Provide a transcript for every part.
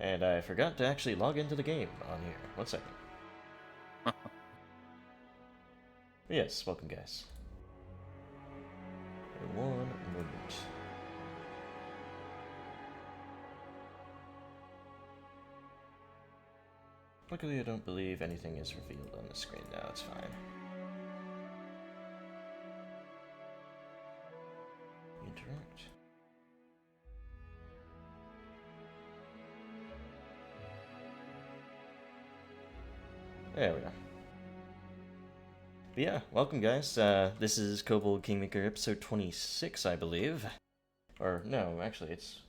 And I forgot to actually log into the game on here. 1 second. Yes, welcome guys. One moment. Luckily I don't believe anything is revealed on the screen now, it's fine. Interact. There we go. But yeah, welcome guys. This is Kobold Kingmaker episode 26, I believe. Or, no, actually it's...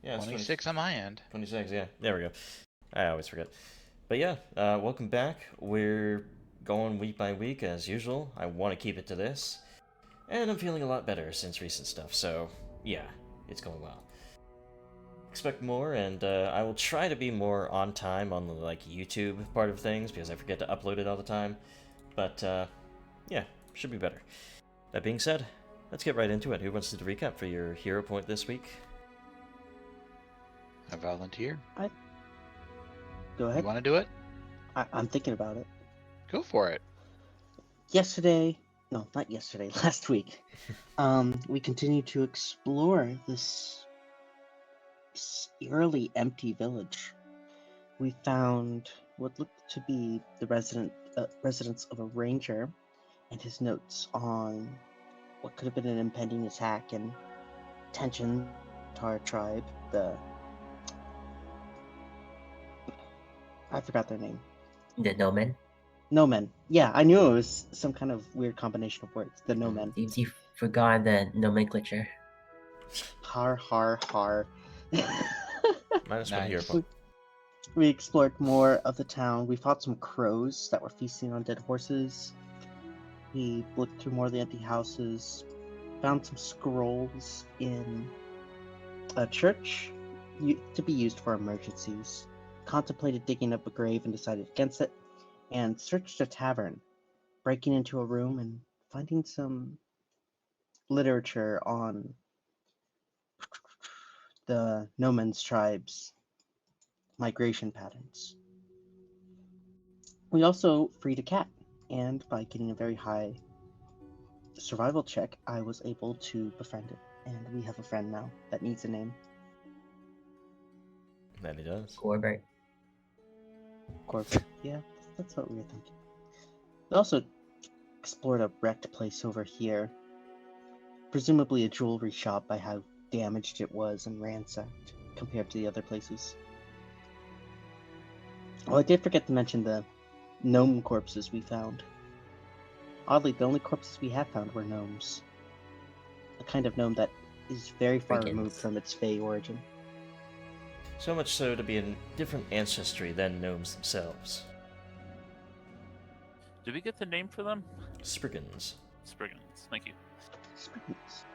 Yeah, it's 26 on my end. 26, yeah. There we go. I always forget. But yeah, welcome back. We're going week by week as usual. I want to keep it to this. And I'm feeling a lot better since recent stuff, so yeah, it's going well. Expect more, and I will try to be more on time on the YouTube part of things, because I forget to upload it all the time. But yeah, should be better. That being said, let's get right into it. Who wants to do the recap for your hero point this week? I volunteer. Go ahead. You want to do it? I'm thinking about it. Go for it. Last week, we continued to explore this eerily empty village. We found what looked to be the residence of a ranger and his notes on what could have been an impending attack and tension to our tribe. I forgot their name. The Nomen? Nomen. Yeah, I knew it was some kind of weird combination of words. The Nomen. You forgot the nomenclature. Har, har, har. Minus one hero point. We explored more of the town. We fought some crows that were feasting on dead horses. We looked through more of the empty houses. Found some scrolls in a church to be used for emergencies. Contemplated digging up a grave and decided against it. And searched a tavern, breaking into a room and finding some literature on the Nomen's tribes' migration patterns. We also freed a cat, and by getting a very high survival check, I was able to befriend it. And we have a friend now that needs a name. That he does. Corbett. Yeah, that's what we were thinking. We also explored a wrecked place over here. Presumably a jewelry shop by how damaged it was and ransacked compared to the other places. Oh, I did forget to mention the gnome corpses we found. Oddly, the only corpses we have found were gnomes. A kind of gnome that is very far removed from its Fey origin. So much so to be a different ancestry than gnomes themselves. Did we get the name for them? Spriggans. Spriggans, thank you. Spriggans.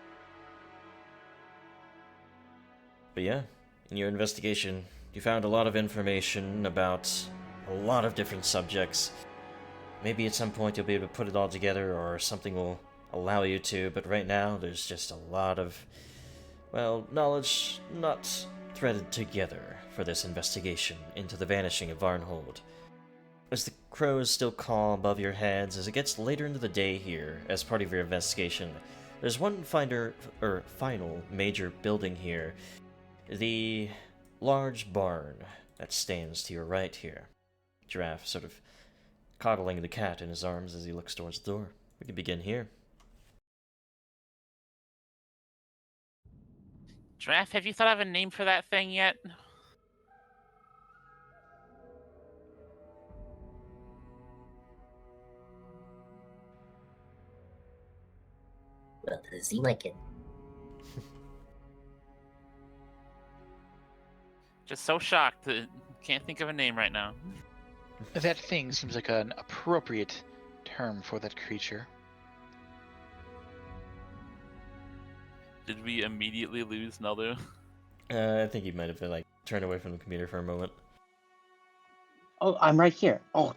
But yeah, in your investigation, you found a lot of information about a lot of different subjects. Maybe at some point you'll be able to put it all together, or something will allow you to, but right now there's just a lot of, well, knowledge not threaded together for this investigation into the vanishing of Varnhold. As the crows still caw above your heads, as it gets later into the day here, as part of your investigation, there's one final major building here. The large barn that stands to your right here. Giraffe sort of coddling the cat in his arms as he looks towards the door. We can begin here. Giraffe, have you thought of a name for that thing yet? Well, does it seem like it? Just so shocked that can't think of a name right now. That thing seems like an appropriate term for that creature. Did we immediately lose Neldo? I think he might have turned away from the computer for a moment. Oh, I'm right here. Oh,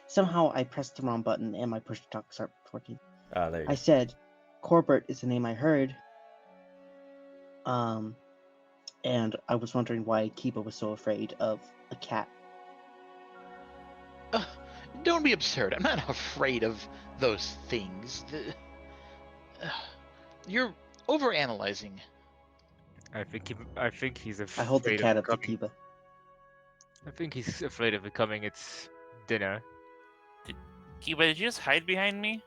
somehow I pressed the wrong button and my push to talk started working. There you go. I said, Corbett is the name I heard. And I was wondering why Kiba was so afraid of a cat. Don't be absurd. I'm not afraid of those things. You're overanalyzing. I think he's I hold the afraid cat of up to becoming. Kiba. I think he's afraid of becoming its dinner. Kiba, did you just hide behind me?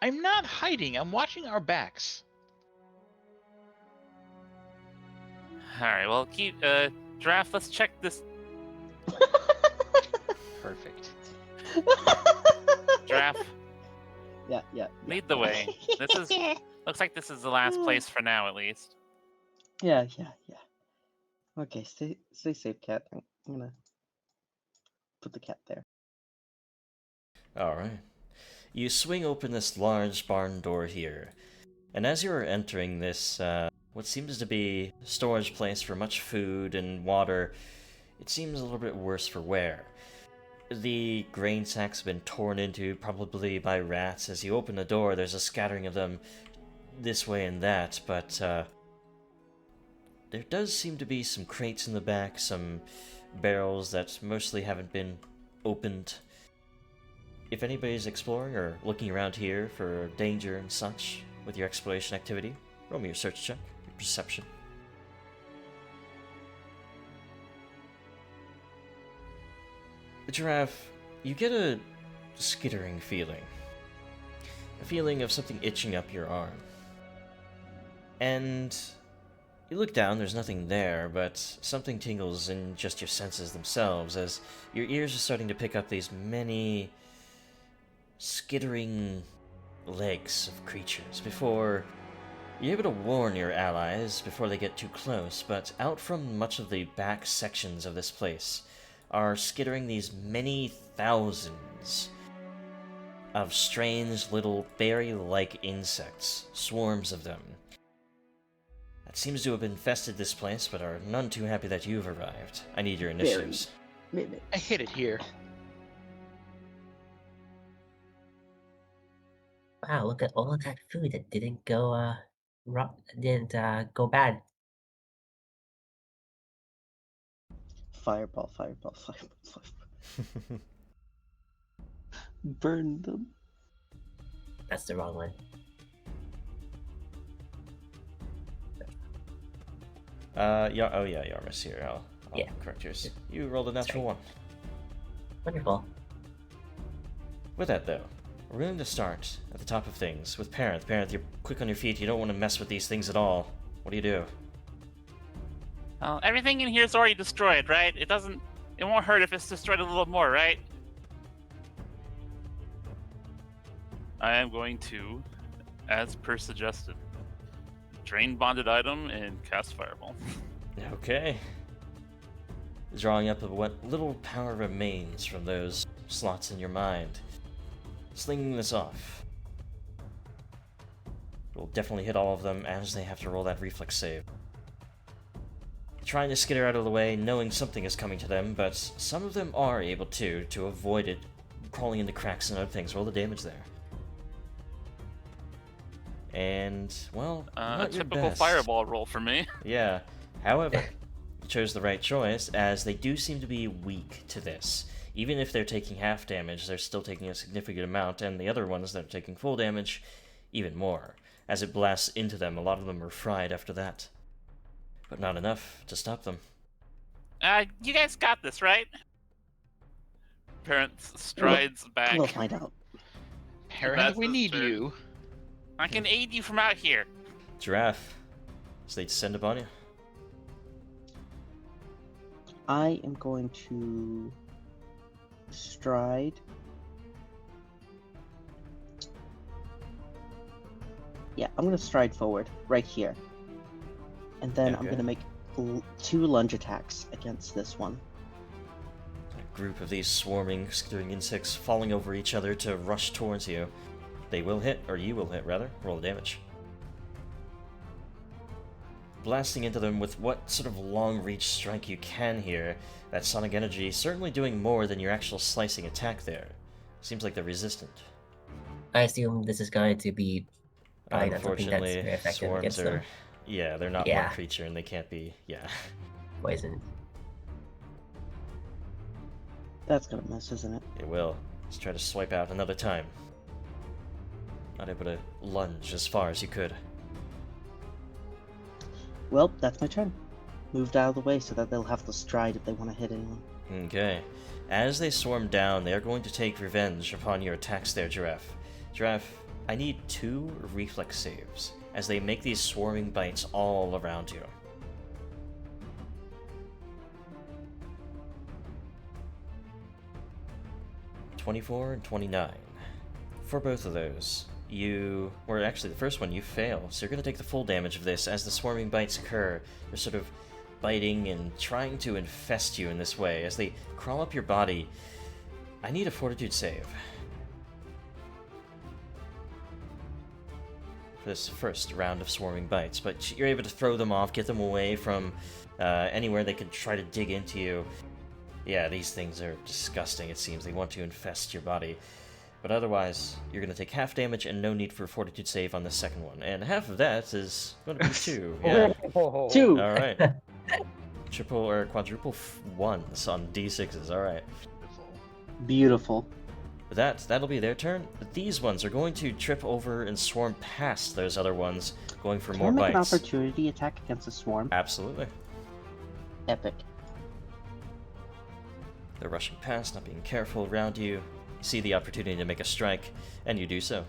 I'm not hiding. I'm watching our backs. Alright, well, Giraffe, let's check this. Perfect. Giraffe, Yeah. lead the way. Looks like this is the last place for now, at least. Yeah. Okay, stay safe, cat. I'm gonna put the cat there. Alright. You swing open this large barn door here, and as you are entering this, what seems to be a storage place for much food and water, it seems a little bit worse for wear. The grain sacks have been torn into, probably by rats. As you open the door, there's a scattering of them this way and that, but there does seem to be some crates in the back, some barrels that mostly haven't been opened. If anybody's exploring or looking around here for danger and such with your exploration activity, roll me your search check, your perception. Giraffe, you get a skittering feeling. A feeling of something itching up your arm. And you look down, there's nothing there, but something tingles in just your senses themselves as your ears are starting to pick up these many skittering legs of creatures before you're able to warn your allies before they get too close. But out from much of the back sections of this place are skittering these many thousands of strange little berry-like insects, swarms of them, that seems to have infested this place but are none too happy that you've arrived. I need your initiatives. I hit it here. Wow, look at all of that food that didn't go go bad. Fireball. Burn them. That's the wrong one. Yarmus here. I'll Yeah. correct yours. You rolled a natural one. Wonderful. With that, though, we're going to start at the top of things with Parenth. Parenth, you're quick on your feet. You don't want to mess with these things at all. What do you do? Everything in here is already destroyed, right? It won't hurt if it's destroyed a little more, right? I am going to, as per suggested, drain bonded item and cast fireball. Okay. Drawing up what little power remains from those slots in your mind. Slinging this off. Will definitely hit all of them as they have to roll that reflex save. Trying to skitter out of the way, knowing something is coming to them, but some of them are able to avoid it, crawling into cracks and other things. Roll the damage there. And, well, A not your typical best. fireball roll for me. Yeah. However, you chose the right choice, as they do seem to be weak to this. Even if they're taking half damage, they're still taking a significant amount, and the other ones that are taking full damage, even more. As it blasts into them, a lot of them are fried after that. But not enough to stop them. You guys got this, right? Parents strides back. We'll find out. Parent, That's we his need turn. you. I can aid you from out here. Giraffe, so they descend upon you. I am going to stride. Yeah, I'm going to stride forward right here. And then I'm Okay. going to make 2 lunge attacks against this one. A group of these swarming, skittering insects falling over each other to rush towards you. They will hit, or you will hit, rather. Roll the damage. Blasting into them with what sort of long-reach strike you can here. That sonic energy certainly doing more than your actual slicing attack there. Seems like they're resistant. I assume this is going to be probably not something that's Unfortunately, very effective swarms against are them. Yeah, they're not one Yeah. creature and they can't be. Yeah. Poisoned. That's gonna miss, isn't it? It will. Let's try to swipe out another time. Not able to lunge as far as you could. Well, that's my turn. Moved out of the way so that they'll have to stride if they want to hit anyone. Okay. As they swarm down, they are going to take revenge upon your attacks there, Giraffe. Giraffe, I need 2 reflex saves as they make these swarming bites all around you. (24) and 29. For both of those, or actually the first one, you fail, so you're going to take the full damage of this as the swarming bites occur. They're sort of biting and trying to infest you in this way. As they crawl up your body, I need a fortitude save. For this first round of swarming bites, but you're able to throw them off, get them away from anywhere they could try to dig into you. Yeah, these things are disgusting, it seems. They want to infest your body. But otherwise, you're going to take half damage and no need for a fortitude save on the second one. And half of that is going to be 2. Yeah. 2! Alright. Triple or quadruple ones on d6s. Alright. Beautiful. With that, that'll be their turn. But these ones are going to trip over and swarm past those other ones, going for Can more I make bites. an opportunity attack against a swarm? Absolutely. Epic. They're rushing past, not being careful around you. You see the opportunity to make a strike, and you do so.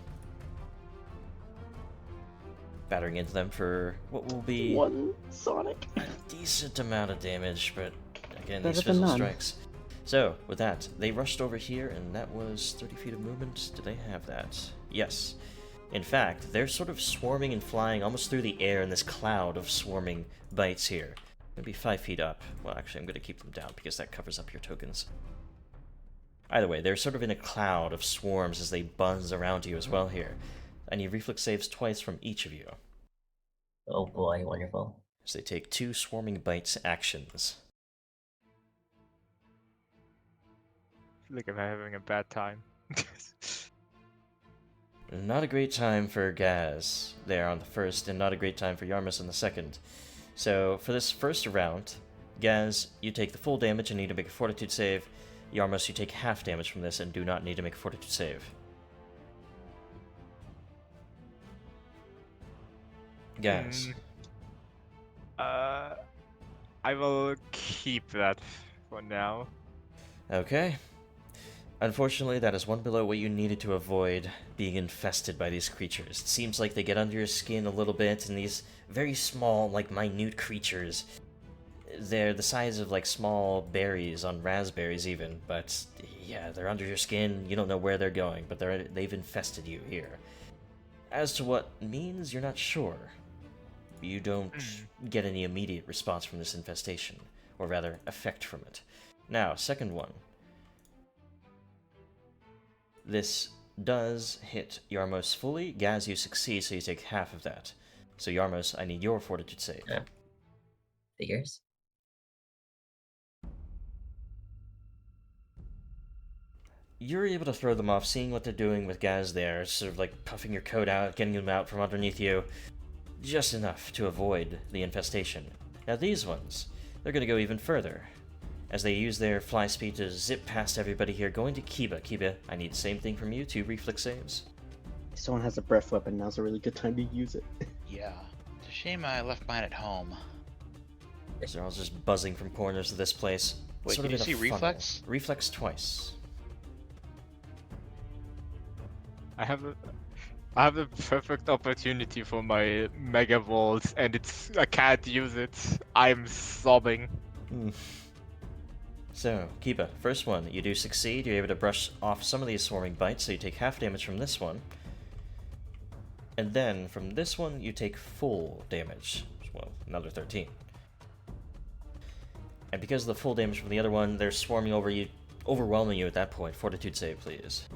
Battering into them for what will be 1 Sonic. a decent amount of damage, but again, Better these than fizzle none. strikes. So, with that, they rushed over here, and that was 30 feet of movement. Do they have that? Yes. In fact, they're sort of swarming and flying almost through the air in this cloud of swarming bites here. Gonna be 5 feet up. Well, actually, I'm gonna keep them down because that covers up your tokens. Either way, they're sort of in a cloud of swarms as they buzz around you as well here. I need reflex saves twice from each of you. Oh boy, wonderful. As they take 2 swarming bites actions. I feel like I'm having a bad time. Not a great time for Gaz there on the first, and not a great time for Yarmus on the second. So, for this first round, Gaz, you take the full damage and need to make a fortitude save. Yarmus, you take half damage from this and do not need to make a fortitude save. Gaz. I will keep that for now. Okay. Unfortunately, that is one below what you needed to avoid being infested by these creatures. It seems like they get under your skin a little bit, and these very small, like, minute creatures, they're the size of, like, small berries on raspberries even, but yeah, they're under your skin, you don't know where they're going, but they've infested you here. As to what means, you're not sure. You don't get any immediate response from this infestation, or rather, effect from it. Now, second one. This does hit Yarmos fully. Gaz, you succeed, so you take half of that. So Yarmos, I need your fortitude save. Yeah. Figures. You're able to throw them off, seeing what they're doing with Gaz there, sort of like puffing your coat out, getting them out from underneath you. Just enough to avoid the infestation. Now these ones, they're going to go even further, as they use their fly speed to zip past everybody here, going to Kiba. Kiba, I need the same thing from you, 2 reflex saves. If someone has a breath weapon, now's a really good time to use it. Yeah. It's a shame I left mine at home. So they're all just buzzing from corners of this place. Wait, sort did of you in a see funnel. reflex? Reflex twice. I have the perfect opportunity for my mega vault, and I can't use it. I'm sobbing. So, Kiba, first one, you do succeed. You're able to brush off some of these swarming bites, so you take half damage from this one. And then, from this one, you take full damage. Well, another 13. And because of the full damage from the other one, they're swarming over you, overwhelming you at that point. Fortitude save, please.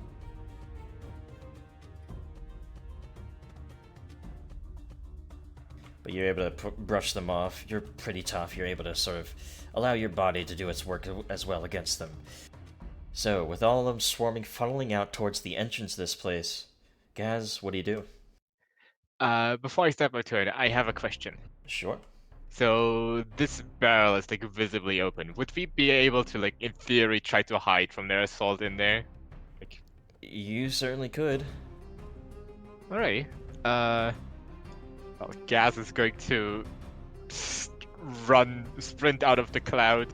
But you're able to brush them off. You're pretty tough. You're able to sort of allow your body to do its work as well against them. So, with all of them swarming, funneling out towards the entrance of this place, Gaz, what do you do? Before I start my turn, I have a question. Sure. So this barrel is like visibly open. Would we be able to like in theory try to hide from their assault in there? Like, You certainly could. alright. Well, Gaz is going to sprint out of the cloud,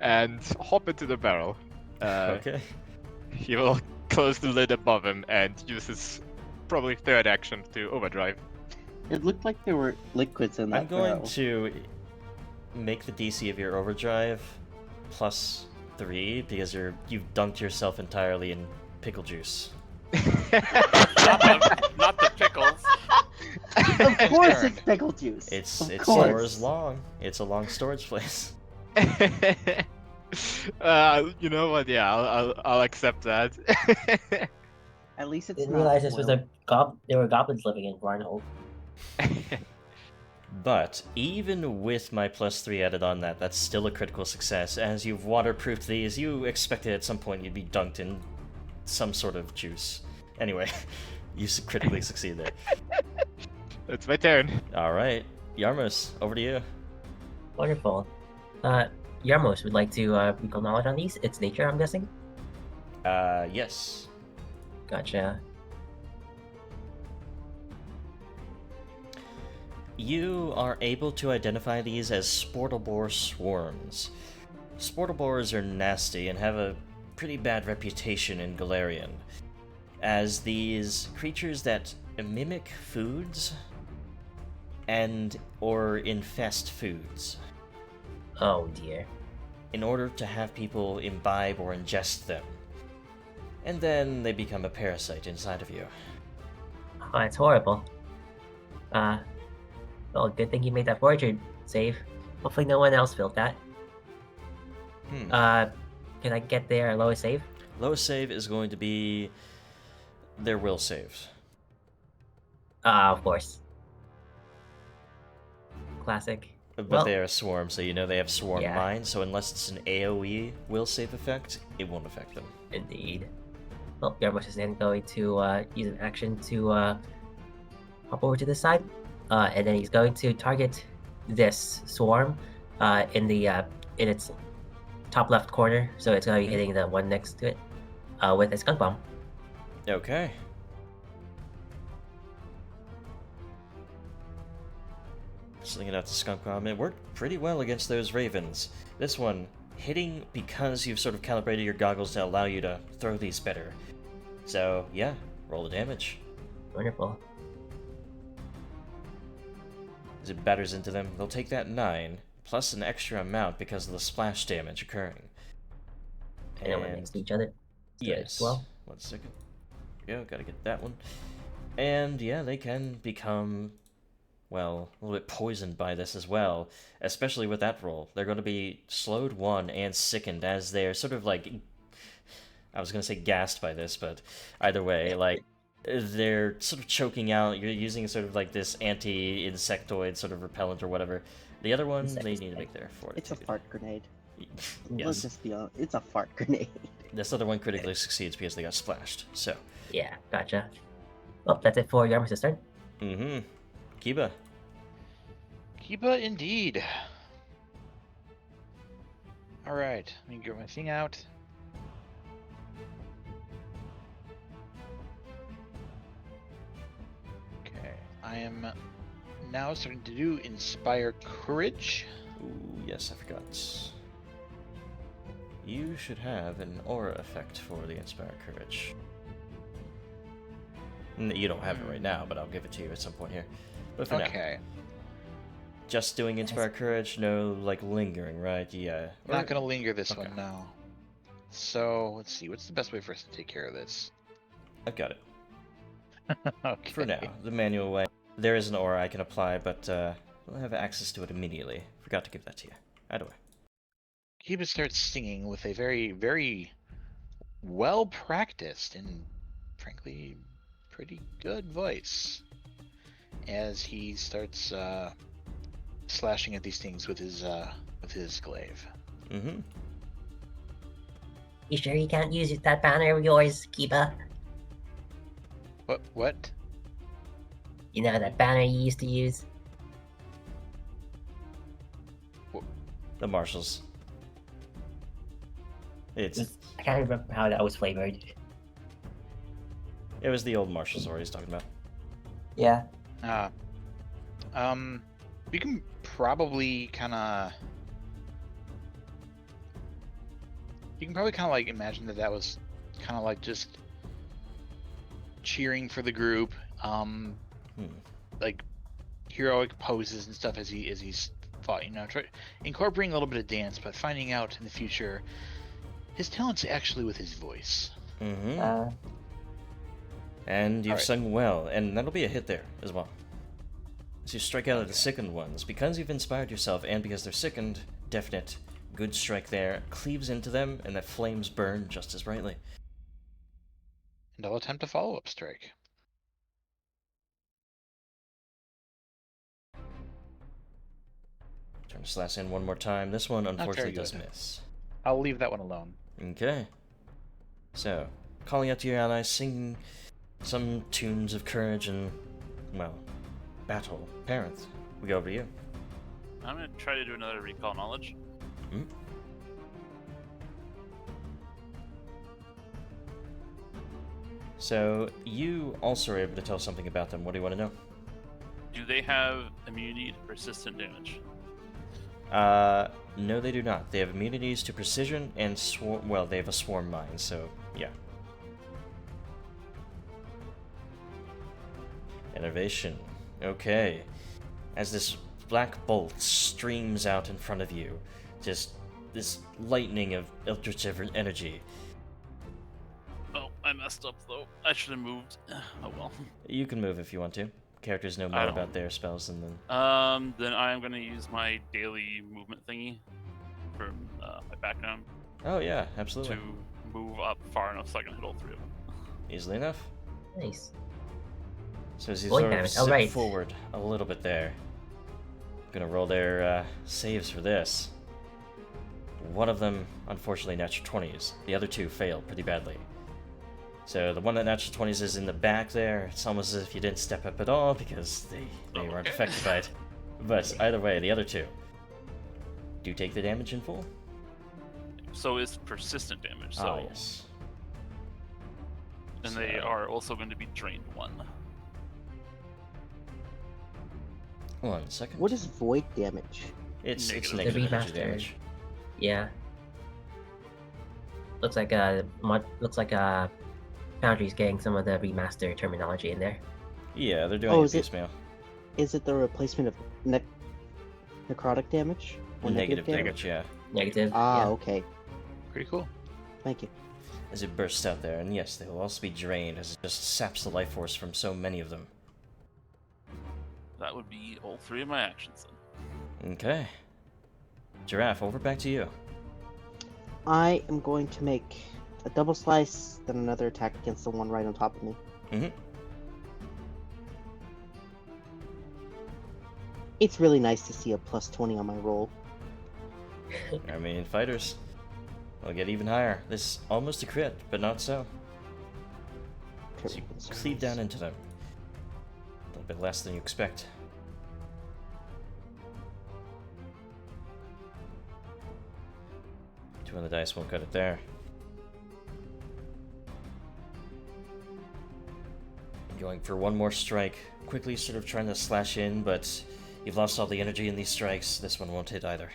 and hop into the barrel. Okay. He will close the lid above him and use his probably third action to overdrive. It looked like there were liquids in that I'm going barrel. to make the DC of your overdrive +3 because you've dunked yourself entirely in pickle juice. Not the pickles. Of course Turned. it's pickle juice. It's Of it course. stores long. It's a long storage place. You know what? Yeah, I'll accept that. At least it's Didn't not realize this was oil. there were goblins living in Varnhold. But even with my +3 added on that's still a critical success. As you've waterproofed these, you expected at some point you'd be dunked in some sort of juice. Anyway, you critically succeed there. It's my turn. All right, Yarmos, over to you. Wonderful. Yarmos would like to recall knowledge on these. It's nature, I'm guessing. Yes. Gotcha. You are able to identify these as sportable swarms. Sportable are nasty and have a pretty bad reputation in Galarian, as these creatures that mimic foods or infest foods Oh dear. in order to have people imbibe or ingest them. And then they become a parasite inside of you. Oh, it's horrible. Well, good thing you made that fortune save. Hopefully no one else filled that. Can I get their lowest save? Lowest save is going to be their will save. Of course. Classic. But Well- they are a swarm, so you know they have swarm Yeah. mind, so unless it's an AoE will save effect, it won't affect them. Indeed. Well, Yarmos is then going to use an action to hop over to this side, and then he's going to target this swarm in its top left corner. So it's going to be hitting the one next to it with a skunk bomb. Okay. Slinging out the skunk bomb. It worked pretty well against those ravens. This one, hitting because you've sort of calibrated your goggles to allow you to throw these better. So, yeah, roll the damage. Wonderful. As it batters into them, they'll take that 9, plus an extra amount because of the splash damage occurring. And then we're next to each other. So Yes. as well. 1 second. There we go, gotta get that one. And yeah, they can become, well, a little bit poisoned by this as well. Especially with that roll. They're going to be slowed 1 and sickened as they're sort of like, I was going to say gassed by this, but either way, like, they're sort of choking out. You're using sort of like this anti-insectoid sort of repellent or whatever. The other one, they need to make their fortitude. It's a fart grenade. Let's Yes. just be honest. It's a fart grenade. This other one critically succeeds because they got splashed. So, Yeah, gotcha. Well, that's it for Yarmos' turn. Kiba. Kiba indeed. Alright, let me get my thing out. Okay, I am now starting to do Inspire Courage. Ooh, yes, I forgot. You should have an aura effect for the Inspire Courage. You don't have it right now, but I'll give it to you at some point here. But for now, Okay, just doing Inspire Courage, no, like, lingering, right? Yeah. not gonna linger this Okay. one now. So, let's see, what's the best way for us to take care of this? I've got it. Okay. For now, the manual way. There is an aura I can apply, but we'll have access to it immediately. Forgot to give that to you. Either way. Kiba starts singing with a very, very well practiced and frankly pretty good voice as he starts slashing at these things with his glaive. Mm-hmm. You sure you can't use that banner of yours, Kiba? What? You know that banner you used to use? The marshals. It's I can't remember how that was flavored. it was the old marshal sword he's talking about. Yeah. You can probably kind of. You can probably kind of like imagine that was kind of like just cheering for the group, like heroic poses and stuff as he's fought. You know, incorporating a little bit of dance, but finding out in the future his talent's actually with his voice. Mm-hmm. And you've Alright. sung well, and that'll be a hit there as well. So you strike out at the sickened ones. Because you've inspired yourself, and because they're sickened, definite, good strike there. Cleaves into them, and the flames burn just as brightly. And I'll attempt a follow-up strike. Turn to slash in one more time. This one, unfortunately, very does good. miss. I'll leave that one alone. Okay. So, calling out to your allies, singing some tunes of courage and, well, battle. Parent, we go over to you. I'm gonna try to do another recall knowledge. Hmm? So, you also are able to tell something about them. What do you want to know? Do they have immunity to persistent damage? No, they do not. They have immunities to precision and well, they have a swarm mine, so yeah. Innovation. Okay. As this black bolt streams out in front of you, just this lightning of eldritch energy. Oh, I messed up though. I should have moved. Oh well. You can move if you want to. Characters know I more don't. about their spells than them. Then I am gonna use my daily movement thingy from my background Oh yeah, absolutely. to move up far enough so I can hit all three of them. Easily enough. Nice. So as you Void sort of damage, sit alright. forward a little bit there, gonna roll their saves for this. One of them, unfortunately, natural 20s. The other two failed pretty badly. So the one that natural 20s is in the back there. It's almost as if you didn't step up at all because they weren't okay. affected by it. But either way, the other two do take the damage in full. So it's persistent damage. So Ah, yes. and they So- are also going to be drained one. 1 second. What is void damage? It's Negative. negative The energy remaster. damage. Yeah. Looks like Foundry's getting some of the remaster terminology in there. Yeah, they're doing Oh, it is it- piecemeal. Is it the replacement of necrotic damage? Or Negative damage, yeah. Negative. Ah, yeah. okay. Pretty cool. Thank you. As it bursts out there, and yes, they will also be drained as it just saps the life force from so many of them. That would be all three of my actions then. Okay. Giraffe, over back to you. I am going to make a double slice, then another attack against the one right on top of me. Mm-hmm. It's really nice to see a plus 20 on my roll. I mean, fighters will get even higher. This is almost a crit, but not so. So you cleave down into them. A little bit less than you expect. Two on the dice won't cut it there. Going for one more strike. Quickly sort of trying to slash in, but you've lost all the energy in these strikes. This one won't hit either.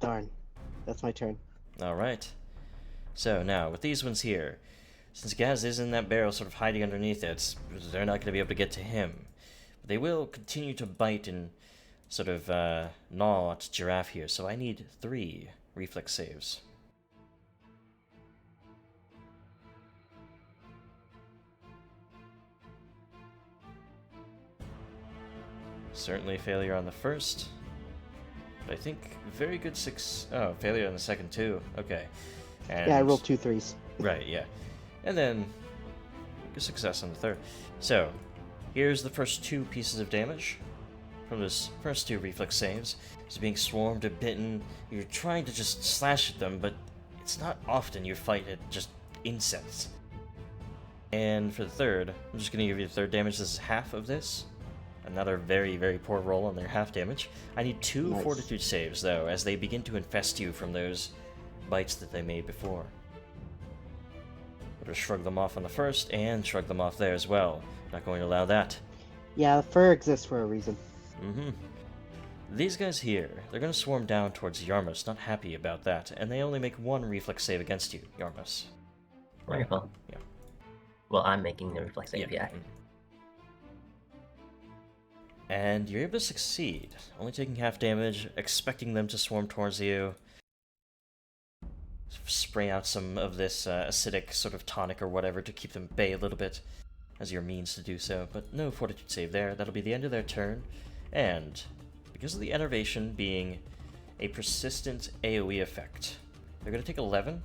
Darn. That's my turn. Alright. So now, with these ones here, since Gaz is in that barrel sort of hiding underneath it, they're not going to be able to get to him. But they will continue to bite and sort of gnaw at Giraffe here, so I need 3 reflex saves. Certainly failure on the first. But I think very good failure on the second too. Okay. And, Yeah, I rolled 2 3s. Right, yeah. And then a success on the third. So, here's the first 2 pieces of damage from those first 2 reflex saves. It's being swarmed or bitten. You're trying to just slash at them, but it's not often you fight at just insects. And for the third, I'm just going to give you the third damage. This is half of this. Another very, very poor roll on their half damage. I need 2 Nice. fortitude saves, though, as they begin to infest you from those bites that they made before. Better shrug them off on the first, and shrug them off there as well. Not going to allow that. Yeah, fur exists for a reason. Mm-hmm. These guys here, they're going to swarm down towards Yarmos, not happy about that, and they only make 1 reflex save against you, Yarmos. Wonderful. Yeah. Well, I'm making the reflex save, yeah. And you're able to succeed, only taking half damage, expecting them to swarm towards you. Spray out some of this acidic sort of tonic or whatever to keep them at bay a little bit, as your means to do so, but no fortitude save there. That'll be the end of their turn, and because of the enervation being a persistent AoE effect, they're going to take 11.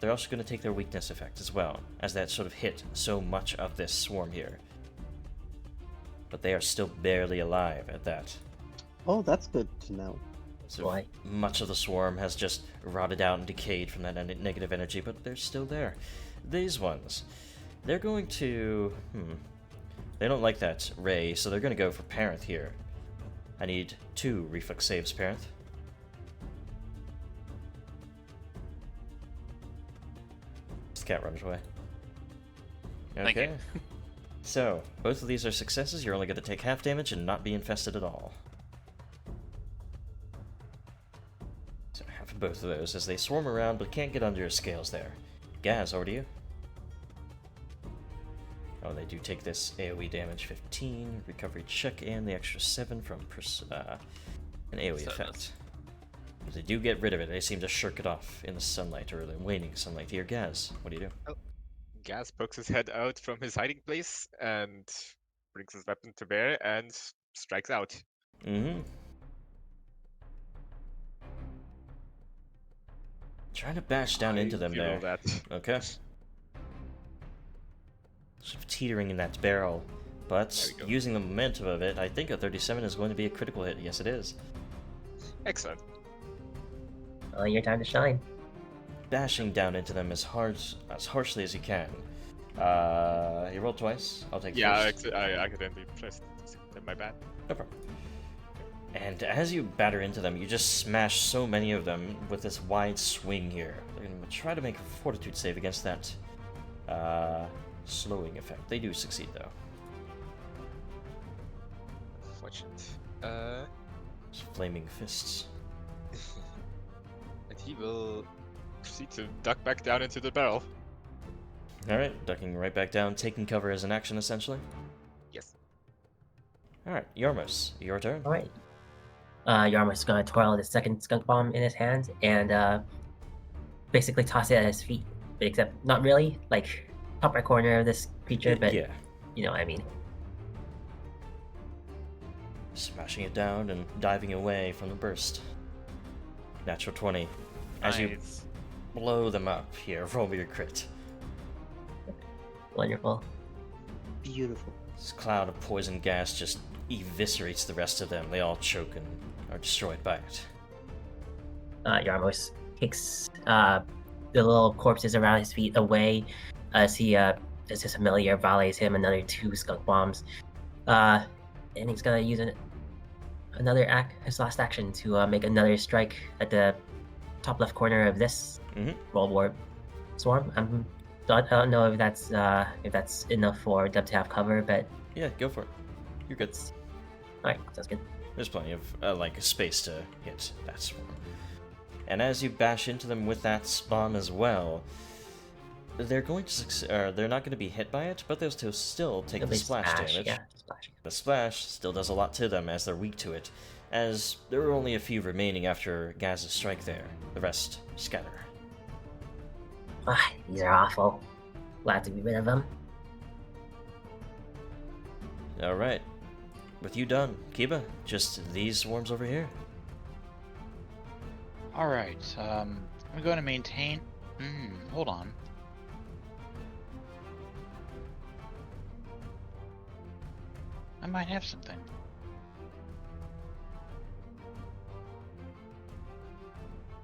They're also going to take their weakness effect as well, as that sort of hit so much of this swarm here. But they are still barely alive at that. Oh, that's good to know. So Boy. much of the swarm has just rotted out and decayed from that negative energy, but they're still there. These ones, they're going to... They don't like that ray, so they're going to go for Parenth here. I need 2 reflex saves, Parenth. This cat runs away. Thank you. So, both of these are successes. You're only going to take half damage and not be infested at all. So, half of both of those as they swarm around but can't get under your scales there. Gaz, over to you. Oh, they do take this AoE damage 15, recovery check, and the extra 7 from an AoE effect. If they do get rid of it, they seem to shirk it off in the sunlight or the waning sunlight. Here, Gaz, what do you do? Gas pokes his head out from his hiding place and brings his weapon to bear and strikes out. Mm-hmm. Trying to bash down into them feel there. That. Okay. Sort of teetering in that barrel, but There we go. using the momentum of it, I think a 37 is going to be a critical hit. Yes, it is. Excellent. Well, your time to shine. Bashing down into them as harshly as you can. You rolled twice. I'll take Yeah, first. I accidentally pressed. My bad. No problem. And as you batter into them, you just smash so many of them with this wide swing here. They're going to try to make a fortitude save against that slowing effect. They do succeed, though. Unfortunate. Flaming fists. And he will proceed to duck back down into the barrel. Alright, ducking right back down, taking cover as an action, essentially. Yes. Alright, Yarmos, your turn. Alright. Yarmos is going to twirl the second skunk bomb in his hand and basically toss it at his feet. Except not really, like top right corner of this creature, but Yeah. you know what I mean. Smashing it down and diving away from the burst. Natural 20. As you Nice. blow them up here, roll me your crit. Wonderful. Beautiful. This cloud of poison gas just eviscerates the rest of them. They all choke and are destroyed by it. Yarmos kicks the little corpses around his feet away as he as his familiar volleys him another 2 skunk bombs. And he's gonna use his last action to make another strike at the top left corner of this World War swarm. I don't know if that's enough for them to have cover, but Yeah, go for it. You're good. alright, sounds good. There's plenty of space to hit that swarm. And as you bash into them with that bomb as well, they're going to they're not going to be hit by it, but they'll still take At the least splash damage. Yeah, splash. The splash still does a lot to them as they're weak to it, as there are only a few remaining after Gaz's strike there. The rest scatter. Ah, these are awful. Glad to be rid of them. Alright. With you done, Kiba, just these swarms over here. Alright, I'm going to maintain... hold on. I might have something.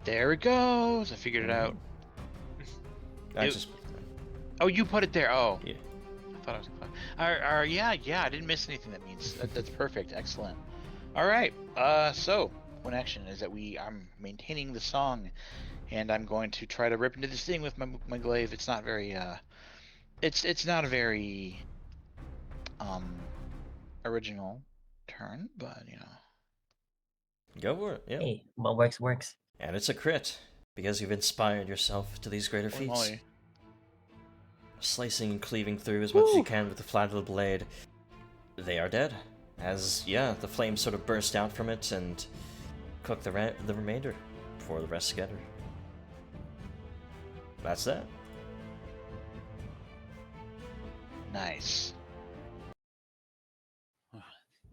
There it goes! I figured it out. I It- just... Oh, you put it there! Oh. Yeah. thought I was close. Yeah. I didn't miss anything. That means that's perfect. Excellent. All right. So one action is that I'm maintaining the song, and I'm going to try to rip into this thing with my glaive. It's not very it's not a very original turn, but Go for it, yeah. Hey, what works works. And it's a crit, because you've inspired yourself to these greater holy feats. moly. Slicing and cleaving through as much as you can with the flat of the blade. They are dead. As, the flames sort of burst out from it and cook the remainder before the rest together. That's that. Nice.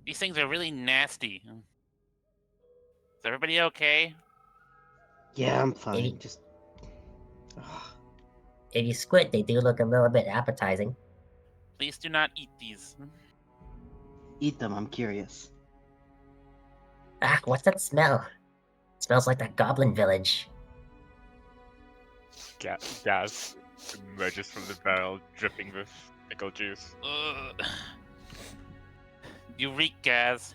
These things are really nasty. Is everybody okay? Yeah, I'm fine. Maybe- Just. If you squint, they do look a little bit appetizing. Please do not eat these. Eat them, I'm curious. Ah, what's that smell? It smells like that goblin village. Gas emerges from the barrel, dripping with pickle juice. Ugh. You reek, Gaz.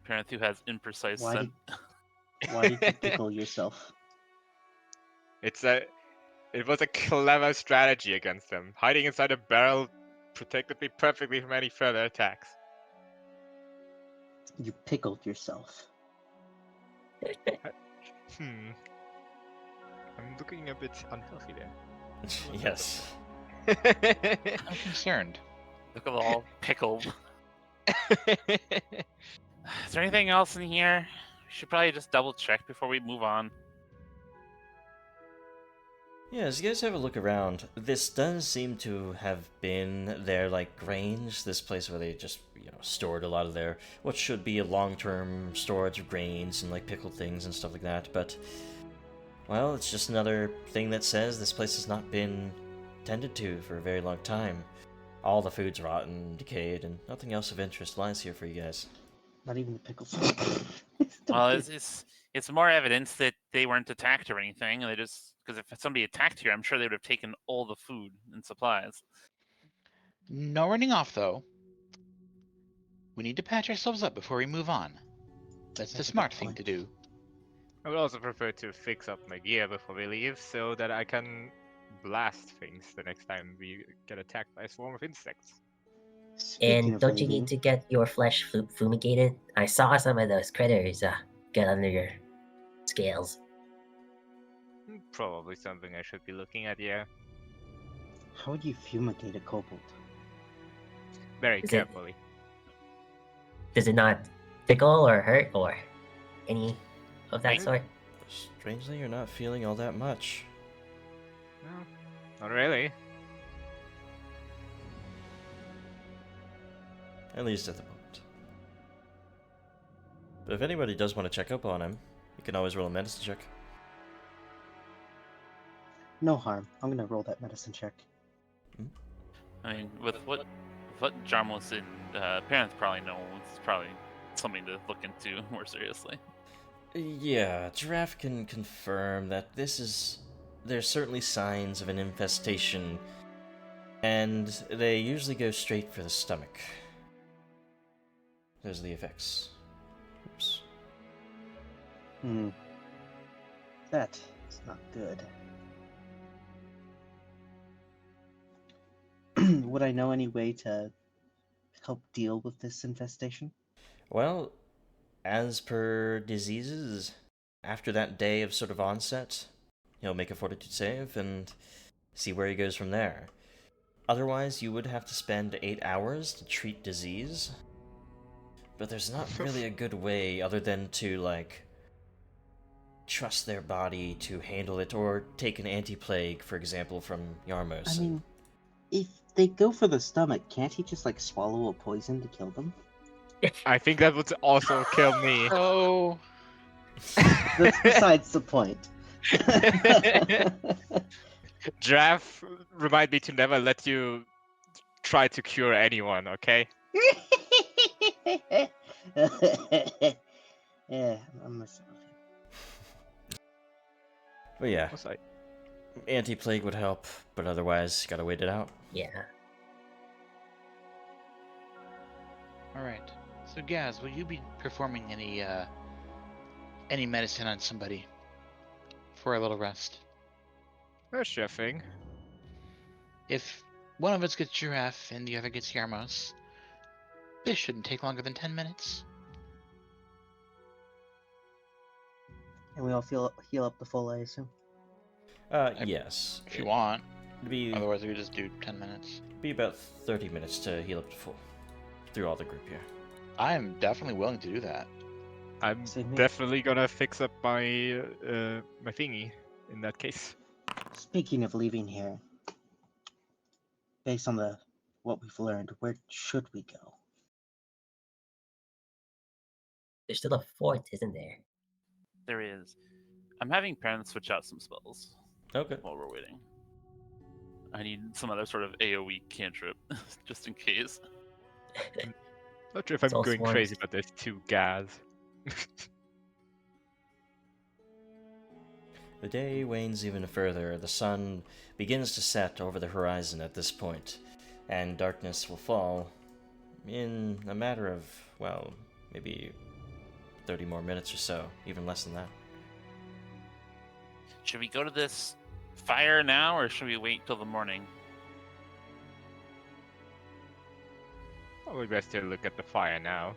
Parenthew has imprecise Why scent. Why did you pickle yourself? It was a clever strategy against them. Hiding inside a barrel protected me perfectly from any further attacks. You pickled yourself. I'm looking a bit unhealthy Yes. there. I'm concerned. Look at all pickled. Is there anything else in here? We should probably just double check before we move on. Yeah, as you guys have a look around, this does seem to have been their, grange, this place where they just, stored a lot of their, what should be a long-term storage of grains and, pickled things and stuff like that, but, well, it's just another thing that says this place has not been tended to for a very long time. All the food's rotten, decayed, and nothing else of interest lies here for you guys. Not even the pickles. Well, it's more evidence that they weren't attacked or anything, and they just, because if somebody attacked here, I'm sure they would have taken all the food and supplies. No running off though. We need to patch ourselves up before we move on. That's the That's a good smart thing point. to do. I would also prefer to fix up my gear before we leave so that I can blast things the next time we get attacked by a swarm of insects. Speaking And of don't you leaving, need to get your flesh fumigated? I saw some of those critters get under your scales. Probably something I should be looking at, yeah. how would you fumigate a kobold? Very Is it- carefully. Does it not tickle or hurt or any of that Right. sort? Strangely, you're not feeling all that much. No, not really. At least at the moment. But if anybody does want to check up on him, you can always roll a medicine check. No harm. I'm gonna roll that medicine check. I mean, with what Jarmos and parents probably know, it's probably something to look into more seriously. Yeah, Giraffe can confirm that there's certainly signs of an infestation, and they usually go straight for the stomach. Those are the effects. Oops. That is not good. Would I know any way to help deal with this infestation? Well, as per diseases, after that day of sort of onset, he'll make a fortitude save and see where he goes from there. Otherwise, you would have to spend 8 hours to treat disease. But there's not really a good way other than to, trust their body to handle it, or take an anti-plague, for example, from Yarmos. I mean, if they go for the stomach, can't he just swallow a poison to kill them? I think that would also kill me. Oh, That's besides the point. Giraffe, remind me to never let you try to cure anyone, okay? Yeah, I'm messing with you. But yeah, Was I? anti-plague would help, but otherwise, you gotta wait it out. Yeah. All right. So, Gaz, will you be performing any medicine on somebody for a little rest? Sure thing. If one of us gets Giraffe and the other gets Yarmos, this shouldn't take longer than 10 minutes. And we all heal up the full, I assume. Yes. If you want. It'd be Otherwise, we could just do 10 minutes. about 30 minutes to heal up to full through all the group here. I am definitely willing to do that. I'm Same here. definitely gonna fix up my my thingy in that case. Speaking of leaving here, based on what we've learned, where should we go? There's still a fort, isn't there? There is. I'm having parents switch out some spells Okay. while we're waiting. I need some other sort of AoE cantrip, just in case. Not sure if It's I'm all going swarms. crazy, but there's 2 Gaz. The day wanes even further. The sun begins to set over the horizon at this point, and darkness will fall in a matter of, well, maybe 30 more minutes or so, even less than that. Should we go to this fire now, or should we wait till the morning? Probably best to look at the fire now.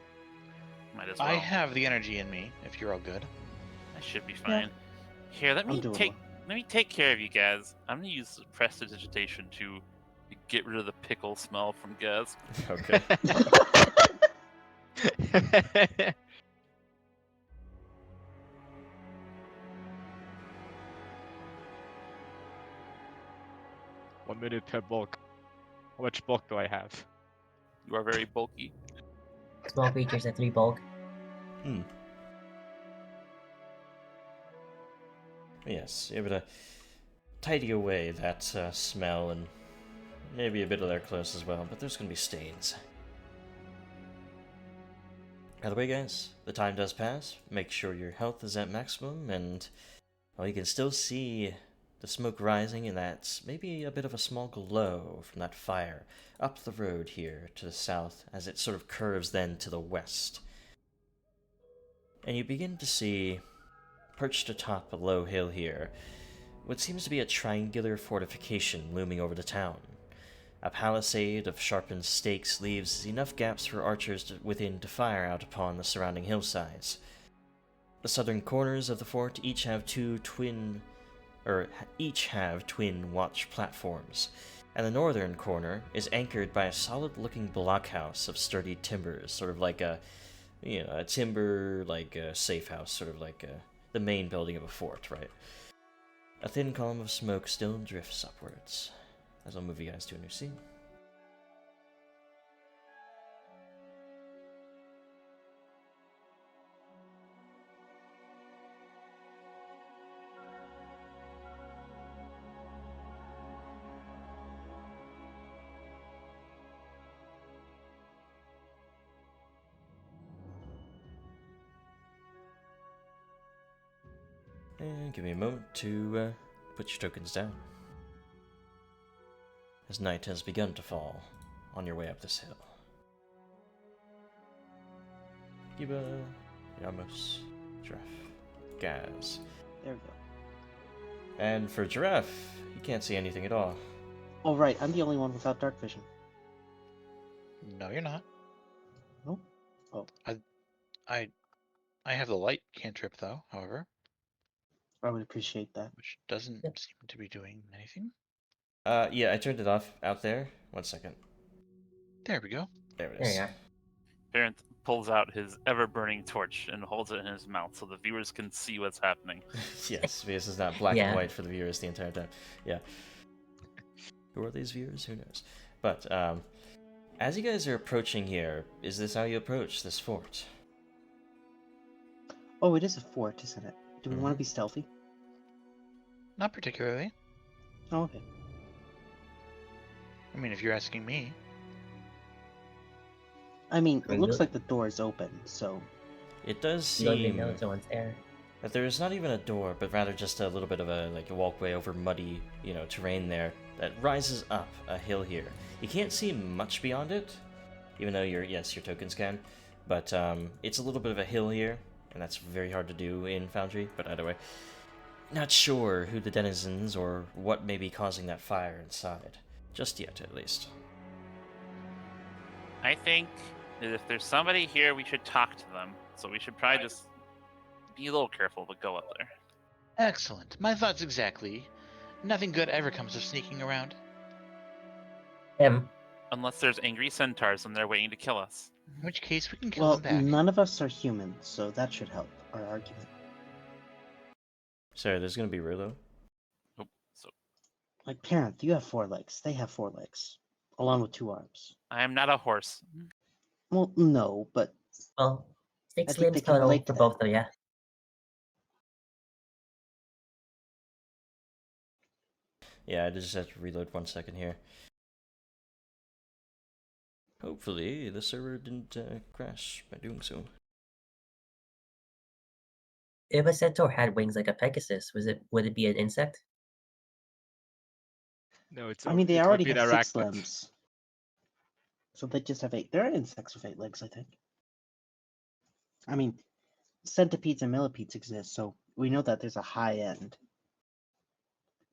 Might as well. I have the energy in me, if you're all good. I should be fine. Here, let I'm me doing take care of you guys. I'm gonna use prestidigitation to get rid of the pickle smell from Gaz. Okay. One minute per bulk. How much bulk do I have? You are very bulky. Small creatures at 3 bulk. Yes, able to tidy away that smell and maybe a bit of their clothes as well, but there's going to be stains. By the way, guys, the time does pass. Make sure your health is at maximum, and well, you can still see the smoke rising, and that's maybe a bit of a small glow from that fire up the road here to the south as it sort of curves then to the west. And you begin to see, perched atop a low hill here, what seems to be a triangular fortification looming over the town. A palisade of sharpened stakes leaves enough gaps for archers within to fire out upon the surrounding hillsides. The southern corners of the fort each have twin watch platforms, and the northern corner is anchored by a solid-looking blockhouse of sturdy timbers, sort of like a timber, like a safe house, sort of like the main building of a fort, right? A thin column of smoke still drifts upwards, as I'll move you guys to a new scene. And give me a moment to put your tokens down. As night has begun to fall on your way up this hill. Giba, Yamos, Giraffe, Gaz. There we go. And for Giraffe, he can't see anything at all. Oh, right, I'm the only one without dark vision. No, you're not. No? Oh, I have the light cantrip, though, however, I would appreciate that. which doesn't Yep. seem to be doing anything. Yeah, I turned it off out there. 1 second. There we go. There it There is. you are. Parent pulls out his ever-burning torch and holds it in his mouth so the viewers can see what's happening. Yes, because it's not black Yeah. and white for the viewers the entire time. Yeah. Who are these viewers? Who knows? But, as you guys are approaching here, is this how you approach this fort? Oh, it is a fort, isn't it? Do we want Mhm. to be stealthy? Not particularly. Oh, okay. I mean, if you're asking me. I mean, I it mean, looks look- like the door is open, so... It does You don't even seem know if someone's there. that there is not even a door, but rather just a little bit of a walkway over muddy, terrain there that rises up a hill here. You can't see much beyond it, even though your tokens can. But it's a little bit of a hill here, and that's very hard to do in Foundry. But either way, not sure who the denizens or what may be causing that fire inside. Just yet, at least. I think that if there's somebody here, we should talk to them. So we should probably just be a little careful, but go up there. Excellent. My thoughts exactly. Nothing good ever comes of sneaking around. Unless there's angry centaurs and they're waiting to kill us. In which case, we can kill Well, them back. none of us are human, so that should help our argument. Sorry, there's gonna be Rilo. Oh, so Like, Parent, you have 4 legs. They have 4 legs, along with 2 arms. I am not a horse. Well, no, but Well, I 6 think they limbs can total relate for to both, that. though, yeah. Yeah, I just have to reload 1 second here. Hopefully, the server didn't crash by doing so. If a centaur had wings like a Pegasus, would it be an insect? No, it's. I mean, they it would already be an have 6 arachnid. limbs. So they just have 8. There are insects with 8 legs, I think. I mean, centipedes and millipedes exist, so we know that there's a high end.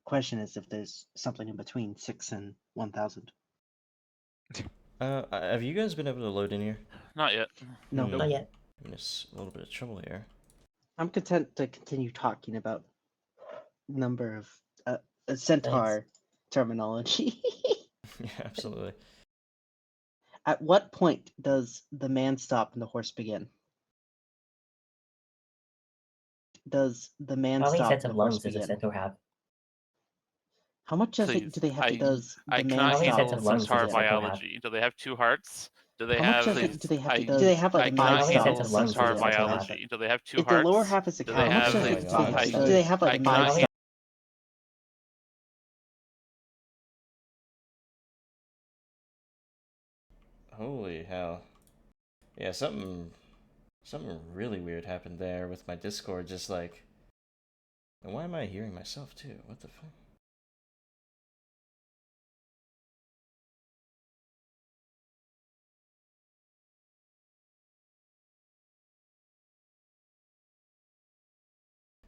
Question is if there's something in between 6 and 1,000. Have you guys been able to load in here? Not yet. No. Not yet. I'm in a little bit of trouble here. I'm content to continue talking about number of centaur terminology. Yeah, absolutely. At what point does the man stop and the horse begin? Does the man How many stop sets and of the horse lungs does a begin? centaur have? How much does Please, do they have to does I the man cannot How many stop sets handle and of the horse lungs does centaur a begin? centaur have? biology. Do they have 2 hearts? Do they How much have? does it, do they have to I, do they have like I a cannot mind How many stop? sets handle of lungs does a centaur centaur have? biology. Do they have 2 If hearts? the lower half is a Do cow, they how much have? does Oh it my do God. they, I- do they have like I a cannot mind handle. stop? Holy hell. Yeah, something really weird happened there with my Discord, just like... And why am I hearing myself too? What the fuck?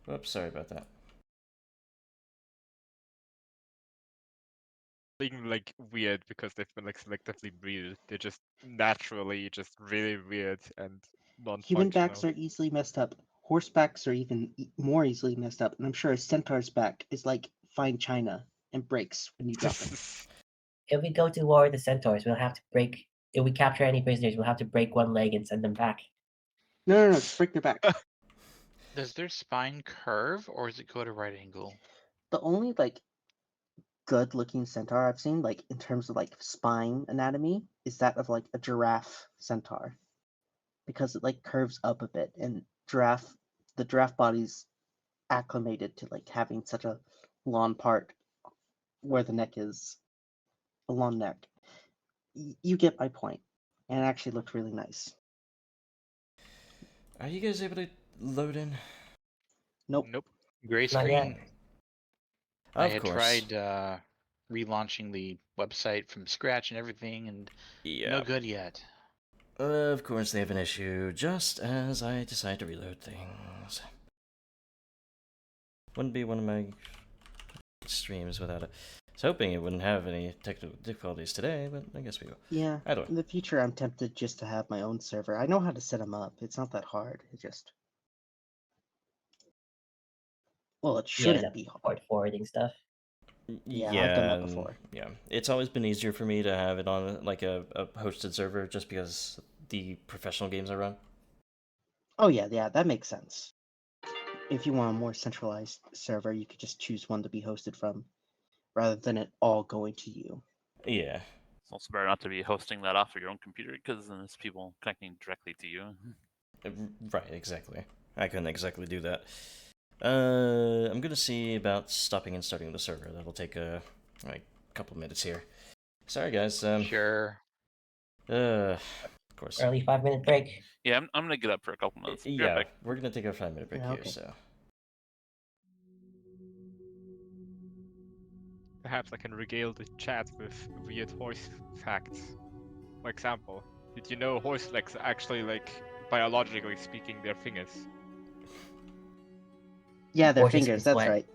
Whoops, sorry about that. Being like weird because they've been like selectively breeded. They're just naturally just really weird and Human non-functional. backs are easily messed up. Horsebacks are even more easily messed up, and I'm sure a centaur's back is like fine china and breaks when you drop it. If we go to war with the centaurs, we'll have to break. If we capture any prisoners, we'll have to break 1 leg and send them back. No, just break their back. Does their spine curve or does it go at a right angle? The only like good looking centaur I've seen, like in terms of like spine anatomy, is that of like a giraffe centaur. Because it like curves up a bit, and the giraffe body's acclimated to like having such a long part where the neck is a long neck. You get my point. And it actually looked really nice. Are you guys able to load in? Nope. Nope. Gray Not yet. screen. I Of had course. tried relaunching the website from scratch and everything, and Yeah. no good yet. Of course they have an issue, just as I decide to reload things. Wouldn't be one of my streams without it. I was hoping it wouldn't have any technical difficulties today, but I guess we will. Yeah. Either way. In the future, I'm tempted just to have my own server. I know how to set them up. It's not that hard. It just... Well, it shouldn't be hard. Port forwarding stuff. Yeah, I've done that and- before. Yeah, it's always been easier for me to have it on like a hosted server, just because the professional games I run. Oh, yeah, that makes sense. If you want a more centralized server, you could just choose one to be hosted from, rather than it all going to you. Yeah. It's also better not to be hosting that off of your own computer because then there's people connecting directly to you. Right, exactly. I couldn't exactly do that. I'm gonna see about stopping and starting the server. That'll take a couple minutes here. Sorry, guys. Sure. Of course. Early 5-minute break. Yeah, I'm gonna get up for a couple minutes. Be right Yeah, back. we're gonna take a 5-minute break Yeah, here. okay. So. Perhaps I can regale the chat with weird horse facts. For example, Did you know horse legs are actually, like, biologically speaking, their fingers? Yeah, their Horses can fingers. That's sweat. right.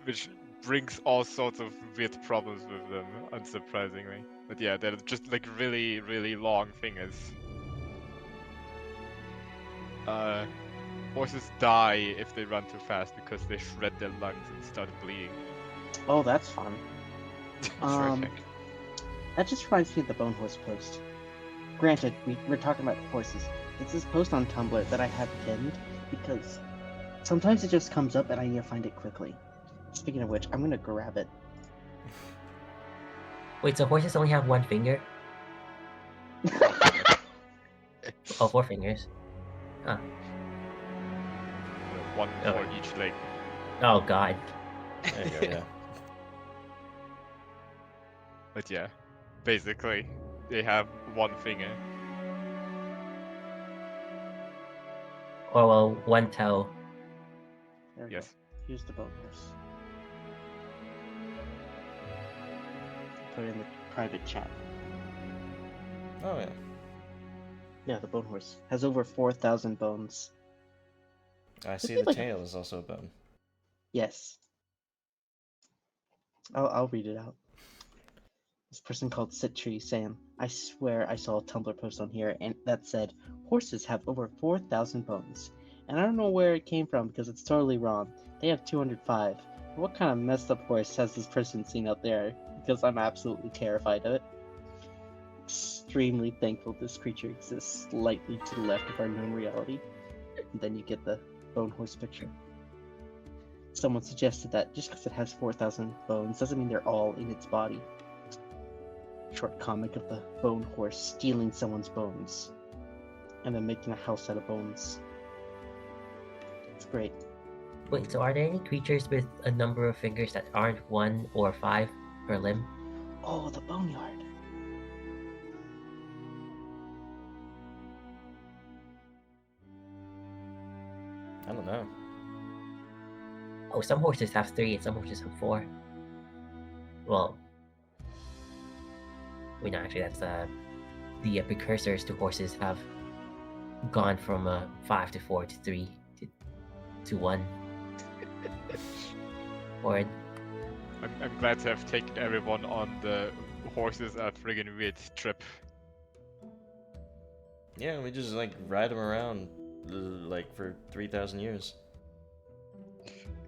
Which brings all sorts of weird problems with them, unsurprisingly. But yeah, they're just like really, really long fingers. Horses die if they run too fast because they shred their lungs and start bleeding. Oh, that's fun. Terrific. That just reminds me of the Bone Horse post. Granted, we're talking about horses. It's this post on Tumblr that I have pinned because sometimes it just comes up and I need to find it quickly. Speaking of which, I'm gonna grab it. Wait, so horses only have one finger? Oh, 4 fingers. Huh. One Oh. for each leg. Oh god. There you go, yeah. But yeah, basically, they have one finger. Or well, one toe. There we Yes. go. Here's the Bone Horse. Put it in the private chat. Oh, yeah. Yeah, the Bone Horse has over 4,000 bones. I see it the like- tail is also a bone. Yes. I'll read it out. This person called Sittree saying, I swear I saw a Tumblr post on here and that said, horses have over 4,000 bones. And I don't know where it came from because it's totally wrong. They have 205. What kind of messed up horse has this person seen out there? Because I'm absolutely terrified of it. Extremely thankful this creature exists slightly to the left of our known reality. And then you get the bone horse picture. Someone suggested that just because it has 4,000 bones doesn't mean they're all in its body. Short comic of the bone horse stealing someone's bones and then making a house out of bones. It's great. Wait, so are there any creatures with a number of fingers that aren't 1 or 5 per limb? Oh, the boneyard. I don't know. Oh, some horses have 3 and some horses have 4. Well, wait, no, actually, that's the precursors to horses have gone from 5 to 4 to 3 to 1. Or I'm glad to have taken everyone on the horses are friggin' weird trip. Yeah, we just like ride them around like for 3,000 years.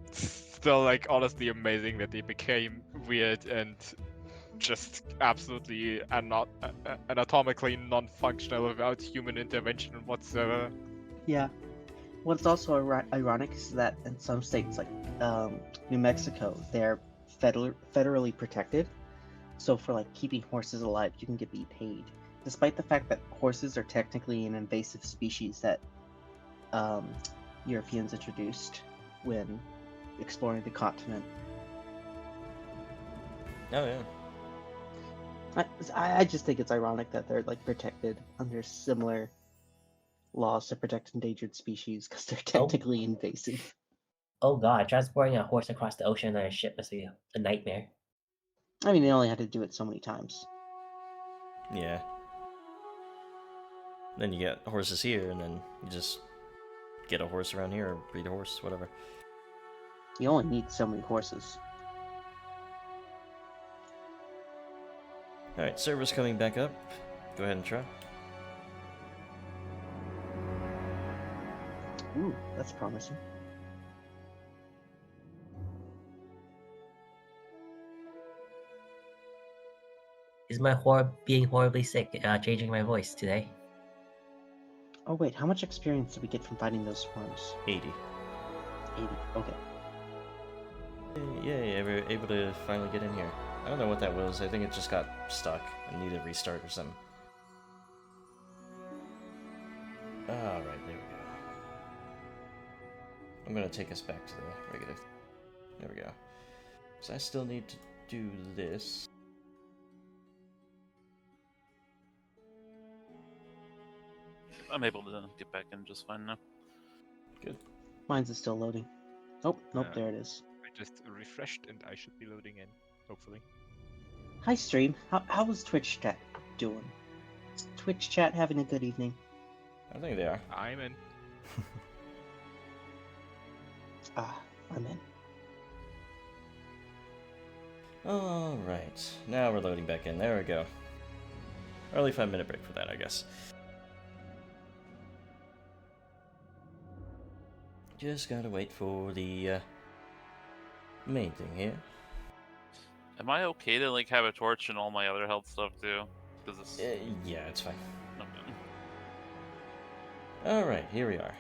It's still like honestly amazing that they became weird and just absolutely anatomically non-functional without human intervention whatsoever. Yeah. What's also ironic is that in some states, like New Mexico, they're federally protected. So for like keeping horses alive, you can get paid, despite the fact that horses are technically an invasive species that Europeans introduced when exploring the continent. Oh yeah. I just think it's ironic that they're like protected under similar laws to protect endangered species because they're technically invasive. oh god, transporting a horse across the ocean on a ship must be a nightmare. I mean, they only had to do it so many times. Yeah. Then you get horses here, and then you just get a horse around here, or breed a horse, whatever. You only need so many horses. Alright, server's coming back up. Go ahead and try. Ooh, that's promising. Is my being horribly sick changing my voice today? Oh wait, how much experience did we get from fighting those swarms? 80. 80. Okay. Yay, we're able to finally get in here. I don't know what that was. I think it just got stuck and needed a restart or something. Alright, there we go. I'm gonna take us back to the regular. There we go. So I still need to do this. I'm able to get back in just fine now. Good. Mine's is still loading. Oh, nope, Yeah. there it is. I just refreshed and I should be loading in, hopefully. Hi, stream. How was Twitch chat doing? Is Twitch chat having a good evening? I think they are. I'm in. I'm in. Alright, now we're loading back in. There we go. Early 5-minute break for that, I guess. Just gotta wait for the main thing here. Am I okay to like have a torch and all my other health stuff too? Because this. Yeah, it's fine. Okay. Alright, here we are.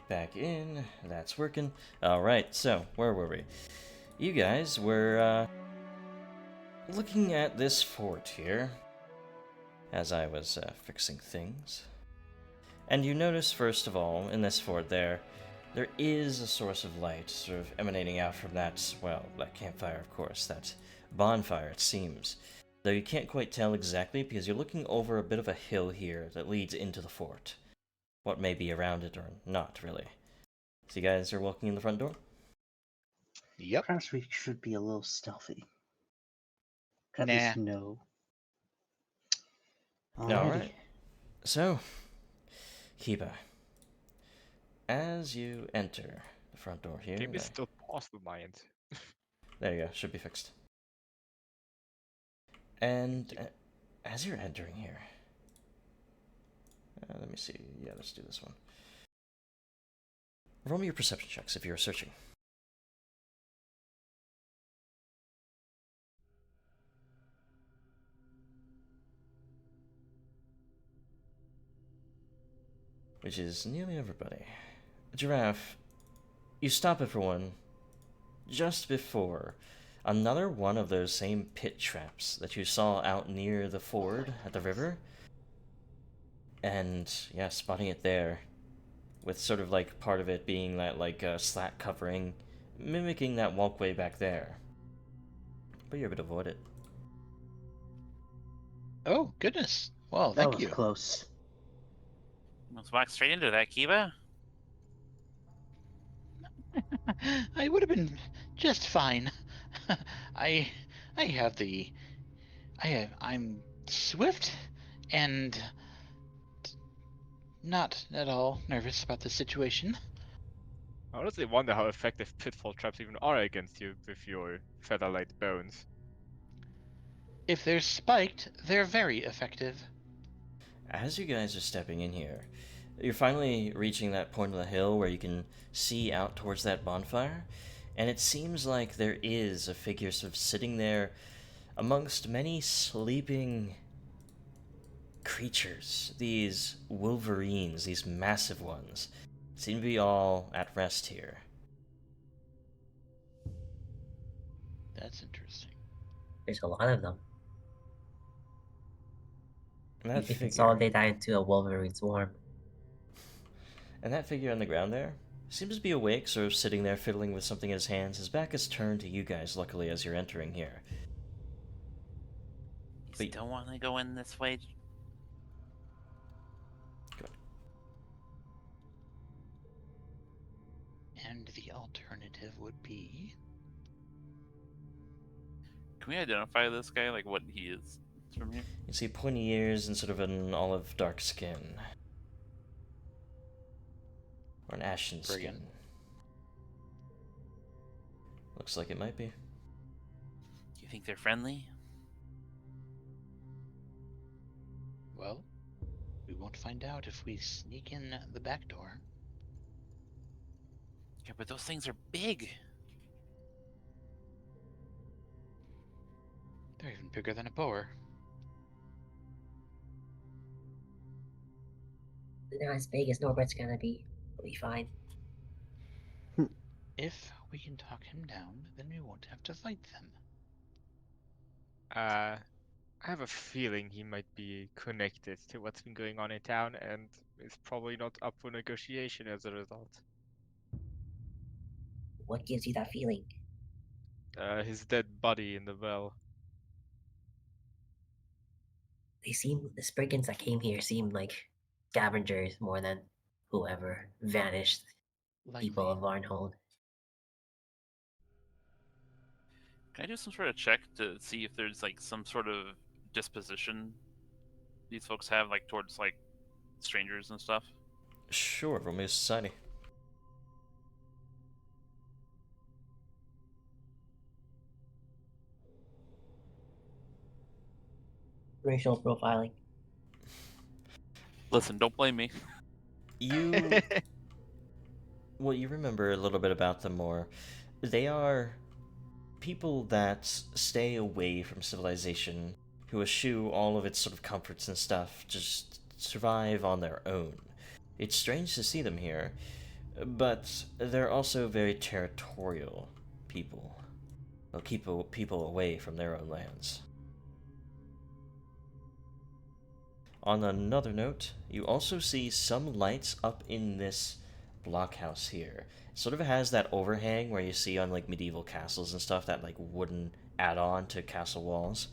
Back in. That's working. Alright, so, where were we? You guys were, looking at this fort here. As I was, fixing things. And you notice, first of all, in this fort there is a source of light sort of emanating out from that, well, that campfire, of course, that bonfire, it seems. Though you can't quite tell exactly because you're looking over a bit of a hill here that leads into the fort. What may be around it or not, really. So you guys are walking in the front door? Yep. Perhaps we should be a little stealthy. At Nah. least know. Alright. So, Kiba, as you enter the front door here... Game is still paused on my end. There you go, should be fixed. And as you're entering here... let me see, yeah, let's do this one. Roll me your perception checks if you're searching. Which is nearly everybody. Giraffe, you stop it for one just before another one of those same pit traps that you saw out near the ford at the river. And yeah, spotting it there with sort of like part of it being that like slat covering, mimicking that walkway back there. But you're able to avoid it. Oh, goodness. Well, That thank was you. close. Let's walk straight into that, Kiba. I would have been just fine. I have the I'm swift and not at all nervous about the situation. I honestly wonder how effective pitfall traps even are against you with your feather-light bones. If they're spiked, they're very effective. As you guys are stepping in here, you're finally reaching that point of the hill where you can see out towards that bonfire, and it seems like there is a figure sort of sitting there amongst many sleeping creatures. These wolverines, these massive ones, seem to be all at rest here. That's interesting. There's a lot of them. And You that could figure, consolidate that into a Wolverine swarm. and that figure on the ground there seems to be awake, sort of sitting there fiddling with something in his hands. His back is turned to you guys, luckily, as you're entering here. You But- still want to go in this way? Good. And the alternative would be Can we identify this guy, like what he is from here? You see pointy ears and sort of an olive dark skin. Or an ashen Spriggan. skin. Looks like it might be. Do you think they're friendly? well, we won't find out if we sneak in the back door. Yeah, but those things are big. They're even bigger than a boar. They're not as big as Norbert's gonna be. We'll be fine. If we can talk him down, then we won't have to fight them. I have a feeling he might be connected to what's been going on in town and is probably not up for negotiation as a result. What gives you that feeling? His dead body in the well. The Spriggans that came here seemed like scavengers more than whoever vanished people of Likely. Varnhold. Can I do some sort of check to see if there's like some sort of disposition these folks have, like towards like strangers and stuff? Sure, roll me a society. Racial profiling. Listen, don't blame me. You well, you remember a little bit about them more. They are people that stay away from civilization, who eschew all of its sort of comforts and stuff, just survive on their own. It's strange to see them here, but they're also very territorial people. They'll keep people away from their own lands. On another note, you also see some lights up in this blockhouse here. It sort of has that overhang where you see on like medieval castles and stuff, that like wooden add-on to castle walls.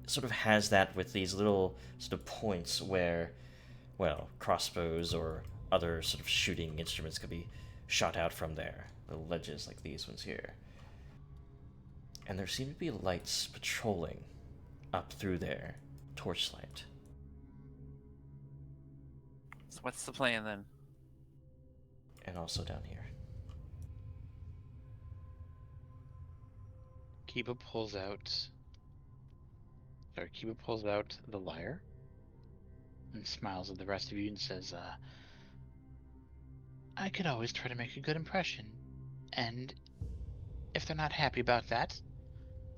It sort of has that with these little sort of points where, well, crossbows or other sort of shooting instruments could be shot out from there. Little ledges like these ones here. And there seem to be lights patrolling up through there, torchlight. So what's the plan then? And also down here. Kiba pulls out the lyre and smiles at the rest of you and says, I could always try to make a good impression. And if they're not happy about that,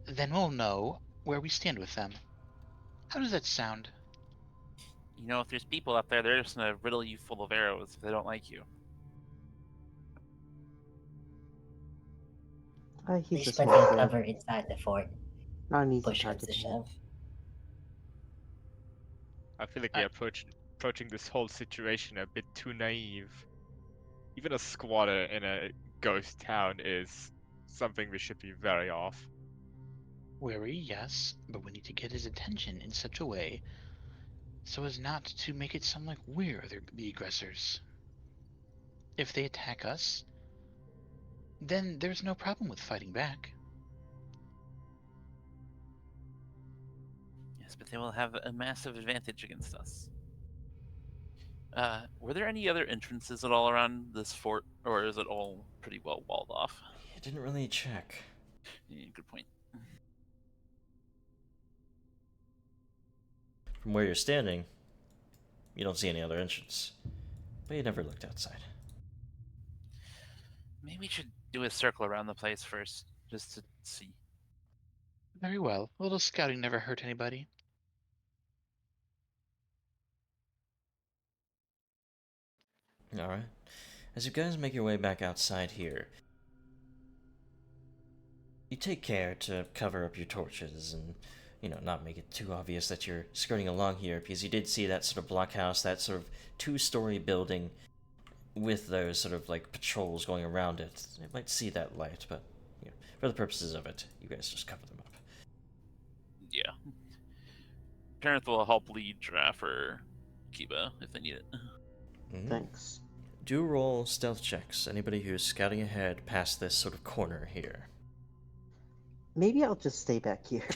then we'll know where we stand with them. How does that sound? You know, if there's people up there, they're just gonna riddle you full of arrows if they don't like you. He's They a spread smart some boy. cover inside the fort. Not an easy Push comes target to to hit. shove. I feel like we're approaching this whole situation a bit too naive. Even a squatter in a ghost town is something we should be wary of. Wary, yes, but we need to get his attention in such a way so as not to make it sound like we're the aggressors. If they attack us, then there's no problem with fighting back. Yes, but they will have a massive advantage against us. Were there any other entrances at all around this fort, or is it all pretty well walled off? You didn't really check. Yeah, good point. From where you're standing, you don't see any other entrance. But you never looked outside. Maybe we should do a circle around the place first, just to see. Very well. A little scouting never hurt anybody. Alright. As you guys make your way back outside here, you take care to cover up your torches and, not make it too obvious that you're skirting along here, because you did see that sort of blockhouse, that sort of two-story building with those sort of like patrols going around it. You might see that light, but for the purposes of it, you guys just cover them up. Yeah. Parent will help lead Giraffe or Kiba if they need it. Mm-hmm. Thanks. Do roll stealth checks, anybody who's scouting ahead past this sort of corner here. Maybe I'll just stay back here.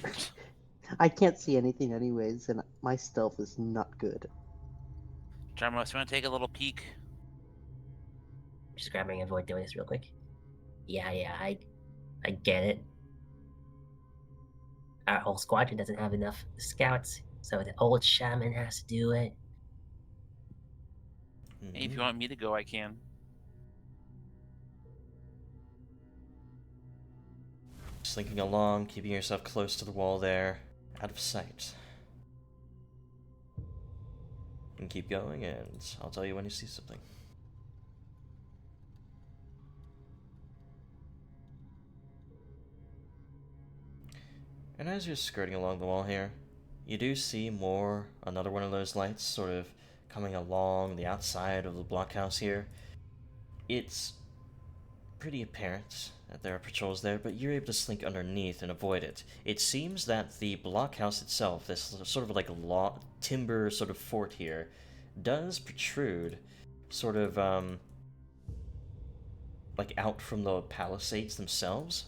I can't see anything anyways, and my stealth is not good. Jarmos, you want to take a little peek? Just grabbing and avoid doing this real quick. Yeah, I get it. Our whole squadron doesn't have enough scouts, so the old shaman has to do it. Hey, if you want me to go, I can. Slinking along, keeping yourself close to the wall there, out of sight. And keep going, and I'll tell you when you see something. And as you're skirting along the wall here, you do see another one of those lights sort of coming along the outside of the blockhouse here. It's pretty apparent that there are patrols there, but you're able to slink underneath and avoid it. It seems that the blockhouse itself, this sort of like timber sort of fort here, does protrude sort of like out from the palisades themselves,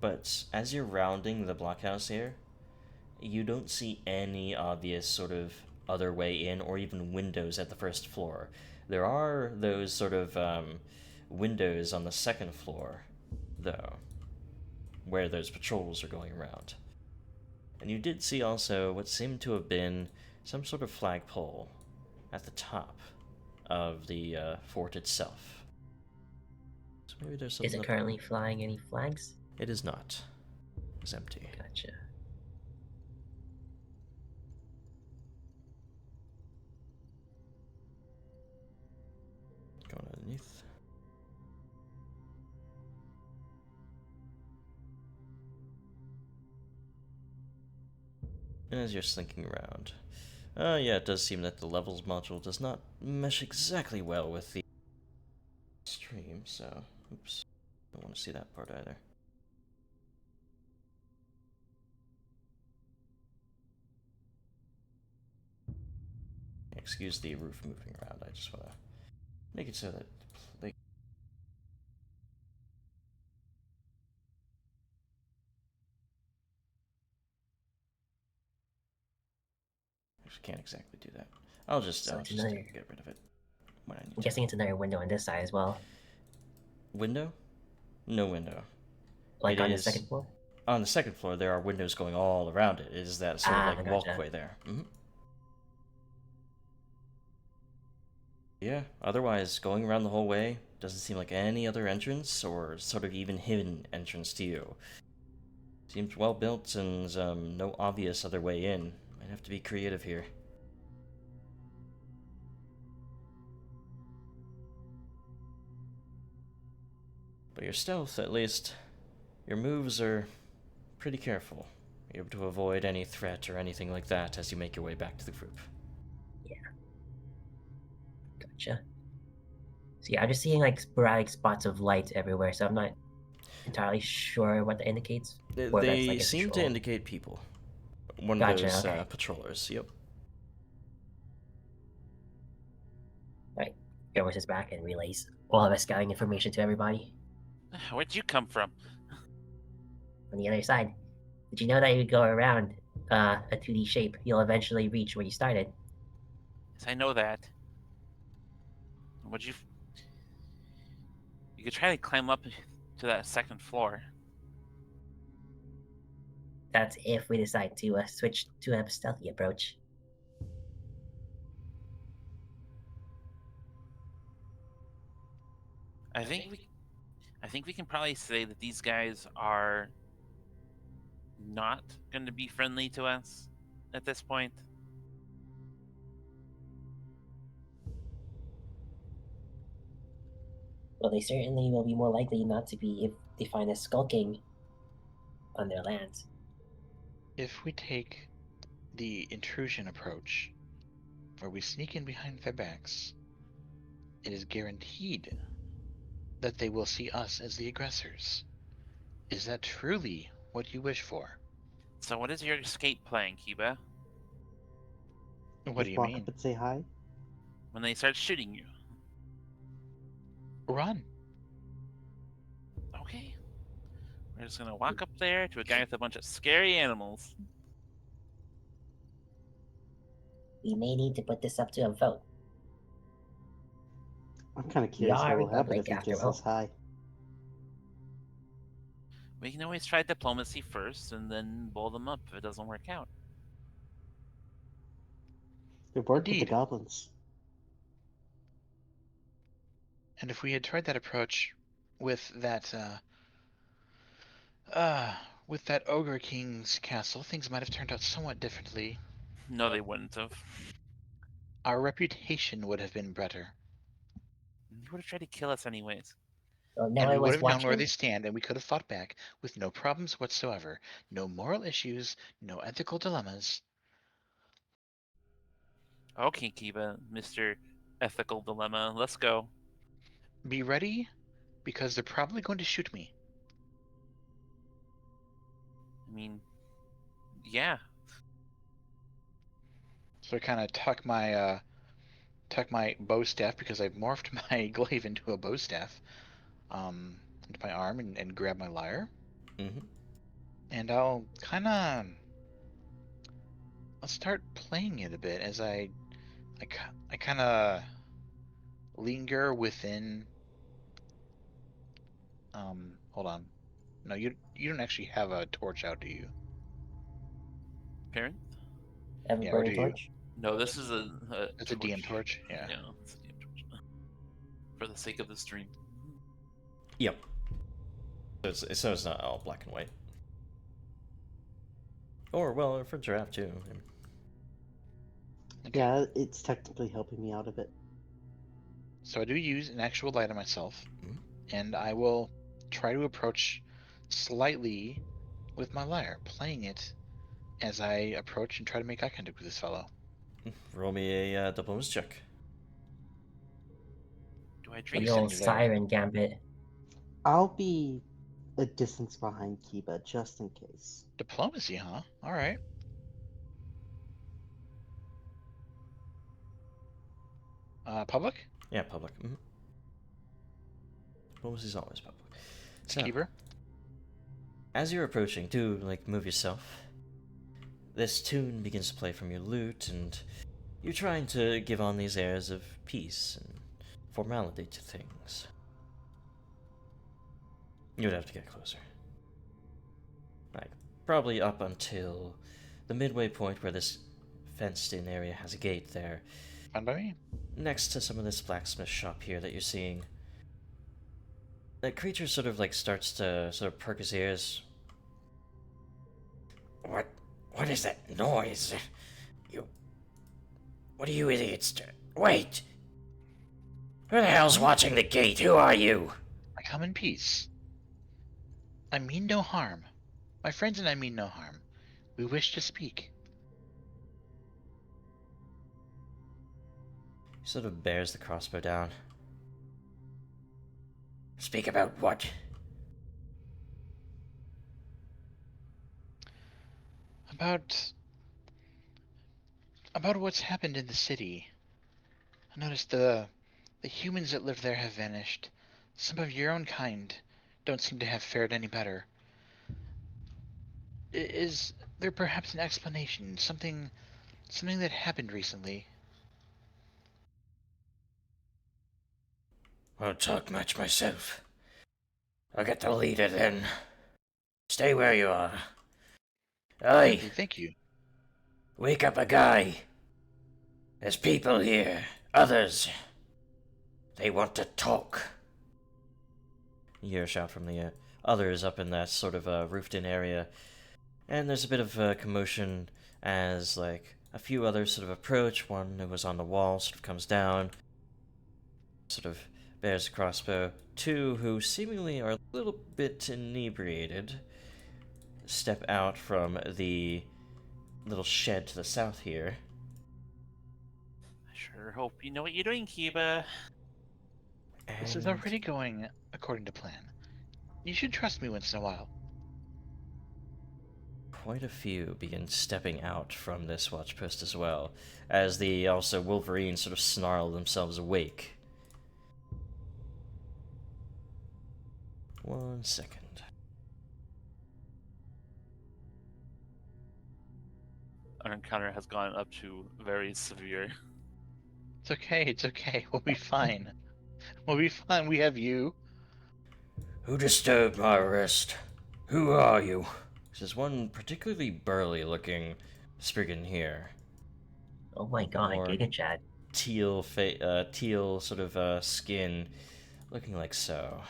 but as you're rounding the blockhouse here, you don't see any obvious sort of other way in or even windows at the first floor. There are those sort of windows on the second floor, though, where those patrols are going around. And you did see also what seemed to have been some sort of flagpole at the top of the fort itself. So maybe there's something. Is it currently flying any flags? It is not. It's empty. Gotcha. Going underneath. And as you're slinking around, yeah, it does seem that the levels module does not mesh exactly well with the stream, so oops, don't want to see that part either. Excuse the roof moving around, I just want to make it so that they... Actually, can't exactly do that. I'll just get rid of it when I need I'm guessing it's another window on this side as well. Window? No window. Like on the second floor? On the second floor, there are windows going all around it. It is that sort of like gotcha. walkway there. Yeah, otherwise, going around the whole way doesn't seem like any other entrance or sort of even hidden entrance to you. Seems well built and no obvious other way in. Might have to be creative here. But your stealth, at least, your moves are pretty careful. You're able to avoid any threat or anything like that as you make your way back to the group. Yeah. Gotcha. So yeah, I'm just seeing like sporadic spots of light everywhere, so I'm not entirely sure what that indicates. They seem to indicate people. One of those patrollers, yep. Alright, Gerwis is back and relays all of our scouting information to everybody. Where'd you come from? On the other side. Did you know that you go around a 2D shape, you'll eventually reach where you started? Yes, I know that. Would you... You could try to climb up to that second floor. That's if we decide to switch to a stealthy approach. I think we can probably say that these guys are not going to be friendly to us at this point. Well, they certainly will be more likely not to be if they find us skulking on their lands. If we take the intrusion approach, where we sneak in behind their backs, it is guaranteed that they will see us as the aggressors. Is that truly what you wish for? So what is your escape plan, Kiba? What do you walk mean? Up and say hi? When they start shooting you. Run. Okay. We're just gonna walk up there to a guy with a bunch of scary animals. We may need to put this up to a vote. I'm kind of curious what will happen if he just says hi. We can always try diplomacy first and then blow them up if it doesn't work out. It worked with the goblins. And if we had tried that approach with that Ogre King's castle, things might have turned out somewhat differently. No, they wouldn't have. Our reputation would have been better. You would have tried to kill us anyways. Well, and we would have known where they stand, and we could have fought back with no problems whatsoever. No moral issues, no ethical dilemmas. Okay, Kiba, Mr. Ethical Dilemma, let's go. Be ready, because they're probably going to shoot me. I mean, yeah. So I kind of tuck my bow staff, because I've morphed my glaive into a bow staff, into my arm and grab my lyre. Mm-hmm. And I'll start playing it a bit as I kind of linger within. Hold on. No, you don't actually have a torch out, do you? Parent? Have a Yeah, or do burning you? torch. No, this is a It's a DM torch. Yeah. Yeah, it's a DM torch. For the sake of the stream. Yep. So it's not all black and white. Or, well, for giraffe, too. Okay. Yeah, it's technically helping me out a bit. So I do use an actual light on myself, Mhm. and I will try to approach slightly with my lyre, playing it as I approach and try to make eye contact with this fellow. Roll me a diplomacy check. Do I What drink do The you old send me there? siren gambit. I'll be a distance behind Kiba just in case. Diplomacy, huh? All right. Public? Yeah, public. Mm-hmm. Diplomacy's always public. So, Keeper? as you're approaching, do, like, move yourself. This tune begins to play from your lute, and you're trying to give on these airs of peace and formality to things. You'd have to get closer. Like, probably up until the midway point where this fenced-in area has a gate there. Fine by me. Next to some of this blacksmith shop here that you're seeing. That creature sort of, like, starts to sort of perk his ears. What is that noise? What are you idiots doing? Wait! Who the hell's watching the gate? Who are you? I come in peace. I mean no harm. My friends and I mean no harm. We wish to speak. He sort of bears the crossbow down. Speak about what? About what's happened in the city. I noticed the humans that live there have vanished. Some of your own kind don't seem to have fared any better. Is there perhaps an explanation? Something that happened recently? Won't talk much myself. I'll get the leader then. Stay where you are. Aye, Thank you. wake up a guy. There's people here. Others. They want to talk. You hear a shout from the others up in that sort of roofed-in area. And there's a bit of commotion as, like, a few others sort of approach. One who was on the wall sort of comes down, sort of bears a crossbow. Two who seemingly are a little bit inebriated step out from the little shed to the south here. I sure hope you know what you're doing, Kiba. This is And already going according to plan. You should trust me once in a while. quite a few begin stepping out from this watch post as well, as the also Wolverines sort of snarl themselves awake. 1 second. Our encounter has gone up to very severe. It's okay, it's okay. We'll be fine. We'll be fine. We have you. Who disturbed my rest? Who are you? There's one particularly burly-looking Spriggan here. Oh my god, Or- Giga Chad. Teal sort of skin, looking like so.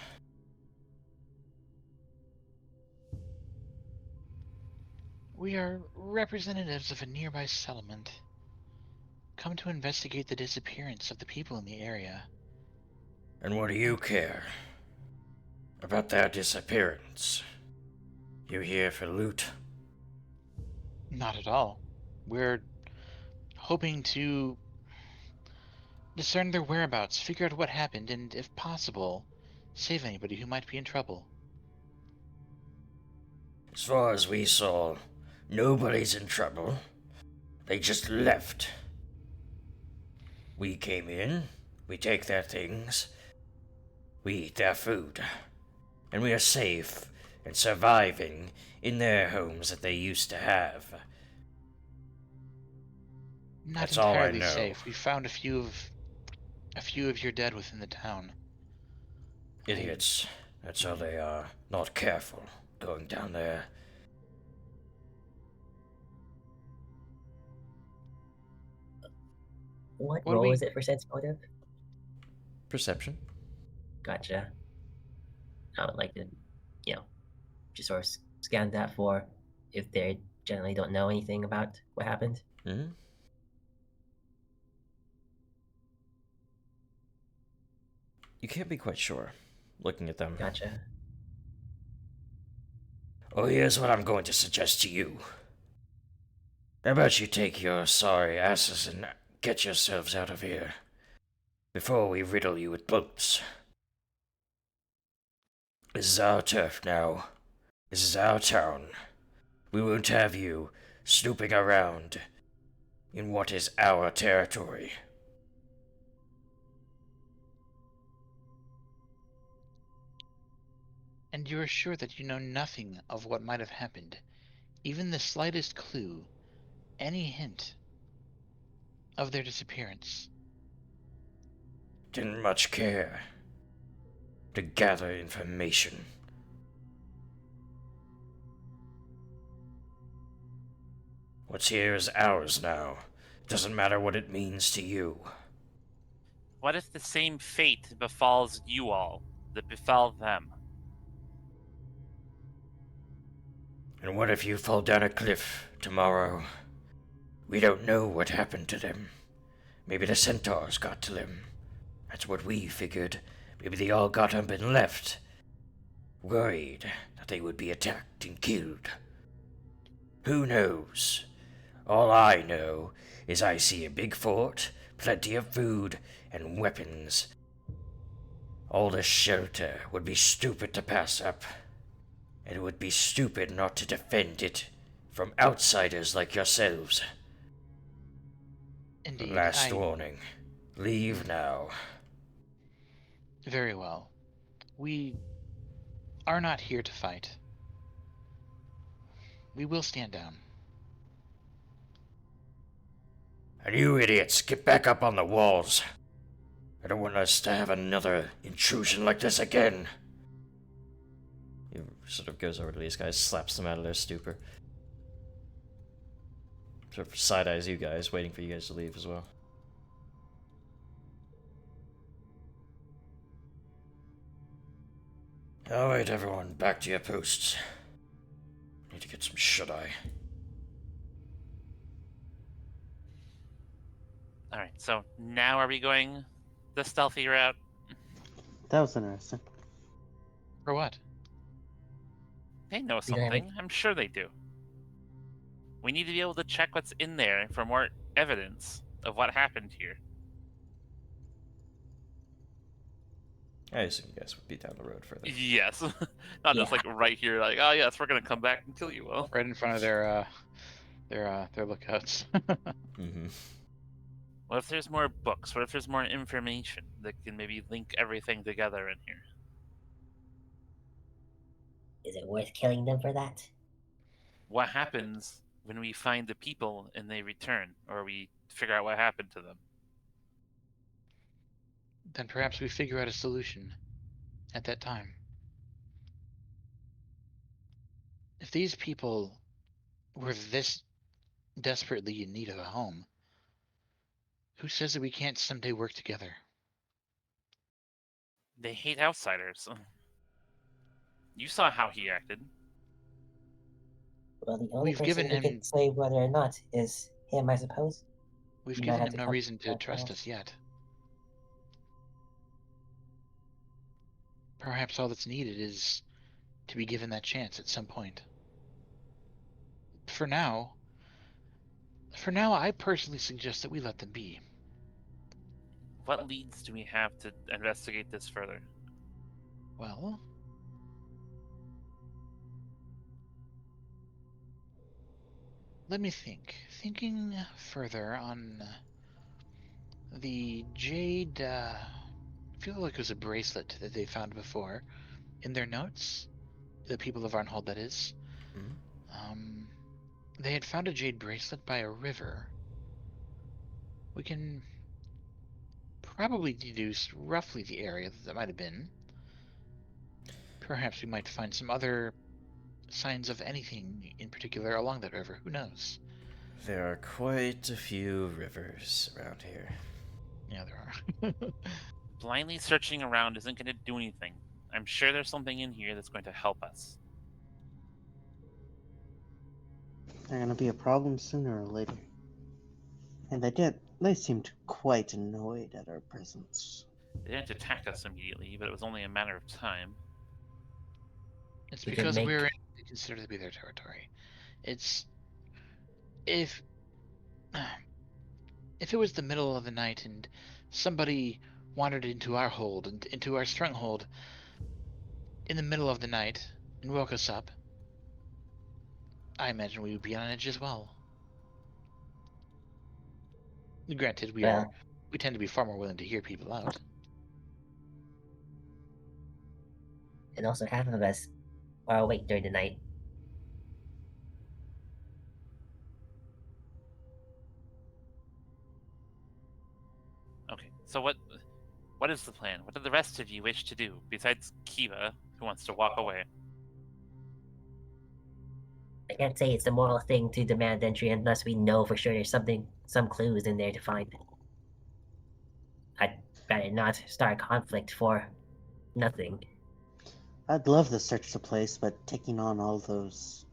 We are representatives of a nearby settlement. Come to investigate the disappearance of the people in the area. And what do you care about their disappearance? You here for loot? Not at all. We're hoping to discern their whereabouts, figure out what happened, and if possible, save anybody who might be in trouble. As far as we saw, nobody's in trouble. They just left. We came in, we take their things, we eat their food, and we are safe and surviving in their homes that they used to have. Not That's all I entirely know. safe. We found a few of your dead within the town. Idiots. That's how they are. Not careful going down there. What What do role we- is it for sense motive? Perception. Gotcha. I would like to, just sort of scan that for if they generally don't know anything about what happened. Hmm? You can't be quite sure, looking at them. Gotcha. Oh, here's what I'm going to suggest to you. How about you take your sorry asses and get yourselves out of here, before we riddle you with bullets. This is our turf now. This is our town. We won't have you snooping around in what is our territory. And you are sure that you know nothing of what might have happened? Even the slightest clue, any hint of their disappearance? Didn't much care to gather information. What's here is ours now. Doesn't matter what it means to you. What if the same fate befalls you all that befell them? And what if you fall down a cliff tomorrow? We don't know what happened to them. Maybe the centaurs got to them. That's what we figured. Maybe they all got up and left, worried that they would be attacked and killed. Who knows? All I know is I see a big fort, plenty of food, and weapons. All the shelter would be stupid to pass up. And it would be stupid not to defend it from outsiders like yourselves. Indeed, Last warning. Leave now. Very well. We are not here to fight. We will stand down. And you idiots, get back up on the walls. I don't want us to have another intrusion like this again. He sort of goes over to these guys, slaps them out of their stupor. Sort of side-eyes you guys, waiting for you guys to leave as well. Alright, everyone, back to your posts. Need to get some shut-eye. Alright, so now are we going the stealthy route? That was interesting. For what? They know You're gonna have something. I'm sure they do. We need to be able to check what's in there for more evidence of what happened here. I assume you guys would be down the road further. Yes. Not just Yeah. like right here, like, oh yes, we're gonna come back and kill you. Well, Right in front of their lookouts. Mm-hmm. what if there's more books? What if there's more information that can maybe link everything together in here? Is it worth killing them for that? What happens when we find the people and they return, or we figure out what happened to them? Then perhaps we figure out a solution at that time. If these people were this desperately in need of a home, who says that we can't someday work together? They hate outsiders. You saw how he acted. Well, the only We've person given who him- can say whether or not is him, I suppose. We've You might given have him to no come reason to back trust around. us yet. Perhaps all that's needed is to be given that chance at some point. For now, I personally suggest that we let them be. What leads do we have to investigate this further? Well, let me think. Thinking further on the jade, I feel like it was a bracelet that they found before in their notes. the people of Varnhold, that is. Mhm. They had found a jade bracelet by a river. We can probably deduce roughly the area that might have been. Perhaps we might find some other signs of anything in particular along that river. Who knows? There are quite a few rivers around here. Yeah, there are. Blindly searching around isn't going to do anything. I'm sure there's something in here that's going to help us. They're gonna be a problem sooner or later. And they seemed quite annoyed at our presence. They didn't attack us immediately, but it was only a matter of time. It's We could because we're in make what they consider to be their territory. It's if if it was the middle of the night and somebody wandered into our hold and into our stronghold in the middle of the night and woke us up, I imagine we would be on edge as well. Granted, we tend to be far more willing to hear people out. and also half of us are awake during the night. Okay, so what is the plan? What do the rest of you wish to do, besides Kiva, who wants to walk away? I can't say it's the moral thing to demand entry unless we know for sure there's some clues in there to find. I'd rather not start a conflict for nothing. I'd love to search the place, but taking on all those.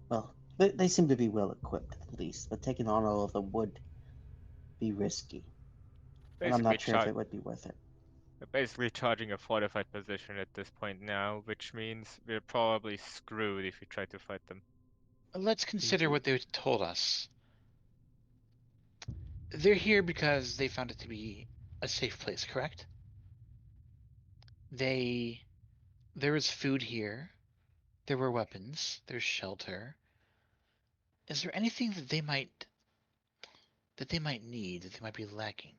Well, they seem to be well equipped at least, but taking on all of them would be risky. And I'm Basically, not sure if it would be worth it. we're basically charging a fortified position at this point now, which means we're probably screwed if we try to fight them. Let's consider what they told us. They're here because they found it to be a safe place, correct? There is food here. There were weapons. There's shelter. Is there anything that they might need, that they might be lacking?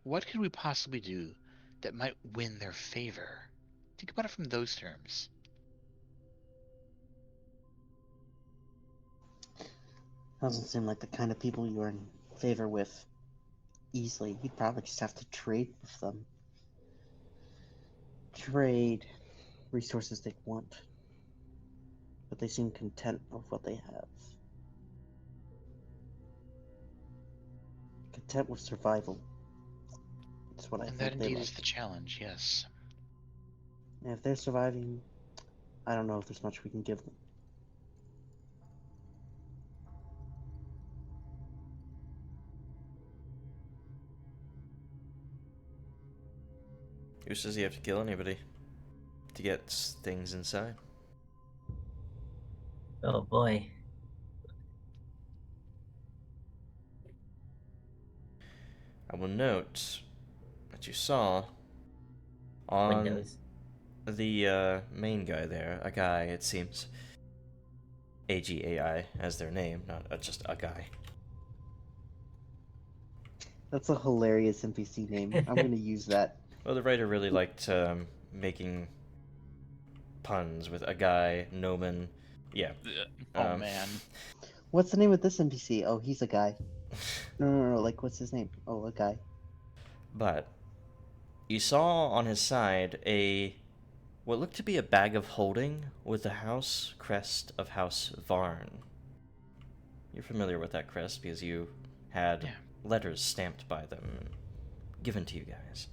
What could we possibly do that might win their favor? Think about it from those terms. Doesn't seem like the kind of people you're in favor with easily. You'd probably just have to trade with them. Trade resources they want. But they seem content with what they have. Content with survival. That's what I And think that they indeed like. is the challenge, yes. And if they're surviving, I don't know if there's much we can give them. Who says you have to kill anybody to get things inside? Oh boy. I will note that you saw on Windows. the main guy there, a guy, it seems. AGAI as their name, not just a guy. That's a hilarious NPC name. I'm gonna use that. Well, the writer really liked making puns with a guy, Noman. Yeah. Oh man. What's the name of this NPC? Oh, he's a guy. No. Like, what's his name? Oh, a guy. But you saw on his side what looked to be a bag of holding with the house crest of House Varn. You're familiar with that crest because you had letters stamped by them and given to you guys.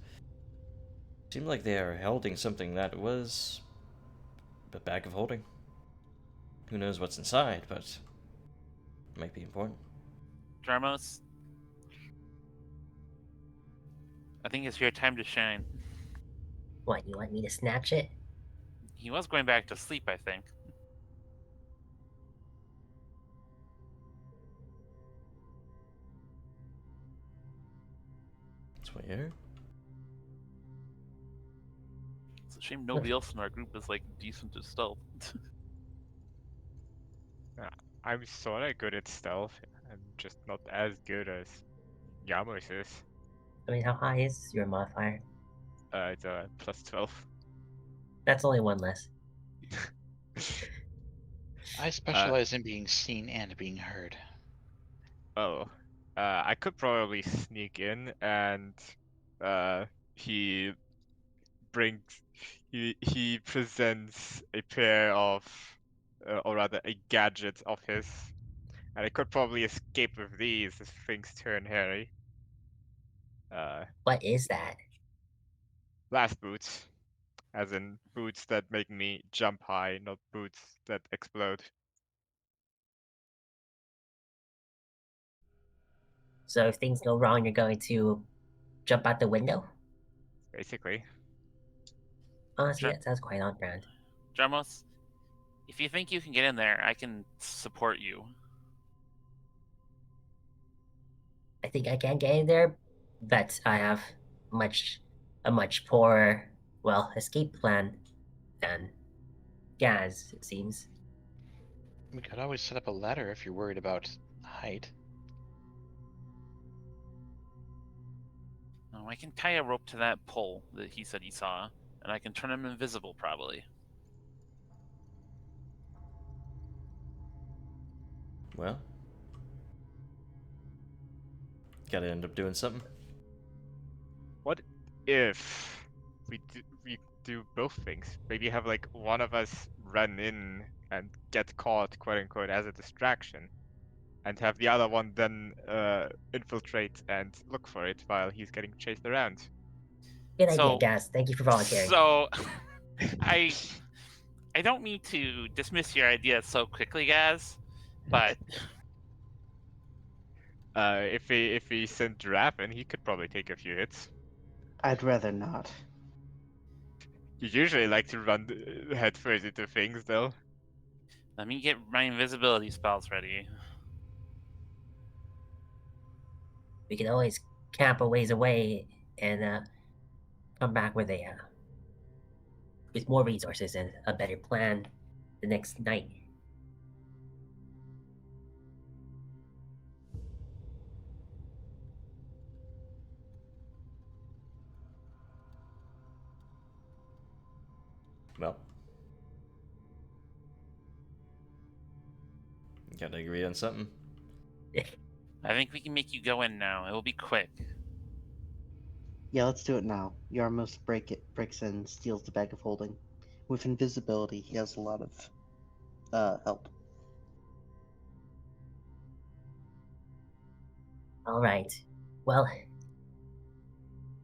Seemed like they are holding something that was a bag of holding. Who knows what's inside, but it might be important. Dramos, I think it's your time to shine. What, you want me to snatch it? He was going back to sleep, I think. It's weird. It's a shame nobody else in our group is, like, decent at stealth. I'm sorta good at stealth. I'm just not as good as Yamos is. I mean, how high is your modifier? It's a plus 12. That's only one less. I specialize in being seen and being heard. Oh, I could probably sneak in, and he brings he presents a pair of, or rather, a gadget of his, and I could probably escape with these if things turn hairy. What is that? Blast boots, as in boots that make me jump high, not boots that explode. So if things go wrong, you're going to jump out the window? Basically. Honestly, Dra- that sounds quite on brand. Dramos, if you think you can get in there, I can support you. I think I can get in there, but I have a much poorer, well, escape plan than Gaz, it seems. We could always set up a ladder if you're worried about height. Oh, I can tie a rope to that pole that he said he saw, and I can turn him invisible, probably. Well, gotta end up doing something. What if we do both things? Maybe have like one of us run in and get caught, quote unquote, as a distraction, and have the other one then infiltrate and look for it while he's getting chased around. Good idea, So- Gaz. Thank you for volunteering. So, I don't mean to dismiss your idea so quickly, guys, but If we send Giraffe in, he could probably take a few hits. I'd rather not. You usually like to run headfirst into things, though. let me get my invisibility spells ready. We can always camp a ways away and come back with more resources and a better plan the next night. Well, gotta agree on something. I think we can make you go in now. It will be quick. Yeah, let's do it now. Yarmos breaks in, steals the bag of holding. With invisibility, he has a lot of help. All right. Well,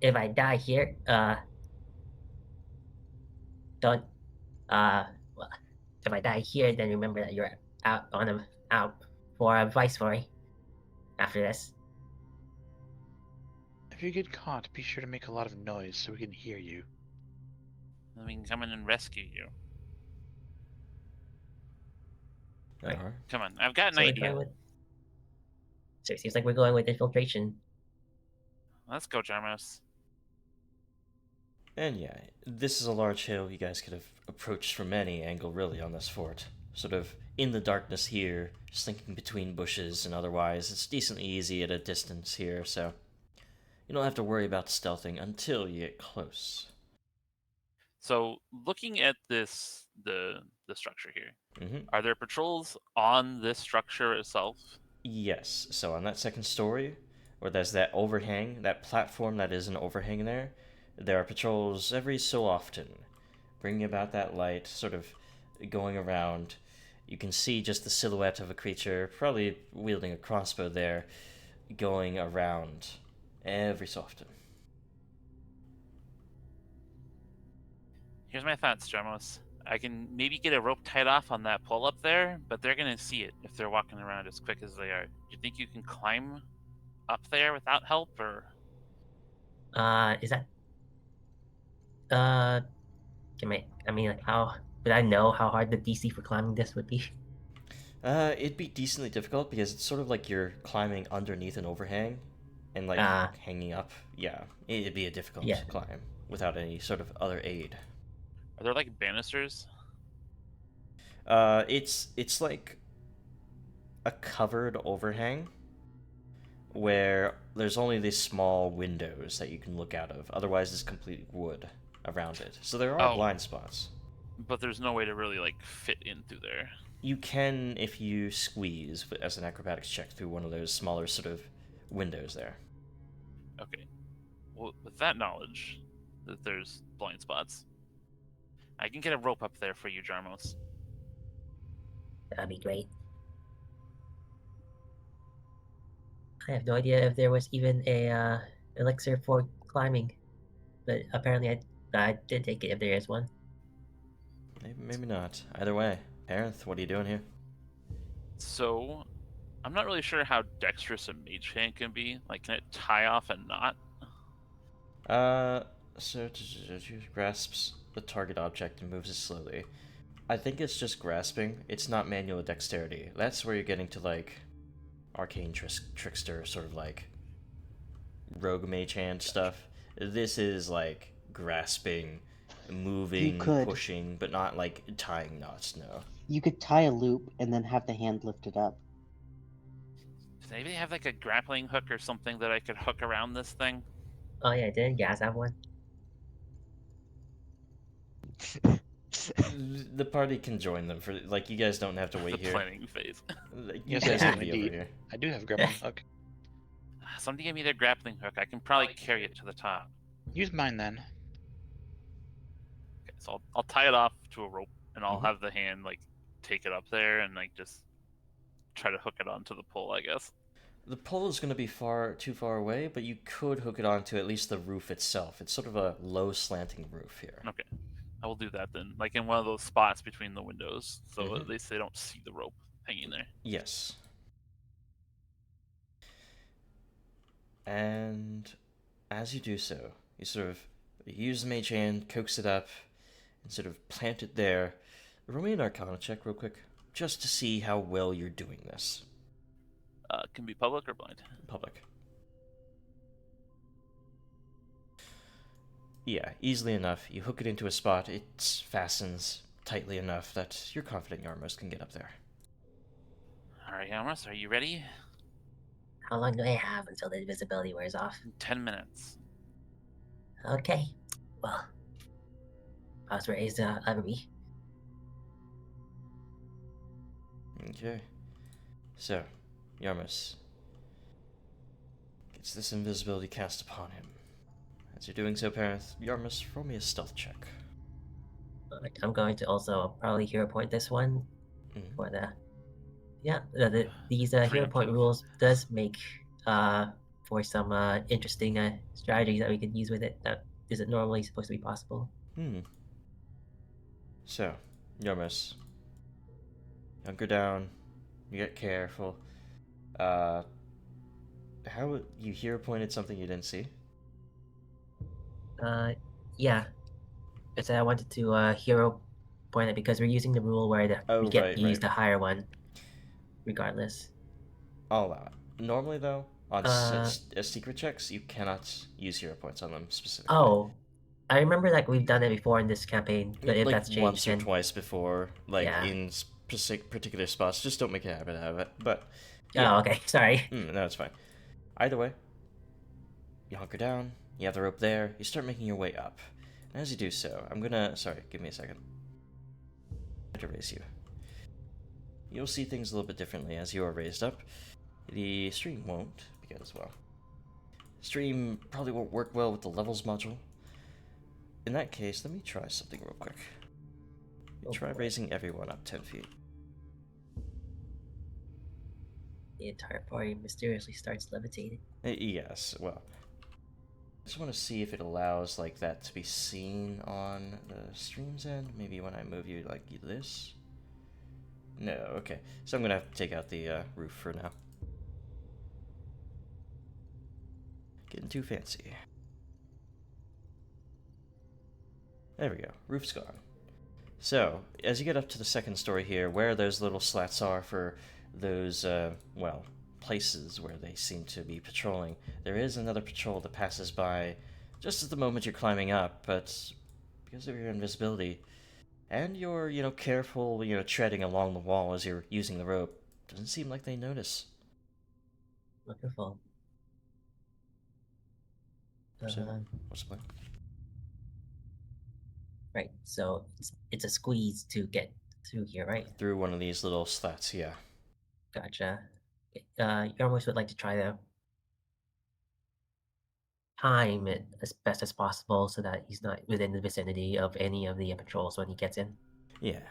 if I die here, don't well, if I die here, then remember that you're out for a viceroy after this. If you get caught, be sure to make a lot of noise so we can hear you. Then we can come in and rescue you. Right. Alright. Come on, I've got an So we're idea. going with. So it seems like we're going with infiltration. Let's go, Jarmos. And yeah, this is a large hill you guys could have approached from any angle really on this fort. Sort of in the darkness here, slinking between bushes, and otherwise it's decently easy at a distance here, so you don't have to worry about stealthing until you get close. So, looking at this, the structure here, Mm-hmm. are there patrols on this structure itself? Yes, so on that second story, where there's that overhang, that platform that is an overhang there are patrols every so often, bringing about that light, sort of going around. You can see just the silhouette of a creature, probably wielding a crossbow there, going around every so often. Here's my thoughts, Jarmos. I can maybe get a rope tied off on that pole up there, but they're gonna see it if they're walking around as quick as they are. Do you think you can climb up there without help, or? Is that I mean, like, how would I know how hard the DC for climbing this would be? It'd be decently difficult because it's sort of like you're climbing underneath an overhang and like hanging up. Yeah, it'd be a difficult climb without any sort of other aid. Are there like banisters? It's like a covered overhang where there's only these small windows that you can look out of. Otherwise, it's complete wood. around it. So there are Oh. blind spots. But there's no way to really like fit in through there. You can if you squeeze as an acrobatics check through one of those smaller sort of windows there. Okay. Well, with that knowledge, that there's blind spots, I can get a rope up there for you, Jarmos. That'd be great. I have no idea if there was even a elixir for climbing, but apparently I did take it if there is one. Maybe not. Either way, Aerith, what are you doing here? So, I'm not really sure how dexterous a mage hand can be. Like, can it tie off a knot? So it grasps the target object and moves it slowly. I think it's just grasping. It's not manual dexterity. That's where you're getting to like arcane trickster, sort of like rogue mage hand stuff. This is like grasping, moving, pushing, but not like tying knots. No. You could tie a loop and then have the hand lifted up. Does anybody have like a grappling hook or something that I could hook around this thing? Oh yeah, didn't Gaz have one? The party can join them for like you guys don't have to wait The here. planning phase. Like, Yes, you guys I can do be over indeed. here. I do have a grappling hook. Somebody give me their grappling hook. I can probably carry it to the top. Use mine then. Okay, so I'll tie it off to a rope, and I'll Mhm. have the hand like take it up there and like just try to hook it onto the pole, I guess. The pole is going to be too far away, but you could hook it onto at least the roof itself. It's sort of a low slanting roof here. Okay, I will do that then, like in one of those spots between the windows, so Mhm. at least they don't see the rope hanging there. Yes. And as you do so, you sort of use the mage hand, coax it up, and sort of plant it there. Roll me an Arcana check real quick, just to see how well you're doing this. Can be public or blind. Public. Yeah, easily enough. You hook it into a spot, it fastens tightly enough that you're confident Yarmos can get up there. All right, Amos, are you ready? How long do I have until the invisibility wears off? 10 minutes. Okay. Well, I was raised me. Okay. So, Yarmos gets this invisibility cast upon him. As you're doing so, Parenth, Yarmos, roll me a stealth check. I'm going to also probably hero point this one Mhm. for the. Yeah, these hero point Preemptive. rules does make for some interesting strategies that we could use with it that isn't normally supposed to be possible. So, Yarmos, hunker down, you get careful. How you hero pointed something you didn't see? Yeah. I said I wanted to hero point it because we're using the rule where Oh, we get right, to use right. the higher one, regardless. I'll allow it. Normally, though, on Uh, secret checks, you cannot use hero points on them specifically. Oh, I remember like we've done it before in this campaign, but if like that's changed, once or then twice before, like Yeah. in particular spots. Just don't make a habit out of it. But oh, yeah, okay, sorry. no, it's fine. Either way, you hunker down. You have the rope there. You start making your way up. And as you do so, I'm gonna. Sorry, give me a second. I have to raise you. You'll see things a little bit differently as you are raised up. The stream won't, because, well, stream probably won't work well with the levels module. In that case, let me try something real quick. Try raising everyone up 10 feet. The entire party mysteriously starts levitating. Yes, well, I just want to see if it allows like that to be seen on the stream's end. Maybe when I move you like this. No, okay. So I'm gonna have to take out the roof for now. Getting too fancy. There we go. Roof's gone. So, as you get up to the second story here, where those little slats are for those, well, places where they seem to be patrolling, there is another patrol that passes by just at the moment you're climbing up, but because of your invisibility and your, careful, treading along the wall as you're using the rope, doesn't seem like they notice. Wonderful. So, what's the plan? Right. So it's a squeeze to get through here, right? Through one of these little slats, yeah. Gotcha. Yarmos would like to try to time it as best as possible so that he's not within the vicinity of any of the patrols when he gets in. Yeah.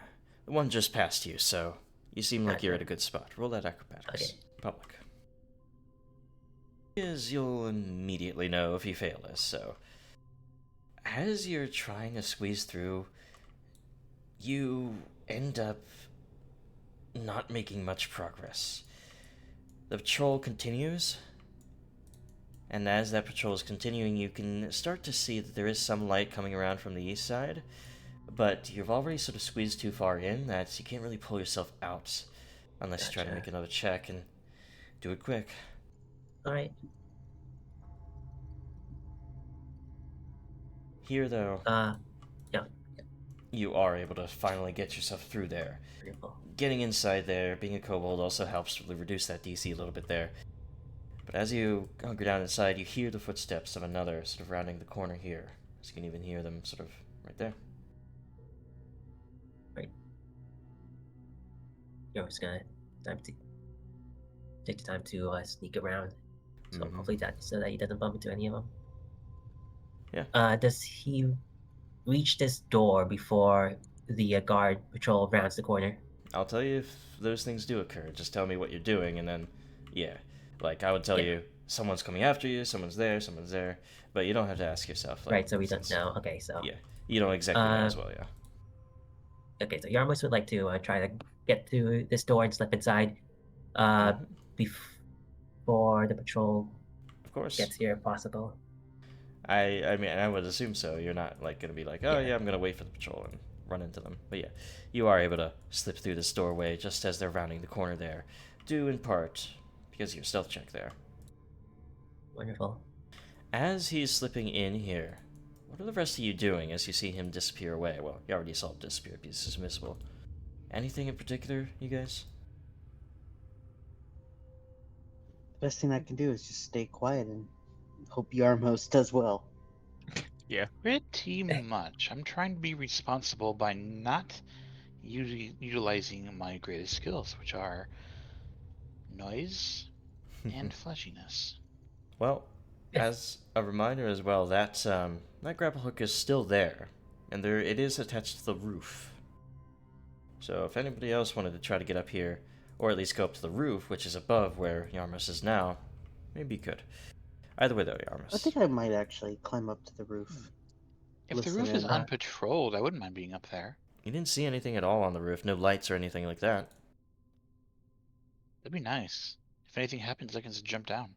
The one just passed you, so you seem like you're Gotcha. at a good spot. Roll that acrobatics. Okay. Public. Is you'll immediately know if you fail this, so as you're trying to squeeze through, you end up not making much progress. The patrol continues, and as that patrol is continuing, you can start to see that there is some light coming around from the east side, but you've already sort of squeezed too far in that you can't really pull yourself out unless you try to Gotcha. make another check and do it quick. All right. Here, though, Yeah. you are able to finally get yourself through there. Wonderful. Getting inside there, being a kobold, also helps really reduce that DC a little bit there. But as you hunker down inside, you hear the footsteps of another sort of rounding the corner here. So you can even hear them sort of right there. Right. You're just gonna take the time to sneak around. So Mhm. hopefully so that he doesn't bump into any of them. Yeah. Does he reach this door before the guard patrol rounds the corner? I'll tell you if those things do occur. Just tell me what you're doing, and then, yeah. Like, I would tell Yeah. you, someone's coming after you, someone's there, but you don't have to ask yourself. Like, Right, so we don't since- know. Okay, so Yeah, you don't exactly know as well, yeah. okay, so Yarmos would like to try to get through this door and slip inside Mhm. before the patrol Of course. gets here if possible. I mean, I would assume so. You're not, like, gonna be like, oh, Yeah. yeah, I'm gonna wait for the patrol and run into them. But yeah, you are able to slip through this doorway just as they're rounding the corner there, due in part because of your stealth check there. Wonderful. As he's slipping in here, what are the rest of you doing as you see him disappear away? Well, you already saw him disappear because he's invisible. Anything in particular, you guys? The best thing I can do is just stay quiet and hope Yarmos does well. Yeah. Pretty much. I'm trying to be responsible by not utilizing my greatest skills, which are noise and fleshiness. Well, as a reminder as well, that grapple hook is still there, and it is attached to the roof. So if anybody else wanted to try to get up here, or at least go up to the roof, which is above where Yarmus is now, maybe you could. Either way, though, Yarmus. I think I might actually climb up to the roof. If the Listen roof is in. unpatrolled, I wouldn't mind being up there. You didn't see anything at all on the roof, no lights or anything like that. That'd be nice. If anything happens, I can just jump down.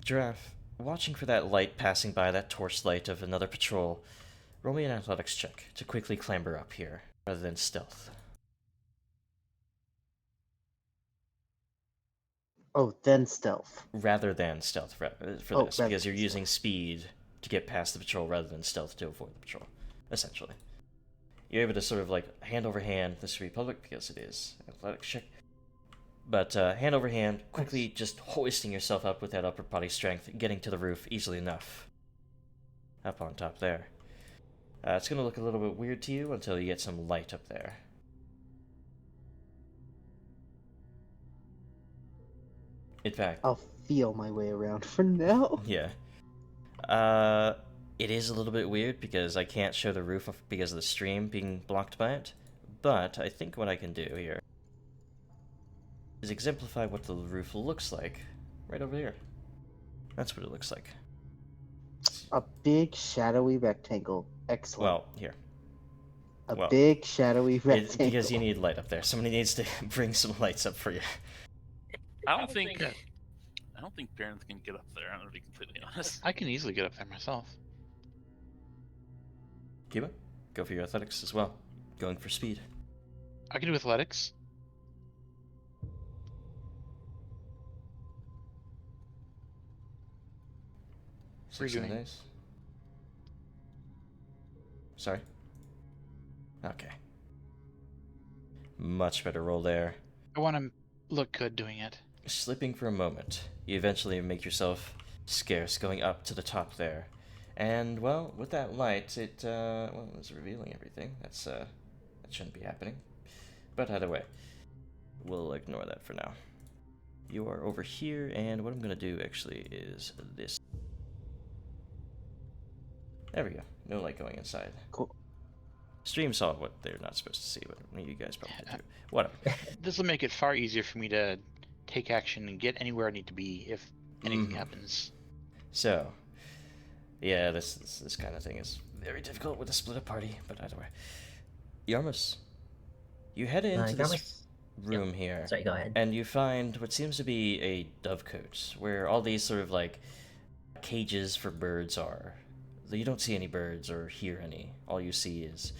Giraffe, watching for that light passing by, that torch light of another patrol, roll me an athletics check to quickly clamber up here, rather than stealth. Oh, then stealth. Rather than stealth for Oh, this, rather because you're than using speed to get past the patrol rather than stealth to avoid the patrol, essentially. You're able to sort of like hand over hand, this should be public because it is athletics check, but hand over hand, quickly just hoisting yourself up with that upper body strength, getting to the roof easily enough. Up on top there. It's going to look a little bit weird to you until you get some light up there. In fact, I'll feel my way around for now. yeah. It is a little bit weird because I can't show the roof because of the stream being blocked by it, but I think what I can do here is exemplify what the roof looks like right over here. That's what it looks like. A big shadowy rectangle. Excellent. Well, here. A big shadowy rectangle. It's because you need light up there. Somebody needs to bring some lights up for you. I don't think Baron can get up there. I'm gonna be completely honest. I can easily get up there myself. Kiba, go for your athletics as well. Going for speed. I can do athletics. What are you 6 on the doing? dice. Sorry? Okay. Much better roll there. I want to look good doing it. Slipping for a moment, you eventually make yourself scarce going up to the top there. And, well, with that light, it, well, it's revealing everything. That shouldn't be happening. But either way, we'll ignore that for now. You are over here, and what I'm going to do, actually, is this. There we go. No light going inside. Cool. Stream saw what they're not supposed to see, but you guys probably did too. Whatever. This will make it far easier for me to take action and get anywhere I need to be if anything happens. So, yeah, this kind of thing is very difficult with a split-up party, but either way. Yarmus, you head into this room here. Sorry, go ahead. And you find what seems to be a dovecote, where all these sort of like cages for birds are. You don't see any birds or hear any. All you see is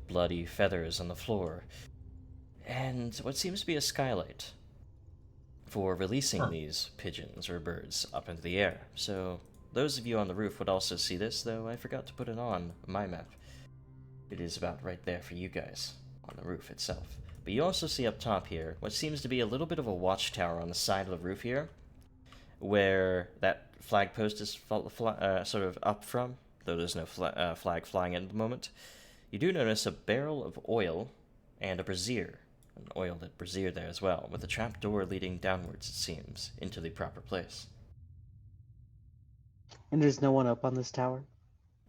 bloody feathers on the floor. And what seems to be a skylight for releasing these pigeons or birds up into the air. So those of you on the roof would also see this, though I forgot to put it on my map. It is about right there for you guys, on the roof itself. But you also see up top here what seems to be a little bit of a watchtower on the side of the roof here, where that flag post is sort of up from, though there's no flag flying at the moment. You do notice a barrel of oil and a brazier, an oiled brazier there as well, with a trapdoor leading downwards, it seems, into the proper place. And there's no one up on this tower?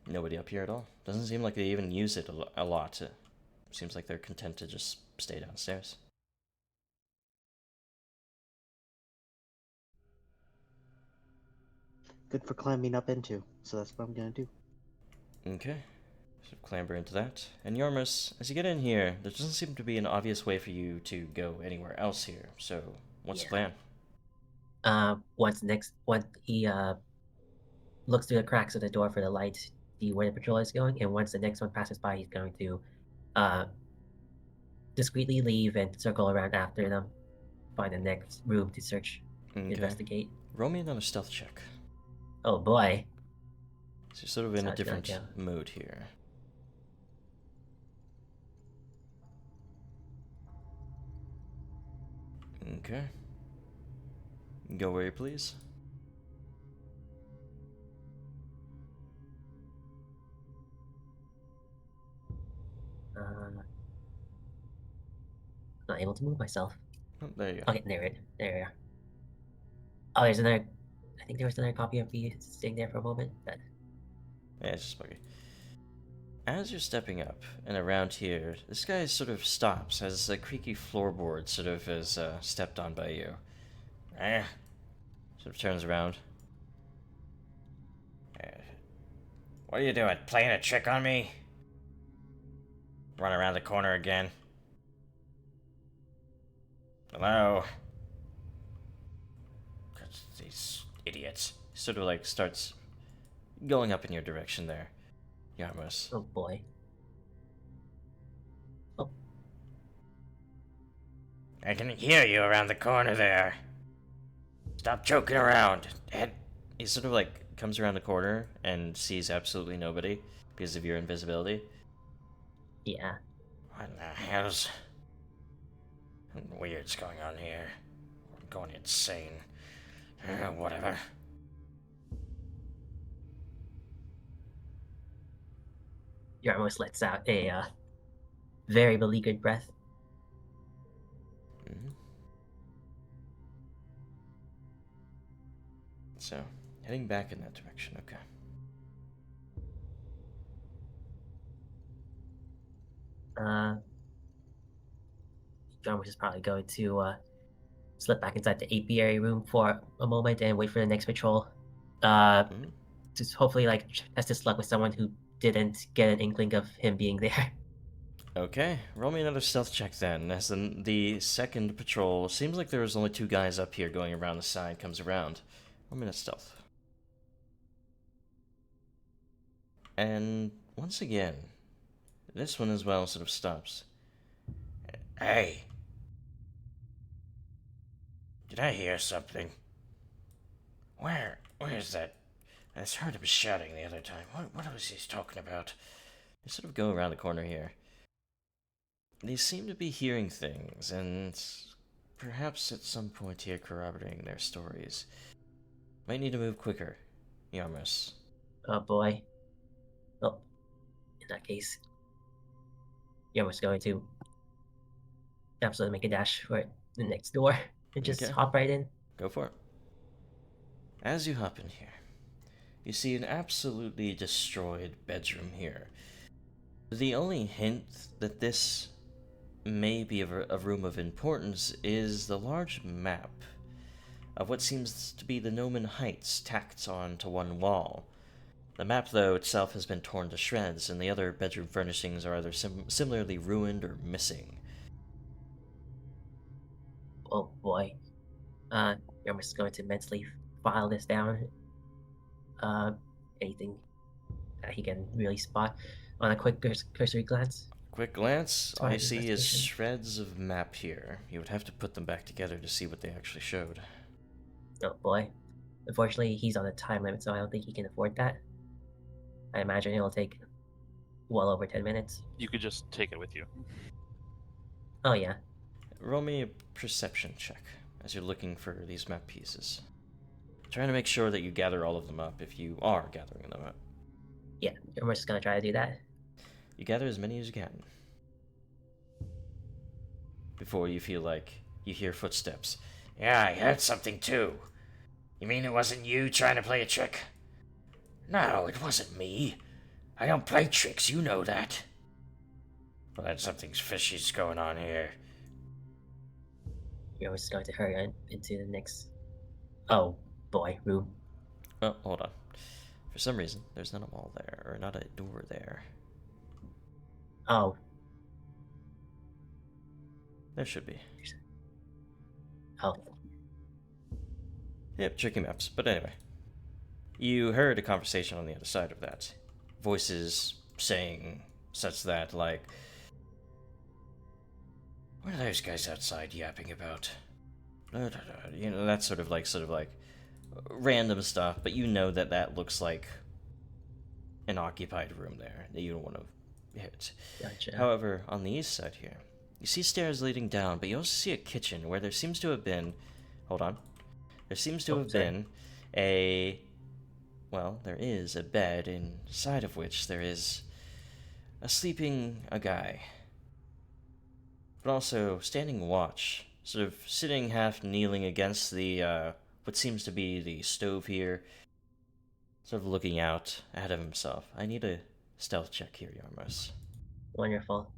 Nobody up here at all. Doesn't seem like they even use it a lot. It seems like they're content to just stay downstairs. Good for climbing up into, so that's what I'm gonna do. Okay. So clamber into that. And Yormus, as you get in here, there doesn't seem to be an obvious way for you to go anywhere else here. So, what's the plan? Once he looks through the cracks of the door for the light, see where the patrol is going, and once the next one passes by, he's going to discreetly leave and circle around after them, find the next room to search, investigate. Roll me another stealth check. Oh boy. So you're sort of in a different mode here. Okay. Go where you please. Not able to move myself. Oh, there you go. Okay, there we are. Oh, there's another. I think there was another copy of me sitting there for a moment. But... Yeah, it's just buggy. As you're stepping up and around here, this guy sort of stops as a creaky floorboard sort of is stepped on by you. Sort of turns around. What are you doing? Playing a trick on me? Run around the corner again. Hello? These idiots. Sort of like starts going up in your direction there, Yarmus. Oh boy. Oh. I can hear you around the corner there. Stop joking around. He sort of like comes around the corner and sees absolutely nobody because of your invisibility. Yeah. What in the hell's weird's going on here? I'm going insane. Whatever. Yarmos lets out a very beleaguered breath. Mm-hmm. So, heading back in that direction, okay. Yarmos is probably going to slip back inside the apiary room for a moment and wait for the next patrol. Just hopefully like test his luck with someone who didn't get an inkling of him being there. Okay, roll me another stealth check then, as the second patrol, seems like there was only 2 guys up here going around the side, comes around. Roll me a stealth. And once again, this one as well sort of stops. Hey! Did I hear something? Where's that? I heard him shouting the other time. What was he talking about? They sort of go around the corner here. They seem to be hearing things, and perhaps at some point here corroborating their stories. Might need to move quicker, Yarmus. Oh boy. that case, Yarmouth's going to absolutely make a dash for the next door and just Okay. hop right in. Go for it. As you hop in here, you see an absolutely destroyed bedroom here. The only hint that this may be a room of importance is the large map of what seems to be the Nomen Heights tacked onto one wall. The map, though, itself has been torn to shreds, and the other bedroom furnishings are either similarly ruined or missing. Oh boy. Yarmouth's going to mentally file this down. Anything that he can really spot on a quick cursory glance. Quick glance, all Sorry, you see is investigation. shreds of map here. You would have to put them back together to see what they actually showed. Oh boy. Unfortunately, he's on a time limit, so I don't think he can afford that. I imagine it'll take well over 10 minutes. You could just take it with you. Oh yeah. Roll me a perception check as you're looking for these map pieces. Trying to make sure that you gather all of them up if you are gathering them up. Yeah, we're just gonna try to do that. You gather as many as you can. Before you feel like you hear footsteps. Yeah, I heard something too. You mean it wasn't you trying to play a trick? No, it wasn't me. I don't play tricks, you know that. Well, then something's fishy's going on here. We're just going to hurry on into the next. Oh boy, room. Oh, hold on. For some reason, there's not a wall there, or not a door there. Oh, There should be. oh. Yep, tricky maps. But anyway. You heard a conversation on the other side of that. Voices saying such that, like, What are those guys outside yapping about? you know, that sort of like random stuff, but you know that that looks like an occupied room there that you don't want to hit. Gotcha. However, on the east side here, you see stairs leading down, but you also see a kitchen where there seems to have been... Hold on. There seems to have been a... Well, there is a bed inside of which there is a guy. But also standing watch, sort of sitting half kneeling against the, what seems to be the stove here, sort of looking out ahead of himself. I need a stealth check here, Yarmos. Wonderful.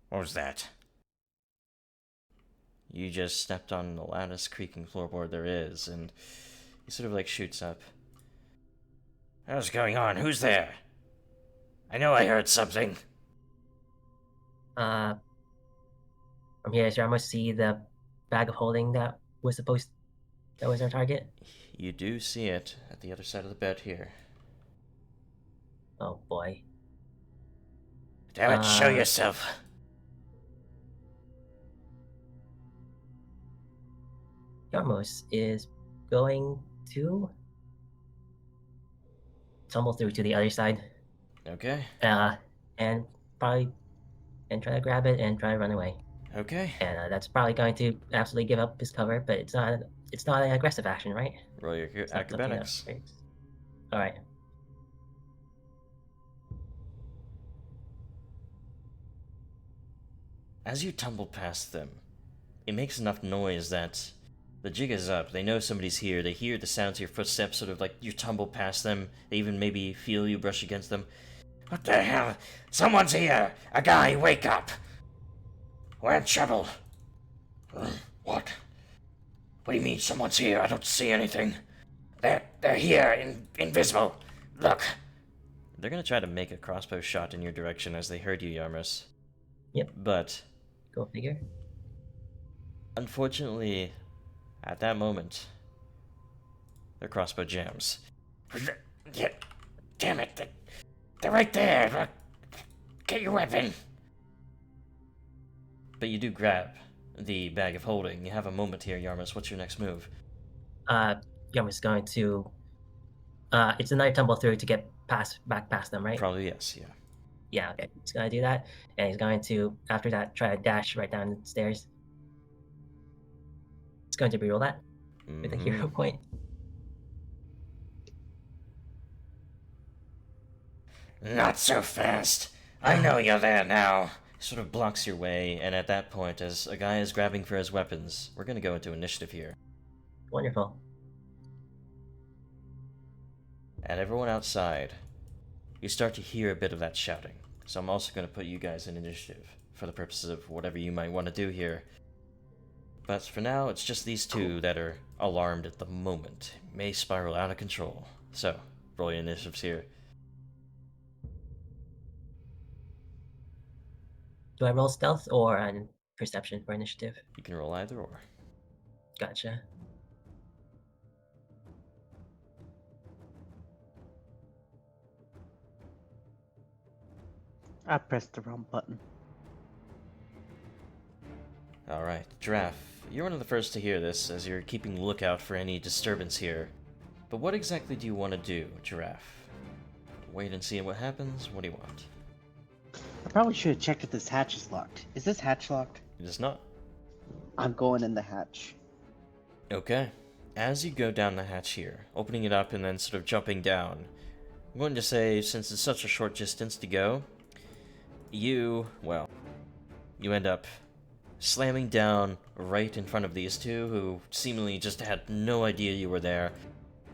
What was that? You just stepped on the loudest creaking floorboard there is, and he sort of like shoots up. What's going on? Who's there? I know I heard something. From here, does Ramos see the bag of holding that was our target? You do see it at the other side of the bed here. Oh boy. Damn it, show yourself. Yarmos is going to tumble through to the other side. Okay. And try to grab it and try to run away. Okay. And that's probably going to absolutely give up his cover, but it's not an aggressive action, right? Roll your It's not something acrobatics. All right. As you tumble past them, it makes enough noise that the jig is up. They know somebody's here. They hear the sounds of your footsteps, sort of like you tumble past them. They even maybe feel you brush against them. What the hell? Someone's here! A guy, wake up! We're in trouble. What? What do you mean someone's here? I don't see anything. They're here, invisible. Look. They're gonna try to make a crossbow shot in your direction as they heard you, Yarmos. Yep. But Go figure. unfortunately, at that moment, their crossbow jams. Yeah, damn it. They're right there. Look. Get your weapon. But you do grab the bag of holding. You have a moment here, Yarmos. What's your next move? Yarmos going to it's another tumble through to get back past them, right? Probably yes, yeah. Yeah, okay. He's gonna do that, and he's going to, after that, try to dash right down the stairs. It's going to reroll that with a hero point. Not so fast. I know you're there now. Sort of blocks your way, and at that point, as a guy is grabbing for his weapons, we're gonna go into initiative here. Wonderful. And everyone outside, you start to hear a bit of that shouting. So I'm also gonna put you guys in initiative for the purposes of whatever you might want to do here. But for now, it's just these two that are alarmed at the moment. It may spiral out of control. So, roll your initiatives here. Do I roll stealth or an perception for initiative? You can roll either or. Gotcha. I pressed the wrong button. Alright, Giraffe, you're one of the first to hear this, as you're keeping lookout for any disturbance here. But what exactly do you want to do, Giraffe? Wait and see what happens? What do you want? I probably should have checked if this hatch is locked. Is this hatch locked? It is not. I'm going in the hatch. Okay. As you go down the hatch here, opening it up and then sort of jumping down, I'm going to say, since it's such a short distance to go, you end up slamming down right in front of these two, who seemingly just had no idea you were there.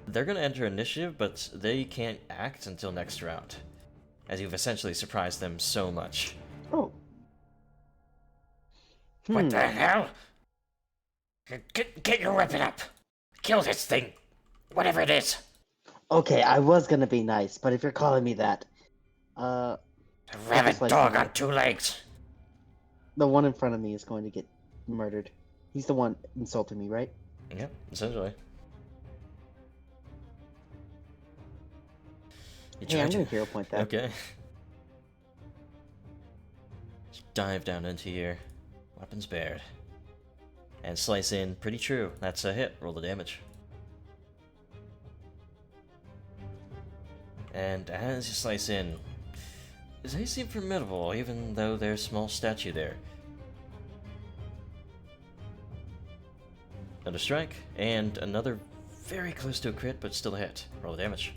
They're going to enter initiative, but they can't act until next round, as you've essentially surprised them so much. Oh. What the hell? Get your weapon up. Kill this thing. Whatever it is. Okay, I was gonna be nice, but if you're calling me that, A rabid like dog that. on 2 legs. the one in front of me is going to get murdered. He's the one insulting me, right? Yep, essentially. You Hey, I'm try gonna hero point that. Okay. Just dive down into here. Weapons bared. And slice in. Pretty true. That's a hit. Roll the damage. And as you slice in, they seem formidable, even though there's a small statue there. Another strike, and another very close to a crit, but still a hit. Roll the damage.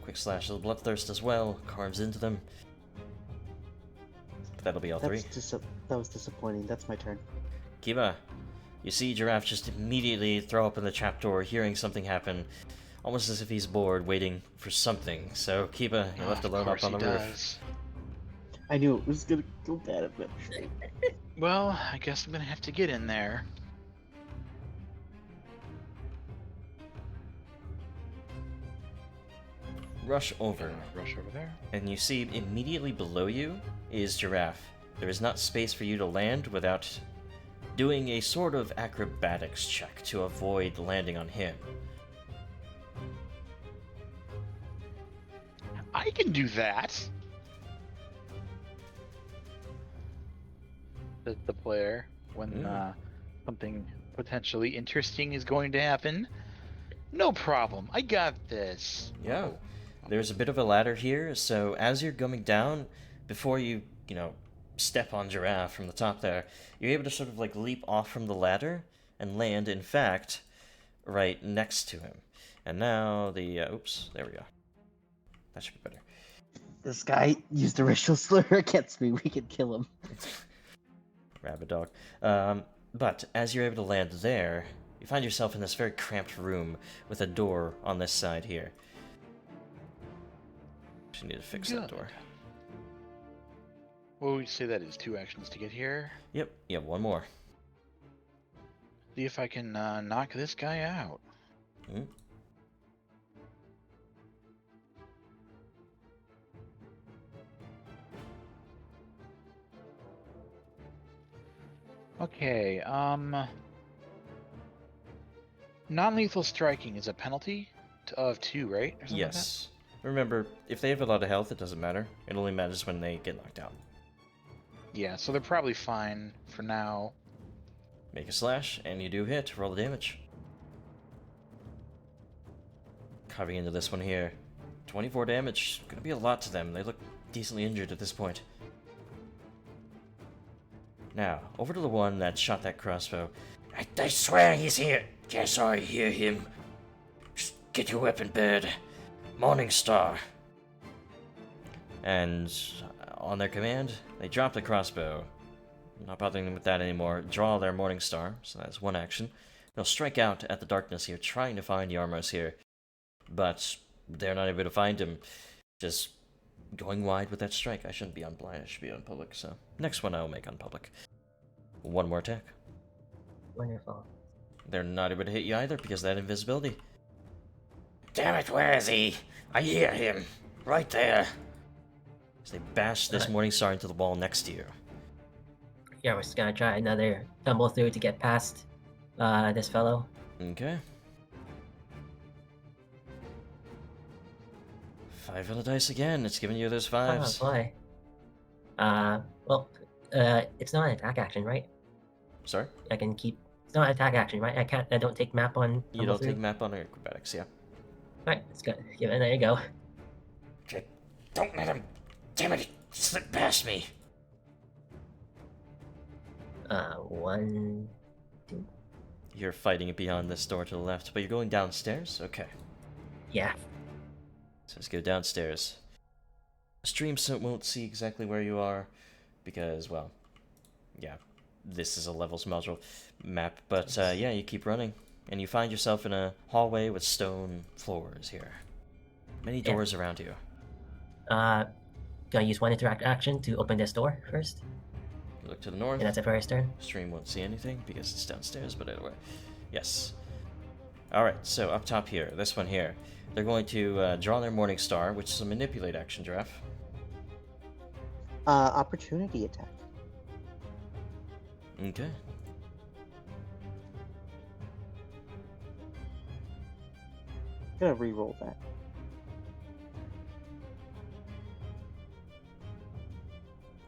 Quick slash of the bloodthirst as well, carves into them. But that'll be all three. That was disappointing. That's my turn. Kiba, you see Giraffe just immediately throw open the trapdoor, hearing something happen, almost as if he's bored, waiting for something. So, Kiba, you're left alone up on the roof. I knew it was gonna go bad eventually. Well, I guess I'm gonna have to get in there. Rush over, Rush over there. and you see immediately below you is Giraffe. There is not space for you to land without doing a sort of acrobatics check to avoid landing on him. I can do that. Says the player when something potentially interesting is going to happen. No problem. I got this. Yeah. There's a bit of a ladder here, so as you're coming down, before you step on Giraffe from the top there, you're able to sort of like leap off from the ladder and land, in fact, right next to him. And now the, oops, there we go. That should be better. This guy used a racial slur against me. We could kill him. Rabbit dog. But as you're able to land there, you find yourself in this very cramped room with a door on this side here. Just need to fix that door. Well, we say that is 2 actions to get here. Yep, you have one more. See if I can knock this guy out. Hmm? Okay, non-lethal striking is a penalty of 2, right? Or something like that? Yes. Remember, if they have a lot of health, it doesn't matter. It only matters when they get knocked out. Yeah, so they're probably fine for now. Make a slash, and you do hit. Roll the damage. Carving into this one here. 24 damage. Gonna be a lot to them. They look decently injured at this point. Now, over to the one that shot that crossbow. I swear he's here. Yes, I hear him. Just get your weapon, bird. Morning Star. And on their command, they drop the crossbow. Not bothering them with that anymore. Draw their Morning Star, so that's one action. They'll strike out at the darkness here, trying to find Yarmos here. But they're not able to find him. Just going wide with that strike. I shouldn't be on blind, I should be on public, so next one I will make on public. One more attack. Wonderful. They're not able to hit you either because of that invisibility. Damn it, where is he? I hear him. Right there. So they bash this Morning Star into the wall next to you. Yeah, we're just gonna try another tumble through to get past this fellow. Okay. 5 on the dice again. It's giving you those Oh fives. boy. It's not an attack action, right? Sorry? I can keep. It's not an attack action, right? I don't take map on. You don't take map on acrobatics, yeah. Right, let's go. Yeah, there you go. Don't let him. Damn it, he slipped past me. 1, 2. You're fighting it beyond this door to the left, but you're going downstairs? Okay. Yeah. So let's go downstairs. Stream won't see exactly where you are because, well, yeah, this is a levels module map. But yeah, you keep running, and you find yourself in a hallway with stone floors here. Many doors around you. Gonna use one interact action to open this door first. You look to the north. And that's it for his turn. Stream won't see anything because it's downstairs, but anyway. Yes. Alright, so up top here, this one here. They're going to draw their Morning Star, which is a manipulate action, Giraffe. Opportunity attack. Okay. Gonna re-roll that.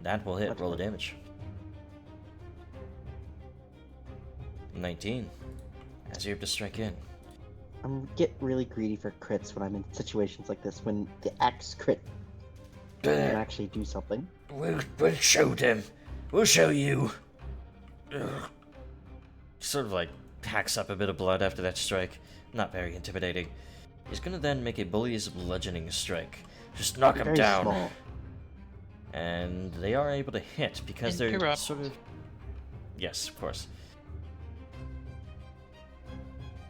That will hit. Roll the damage. 19. As you're able to strike in. Get really greedy for crits when I'm in situations like this, when the axe crit can actually do something. We'll show them. We'll show you. Sort of like hacks up a bit of blood after that strike. Not very intimidating. He's gonna then make a bully's bludgeoning strike. Just knock him Very down. small. And they are able to hit because they're Interrupt. sort of... Yes, of course.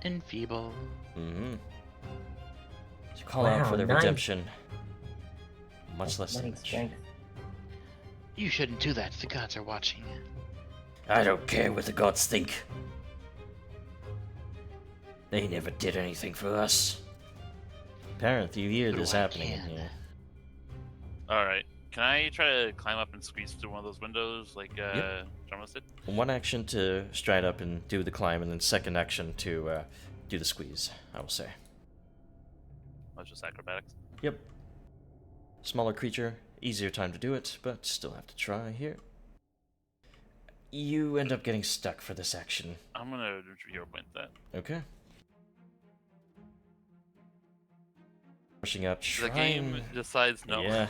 Enfeeble. Mm-hmm. So call out for their 9. redemption. Much less Nine damage. strength. You shouldn't do that. The gods are watching. I don't care what the gods think. They never did anything for us. Parenth, you hear this I happening in can. here. Alright. Can I try to climb up and squeeze through one of those windows like Jarmus did? One action to stride up and do the climb, and then second action to do the squeeze, I will say. That's just acrobatics. Yep. Smaller creature, easier time to do it, but still have to try here. You end up getting stuck for this action. I'm gonna hero point that. Okay. Pushing up, The game trying... decides no. Yeah.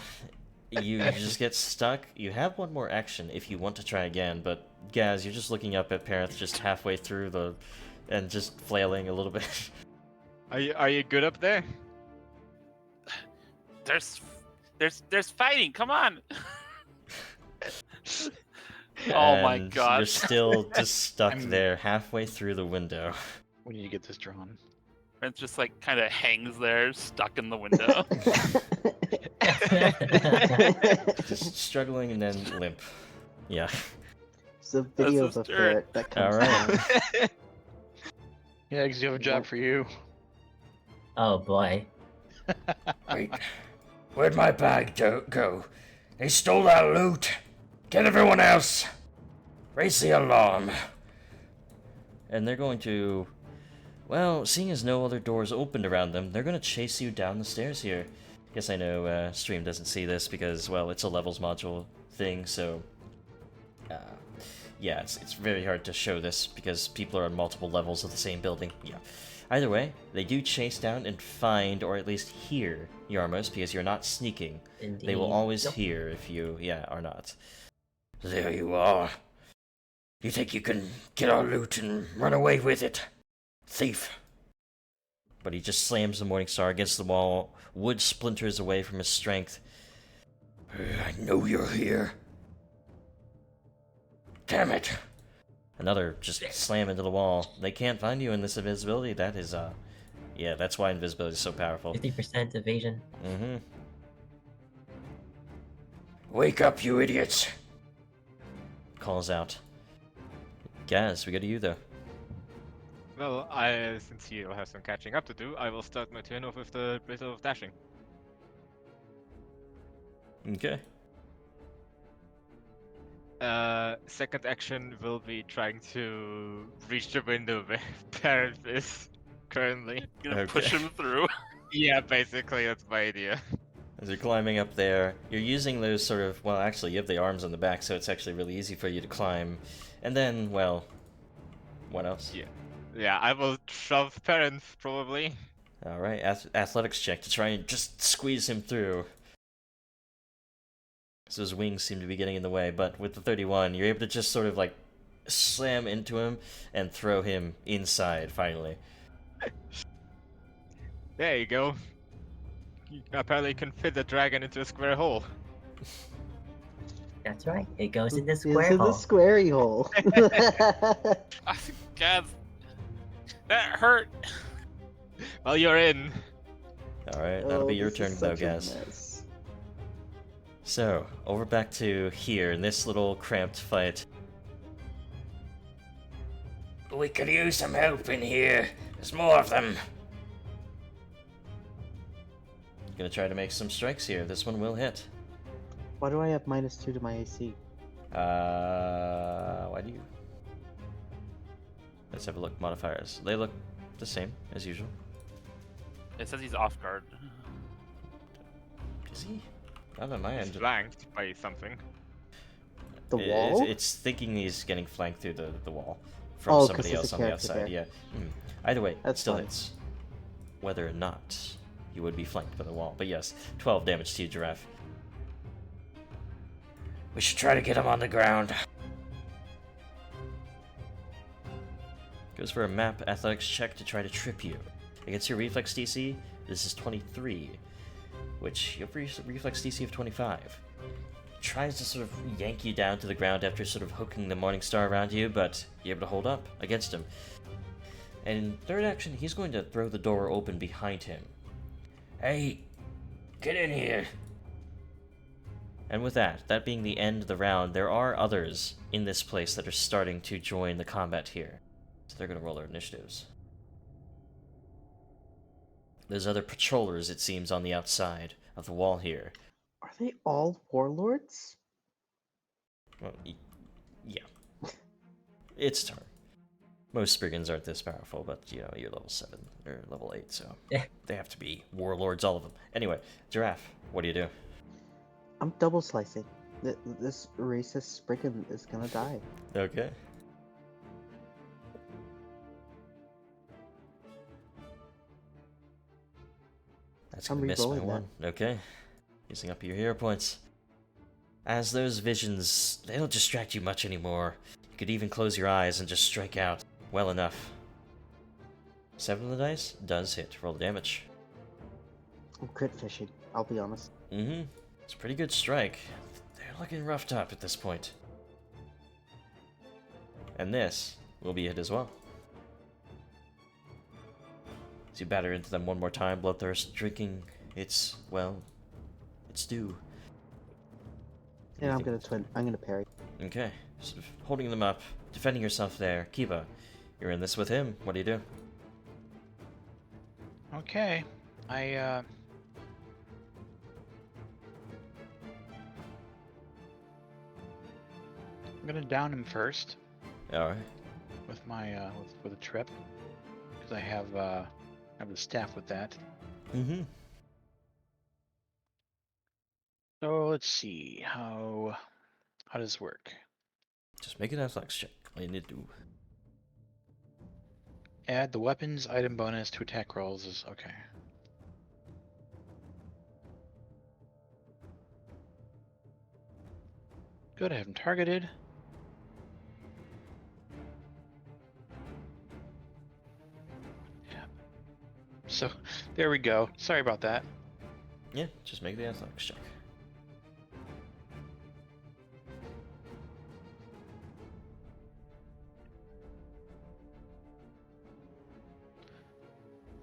You just get stuck. You have one more action if you want to try again, but Gaz, you're just looking up at Parenth just halfway through the... and just flailing a little bit. Are you good up there? There's fighting. Come on. Oh my And god. You're still just stuck I'm- there halfway through the window. We need to get this drawn. It's just like kind of hangs there, stuck in the window. Just struggling and then limp. Yeah. It's a video That's of so a stern. ferret that comes Alright. down. Yeah, because you have a job for you. Oh boy. Wait. Where'd my bag go? They stole our loot. Get everyone else. Raise the alarm. And they're going to... Well, seeing as no other doors opened around them, they're going to chase you down the stairs here. Guess I know Stream doesn't see this because, well, it's a levels module thing, so... yeah, it's very hard to show this because people are on multiple levels of the same building. Yeah. Either way, they do chase down and find, or at least hear, Yarmos, because you're not sneaking. Indeed. They will always Nope. hear if you, are not. There you are. You think you can get our loot and run away with it? Thief. But he just slams the Morningstar against the wall. Wood splinters away from his strength. I know you're here. Damn it. Another just slam into the wall. They can't find you in this invisibility. That is, yeah, that's why invisibility is so powerful. 50% evasion. Mm-hmm. Wake up, you idiots. Calls out. Gaz, we go to you, though. Well, since he'll have some catching up to do, I will start my turn off with the bit of dashing. Okay. Second action will be trying to reach the window where Parent is currently. Gonna Okay. push him through. Yeah, basically, that's my idea. As you're climbing up there, you're using those sort of, well, actually, you have the arms on the back, so it's actually really easy for you to climb. And then, well, what else? Yeah, I will shove Parent, probably. Alright, athletics check to try and just squeeze him through. So his wings seem to be getting in the way, but with the 31, you're able to just sort of like slam into him and throw him inside, finally. There you go. You apparently can fit the dragon into a square hole. That's right. It goes in the Into square the hole. squarey hole. God, that hurt. Well, you're in. Alright, that'll be your this turn is though, such a guys. mess. So, over back to here in this little cramped fight. We could use some help in here. There's more of them. Gonna try to make some strikes here. This one will hit. Why do I have -2 to my AC? Why do you? Let's have a look. Modifiers. They look the same as usual. It says he's off guard. Is he? Not on my He's end. flanked by something. The wall? It's thinking he's getting flanked through the wall from Oh, 'cause somebody there's a else on the character outside. there. Yeah. Either way, That's still fine. hits. Whether or not you would be flanked by the wall. But yes, 12 damage to you, Giraffe. We should try to get him on the ground. Goes for a map athletics check to try to trip you. Against your reflex DC, this is 23, which you have reflex DC of 25. Tries to sort of yank you down to the ground after sort of hooking the Morningstar around you, but you're able to hold up against him. And in third action, he's going to throw the door open behind him. Hey, get in here. And with that being the end of the round, there are others in this place that are starting to join the combat here. So they're going to roll their initiatives. There's other patrollers, it seems, on the outside of the wall here. Are they all warlords? Well, yeah. It's turn. Most Spriggans aren't this powerful, but, you know, you're level 7, or level 8, so Yeah. they have to be warlords, all of them. Anyway, Giraffe, what do you do? I'm double slicing. This racist Spriggan is gonna die. Okay. That's gonna I'm miss by re-rolling that. 1. Okay. Using up your hero points. As those visions, they don't distract you much anymore. You could even close your eyes and just strike out well enough. 7 on the dice does hit. Roll the damage. I'm crit fishing, I'll be honest. Mm-hmm. It's a pretty good strike. They're looking roughed up at this point. And this will be it as well. As you batter into them one more time, Bloodthirst drinking its, well, its due. And I'm gonna parry. Okay, sort of holding them up, defending yourself there. Kiva, you're in this with him. What do you do? Okay. I'm gonna down him first Alright. with my with a trip because I have the staff with that. Mm-hmm. So let's see how does this work? Just make an athletics check. All you need to do. Add the weapons item bonus to attack rolls is okay. Good, I have him targeted. Yeah. So, there we go. Sorry about that. Yeah, just make the athletics check.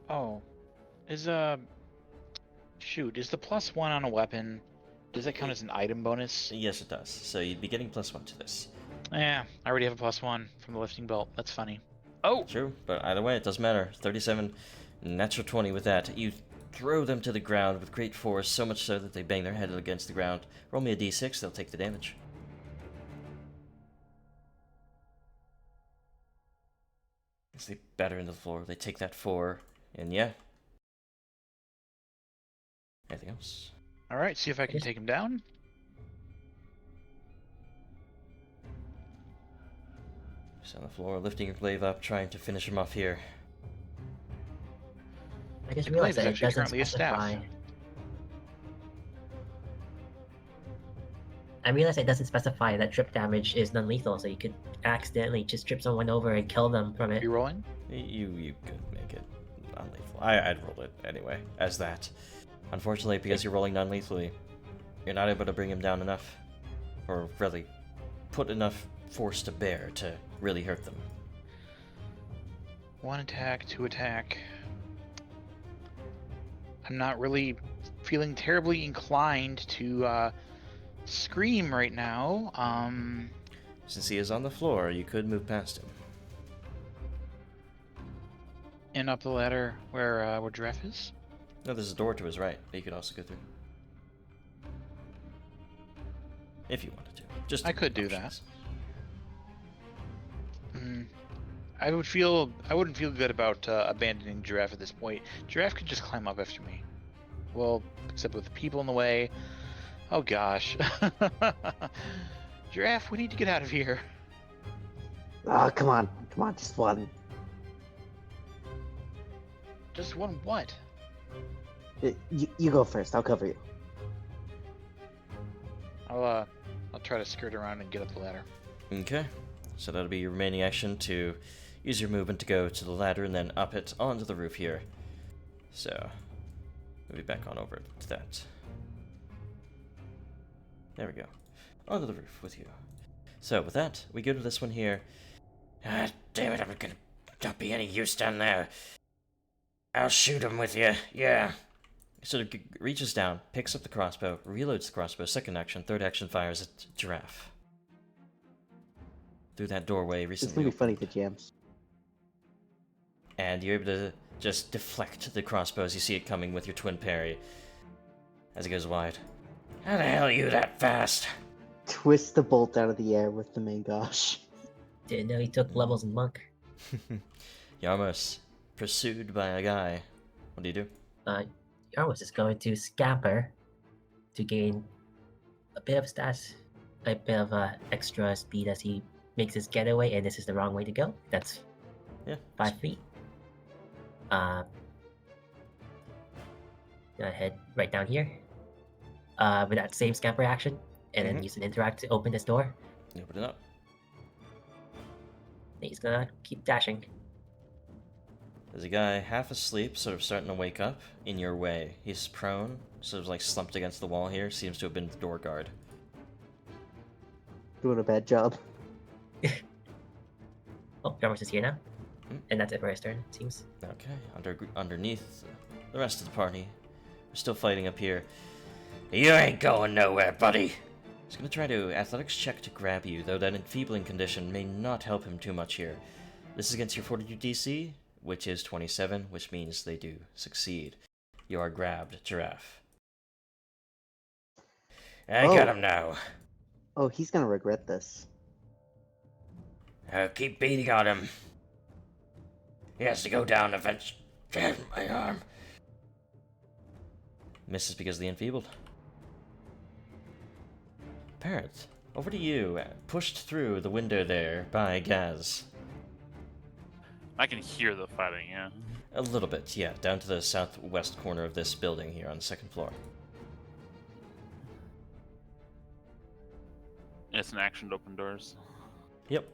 Oh, is shoot, is the +1 on a weapon, does that count as an item bonus? Yes, it does. So you'd be getting +1 to this. Yeah, I already have a +1 from the lifting belt. That's funny. Oh! True, but either way, it doesn't matter. 37, natural 20 with that. You throw them to the ground with great force, so much so that they bang their head against the ground. Roll me a d6, they'll take the damage. As they batter into the floor, they take that 4, and yeah. Anything else? Alright, see if I can take him down. Just on the floor, lifting your glaive up, trying to finish him off here. I just The realized glaive is that it actually doesn't currently a staff. specify. I realized it doesn't specify that trip damage is non-lethal, so you could accidentally just trip someone over and kill them from it. You rolling? You could make it non-lethal. I'd roll it anyway, as that. Unfortunately, because you're rolling non-lethally, you're not able to bring him down enough. Or really, put enough force to bear to really hurt them. 1 attack, 2 attack. I'm not really feeling terribly inclined to scream right now. Since he is on the floor, you could move past him. And up the ladder where Giraffe is. No, there's a door to his right that you could also go through. If you wanted to. Just I could do that. options. I wouldn't feel good about abandoning Giraffe at this point. Giraffe could just climb up after me. Well, except with the people in the way. Oh gosh. Giraffe, we need to get out of here. Oh, come on, just one. Just one what? You go first. I'll cover you. I'll try to skirt around and get up the ladder. Okay. So that'll be your remaining action to use your movement to go to the ladder and then up it onto the roof here. So, we'll be back on over to that. There we go. Onto the roof with you. So, with that, we go to this one here. Ah, damn it, I'm gonna not be any use down there. I'll shoot him with you, yeah. Sort of reaches down, picks up the crossbow, reloads the crossbow, second action, third action fires at Giraffe. Through that doorway It's recently gonna be opened. funny, the jams. And you're able to just deflect the crossbow as you see it coming with your twin parry as it goes wide. How the hell are you that fast? Twist the bolt out of the air with the main gosh. Didn't know he took levels in Monk. Yarmos, pursued by a guy. What do you do? Yarmos is going to scamper to gain a bit of stats, a bit of extra speed as he makes his getaway, and this is the wrong way to go. That's Yeah. 5 feet. Gonna head right down here. With that same scamper action, and then use an interact to open this door. You open it up. He's gonna keep dashing. There's a guy half asleep, sort of starting to wake up in your way. He's prone, sort of like slumped against the wall here. Seems to have been the door guard. Doing a bad job. Oh, Jarvis is here now. Hmm. And that's it for his turn, it seems. Okay, underneath the rest of the party. We're still fighting up here. You ain't going nowhere, buddy. He's gonna try to athletics check to grab you, though that enfeebling condition may not help him too much here. This is against your fortitude DC, which is 27, which means they do succeed. You are grabbed, Giraffe. I got him now. Oh, he's gonna regret this. Keep beating on him. He has to go down eventually. Damn, my arm. Misses because of the enfeebled. Parrot, over to you. Pushed through the window there by Gaz. I can hear the fighting, yeah. A little bit, yeah, down to the southwest corner of this building here on the second floor. And it's an action to open doors. Yep.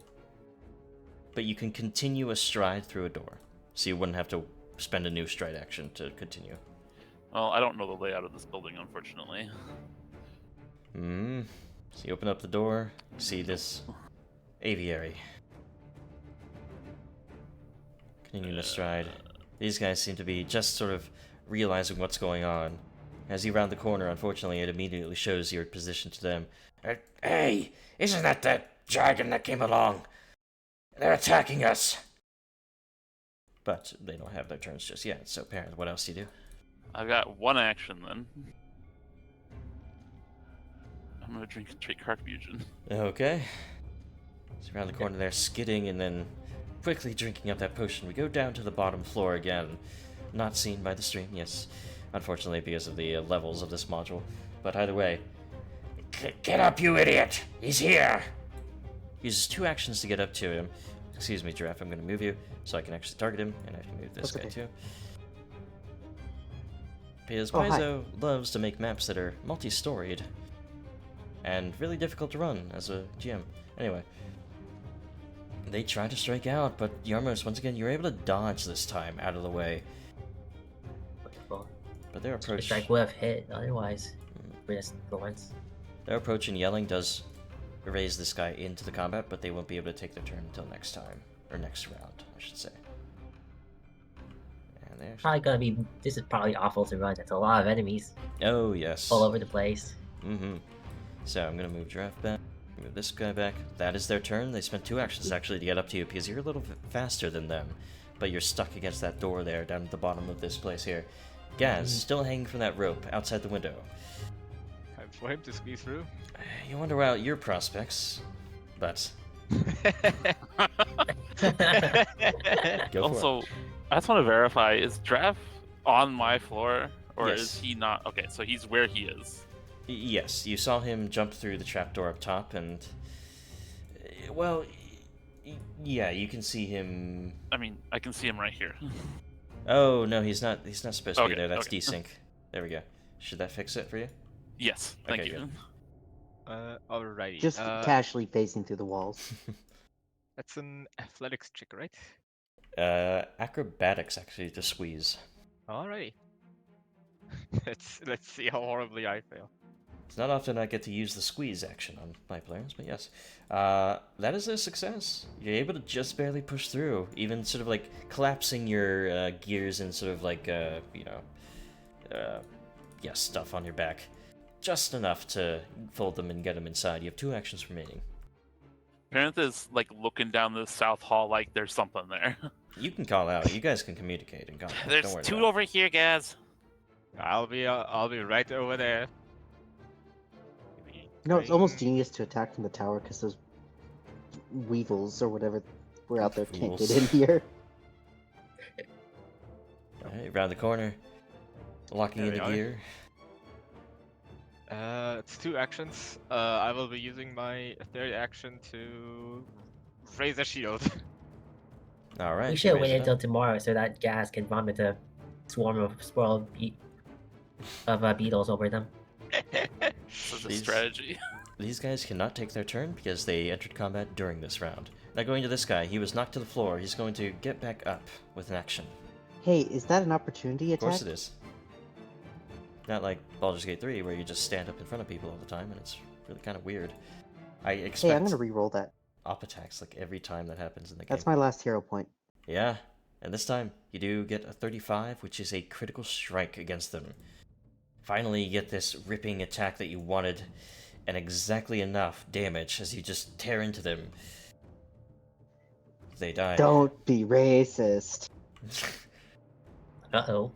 But you can continue a stride through a door, so you wouldn't have to spend a new stride action to continue. Well, I don't know the layout of this building, unfortunately. So you open up the door, see this aviary. Continuing to stride. These guys seem to be just sort of realizing what's going on. As you round the corner, unfortunately, it immediately shows your position to them. Hey, isn't that dragon that came along? They're attacking us. But they don't have their turns just yet, so Parent, what else do you do? I've got one action then. I'm gonna drink straight Carfusion. Okay. So around the corner there, skidding and then quickly drinking up that potion. We go down to the bottom floor again. Not seen by the stream, yes. Unfortunately, because of the levels of this module. But either way. Get up, you idiot! He's here! Uses 2 actions to get up to him. Excuse me, Giraffe, I'm going to move you so I can actually target him, and I can move this guy too. Because Paizo loves to make maps that are multi-storied and really difficult to run as a GM. Anyway, they try to strike out, but Yarmos, once again, you're able to dodge this time out of the way. Wonderful. But their The approach, strike would have hit otherwise. For just the once. their approach and yelling does raise this guy into the combat, but they won't be able to take their turn until next time. Or next round, I should say. And there's... Probably gonna be. This is probably awful to run. It's a lot of enemies Oh, yes. all over the place. So I'm gonna move Giraffe back, move this guy back. That is their turn. They spent 2 actions actually to get up to you because you're a little bit faster than them, but you're stuck against that door there down at the bottom of this place here. Gaz, still hanging from that rope outside the window. Time for him to squeeze through. You wonder about your prospects, but go for Also, I just want to verify, is Draft on my floor? Or Yes. is he not? Okay, so he's where he is. Yes, you saw him jump through the trapdoor up top, and well, yeah, you can see him. I mean, I can see him right here. Oh no, he's not. He's not supposed to be Okay, there. That's okay. desync. There we go. Should that fix it for you? Yes, thank Okay, you. good. Alrighty. Just casually pacing through the walls. That's an athletics check, right? Acrobatics actually to squeeze. Alrighty. Let's see how horribly I fail. It's not often I get to use the squeeze action on my players, but yes. That is a success. You're able to just barely push through, even sort of like collapsing your gears and sort of like, stuff on your back. Just enough to fold them and get them inside. You have 2 actions remaining. Parent is like looking down the south hall like there's something there. You can call out. You guys can communicate and contact. There's Don't worry 2 about it. over here, guys. I'll be right over there. No, it's almost genius to attack from the tower because those weevils or whatever were out there can't get Fools. in here. Alright, round the corner. Locking There into we are. gear. It's 2 actions. I will be using my 3rd action to raise a shield. Alright. We should raise wait it until up. tomorrow so that gas can vomit a swarm of beetles over them. This is a These- strategy. These guys cannot take their turn because they entered combat during this round. Now going to this guy, he was knocked to the floor. He's going to get back up with an action. Hey, is that an opportunity Of attack? course it is. Not like Baldur's Gate 3 where you just stand up in front of people all the time and it's really kind of weird. I Hey, expect I'm gonna re-roll that. op attacks like every time that happens in the game. That's my last hero point. Yeah, and this time you do get a 35, which is a critical strike against them. Finally, you get this ripping attack that you wanted, and exactly enough damage as you just tear into them. They die. Don't be racist. Uh-oh.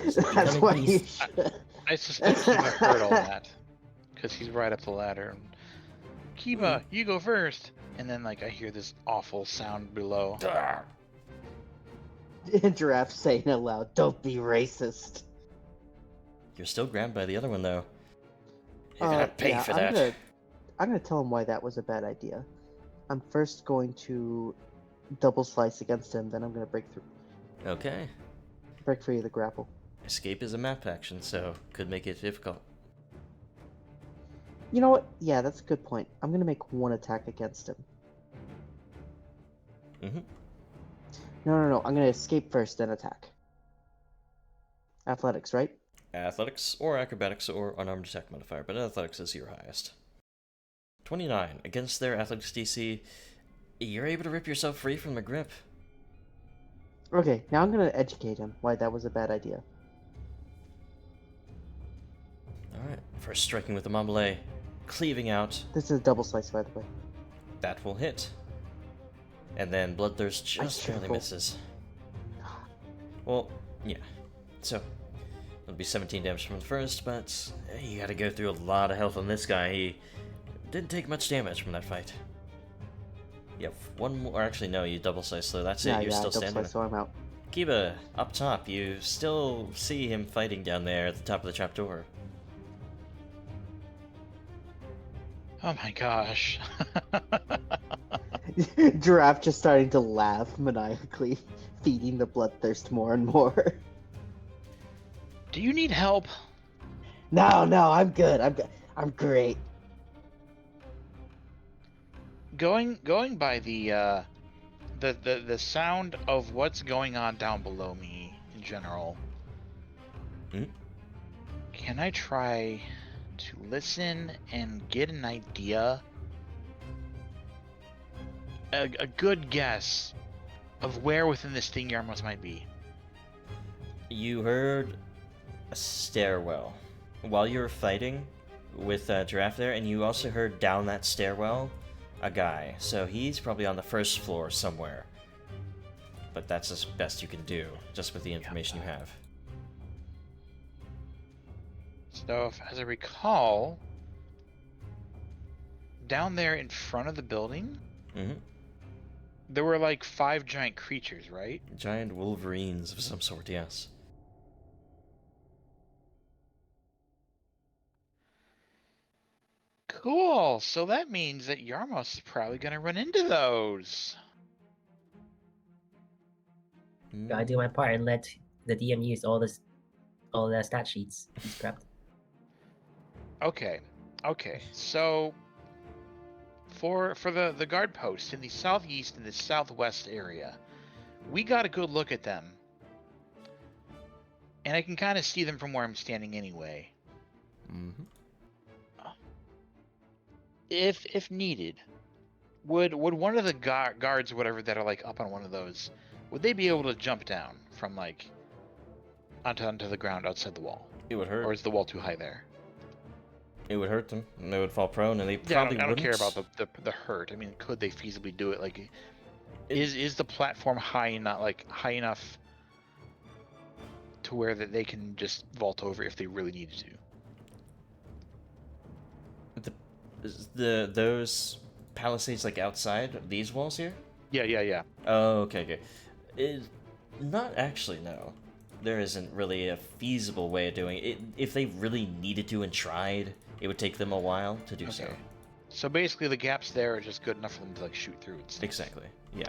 That's why you Please. should. I suspect Kima heard all that because he's right up the ladder. And, Kima, you go first. And then like I hear this awful sound below. Giraffe saying out loud, "Don't be racist." You're still grabbed by the other one, though. You're gonna pay yeah, for I'm that. gonna tell him why that was a bad idea. I'm first going to double slice against him. Then I'm gonna break Okay. free of the grapple. Escape is a map action, so could make it difficult. You know what? Yeah, that's a good point. I'm gonna make one attack against him. Mm-hmm. No. I'm gonna escape first, then attack. Athletics, right? Athletics or acrobatics or unarmed attack modifier, but athletics is your highest. 29. Against their athletics DC, you're able to rip yourself free from the grip. Okay, now I'm gonna educate him why that was a bad idea. Alright, first striking with the Mambalay, cleaving out, This is a double slice, by the way. that will hit. And then Bloodthirst just barely careful. misses. Well, yeah. So, it'll be 17 damage from the first, but you gotta go through a lot of health on this guy. He didn't take much damage from that fight. You have one more, actually no, you double slice, so that's it, you're still double standing. slice, so I'm out. Kiba, up top, you still see him fighting down there at the top of the trapdoor. Oh my gosh. Giraffe just starting to laugh maniacally, feeding the bloodthirst more and more. Do you need help? No, I'm good. I'm great. Going by the sound of what's going on down below me in general. Hmm? Can I try to listen and get an idea, a good guess of where within this thing Yarmos might be? You heard a stairwell while you were fighting with Giraffe there, and you also heard down that stairwell a guy. So he's probably on the first floor somewhere. But that's as best you can do, just with the information you have. So, as I recall, down there in front of the building, Mm-hmm. there were like 5 giant creatures, right? Giant wolverines of some sort, yes. Cool. So that means that Yarmos is probably going to run into those. Gotta do my part and let the DM use all the stat sheets he's prepped. Okay. So for the guard posts in the southeast and the southwest area, we got a good look at them. And I can kind of see them from where I'm standing anyway. Mm-hmm. If needed, would one of the guards or whatever that are like up on one of those, would they be able to jump down from like onto the ground outside the wall? It would hurt. Or is the wall too high there? It would hurt them, and they would fall prone, and they Yeah, probably I don't care wouldn't. about the hurt. I mean, could they feasibly do it? Like, is the platform high enough to where that they can just vault over if they really needed to? Those palisades like outside these walls here? Yeah. Oh, okay. Not actually, no. There isn't really a feasible way of doing it. If they really needed to and tried, it would take them a while to do so. Okay. So basically, the gaps there are just good enough for them to like shoot through and stuff. Exactly. Yeah.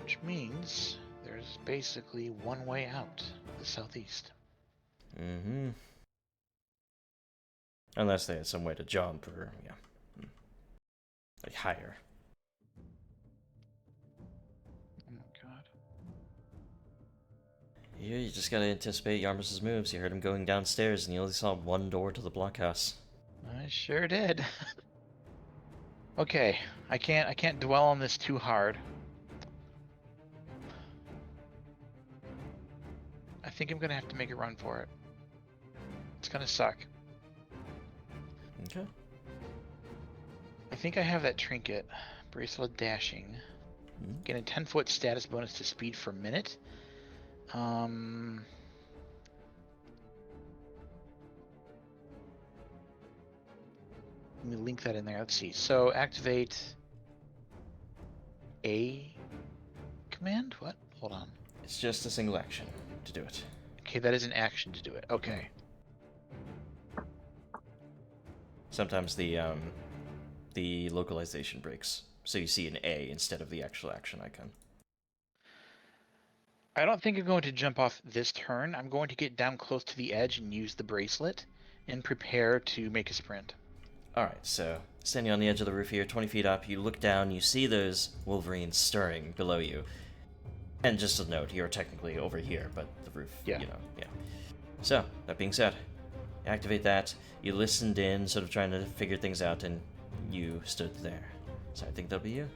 Which means there's basically one way out, the southeast. Mm-hmm. Unless they had some way to jump or like higher. Oh my god. Yeah, you just gotta anticipate Yarmus's moves. You heard him going downstairs, and you only saw one door to the blockhouse. I sure did. Okay, I can't dwell on this too hard. I think I'm gonna have to make a run for it. It's gonna suck. Okay. I think I have that trinket, bracelet dashing. Mhm. Get a 10-foot status bonus to speed for a minute. Let me link that in there. Let's see. So activate a command? What? Hold on. It's just a single action to do it. Okay, that is an action to do it. Okay. Sometimes the localization breaks. so you see an A instead of the actual action icon. I don't think I'm going to jump off this turn. I'm going to get down close to the edge and use the bracelet and prepare to make a sprint. Alright, so standing on the edge of the roof here, 20 feet up, you look down, you see those wolverines stirring below you. And just a note, you're technically over here, but the roof, Yeah. you know, yeah. So, that being said, you activate that, you listened in, sort of trying to figure things out, and you stood there. So I think that'll be you.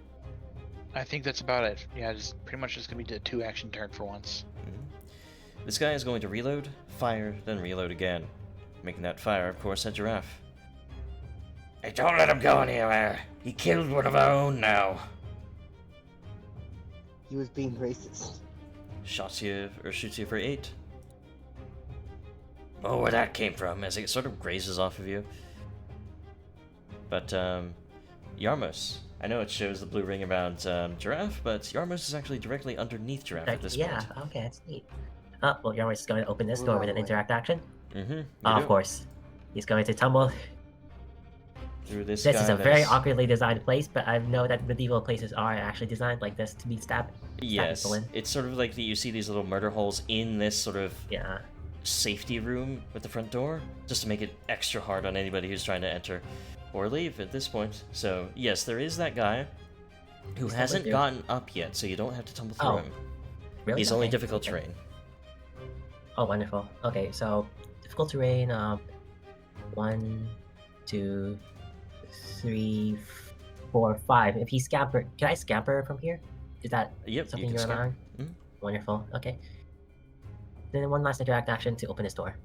I think that's about it. Yeah, just pretty much just gonna be a 2-action turn for once. This guy is going to reload, fire, then reload again. Making that fire, of course, at Giraffe. Hey, don't let him go anywhere. He killed one of our own now. He was being racist. Shoots you for 8. Oh, where that came from. As it sort of grazes off of you. But, Yarmos. I know it shows the blue ring around Giraffe, but Yarmos is actually directly underneath Giraffe at this Yeah, point. okay, that's neat. Oh, well, Yarmos is going to open this door with an interact action. Mm-hmm. Of course. He's going to tumble. Through this This guy is a very that's- awkwardly designed place, but I know that medieval places are actually designed like this to be stabbed. Yes, people in. it's sort of like you see these little murder holes in this sort of Yeah. safety room with the front door, just to make it extra hard on anybody who's trying to enter or leave at this point. So yes, there is that guy who He's hasn't through. gotten up yet, so you don't have to tumble through Oh, him. Really? He's only Okay, difficult okay. terrain. Oh, wonderful. Okay, so difficult terrain. 1, 2, 3, 4, 5. If he scamper, can I scamper from here? Is that Yep, something you you're can allowing? scamper. Wonderful. Okay. Then one last interact action to open this door.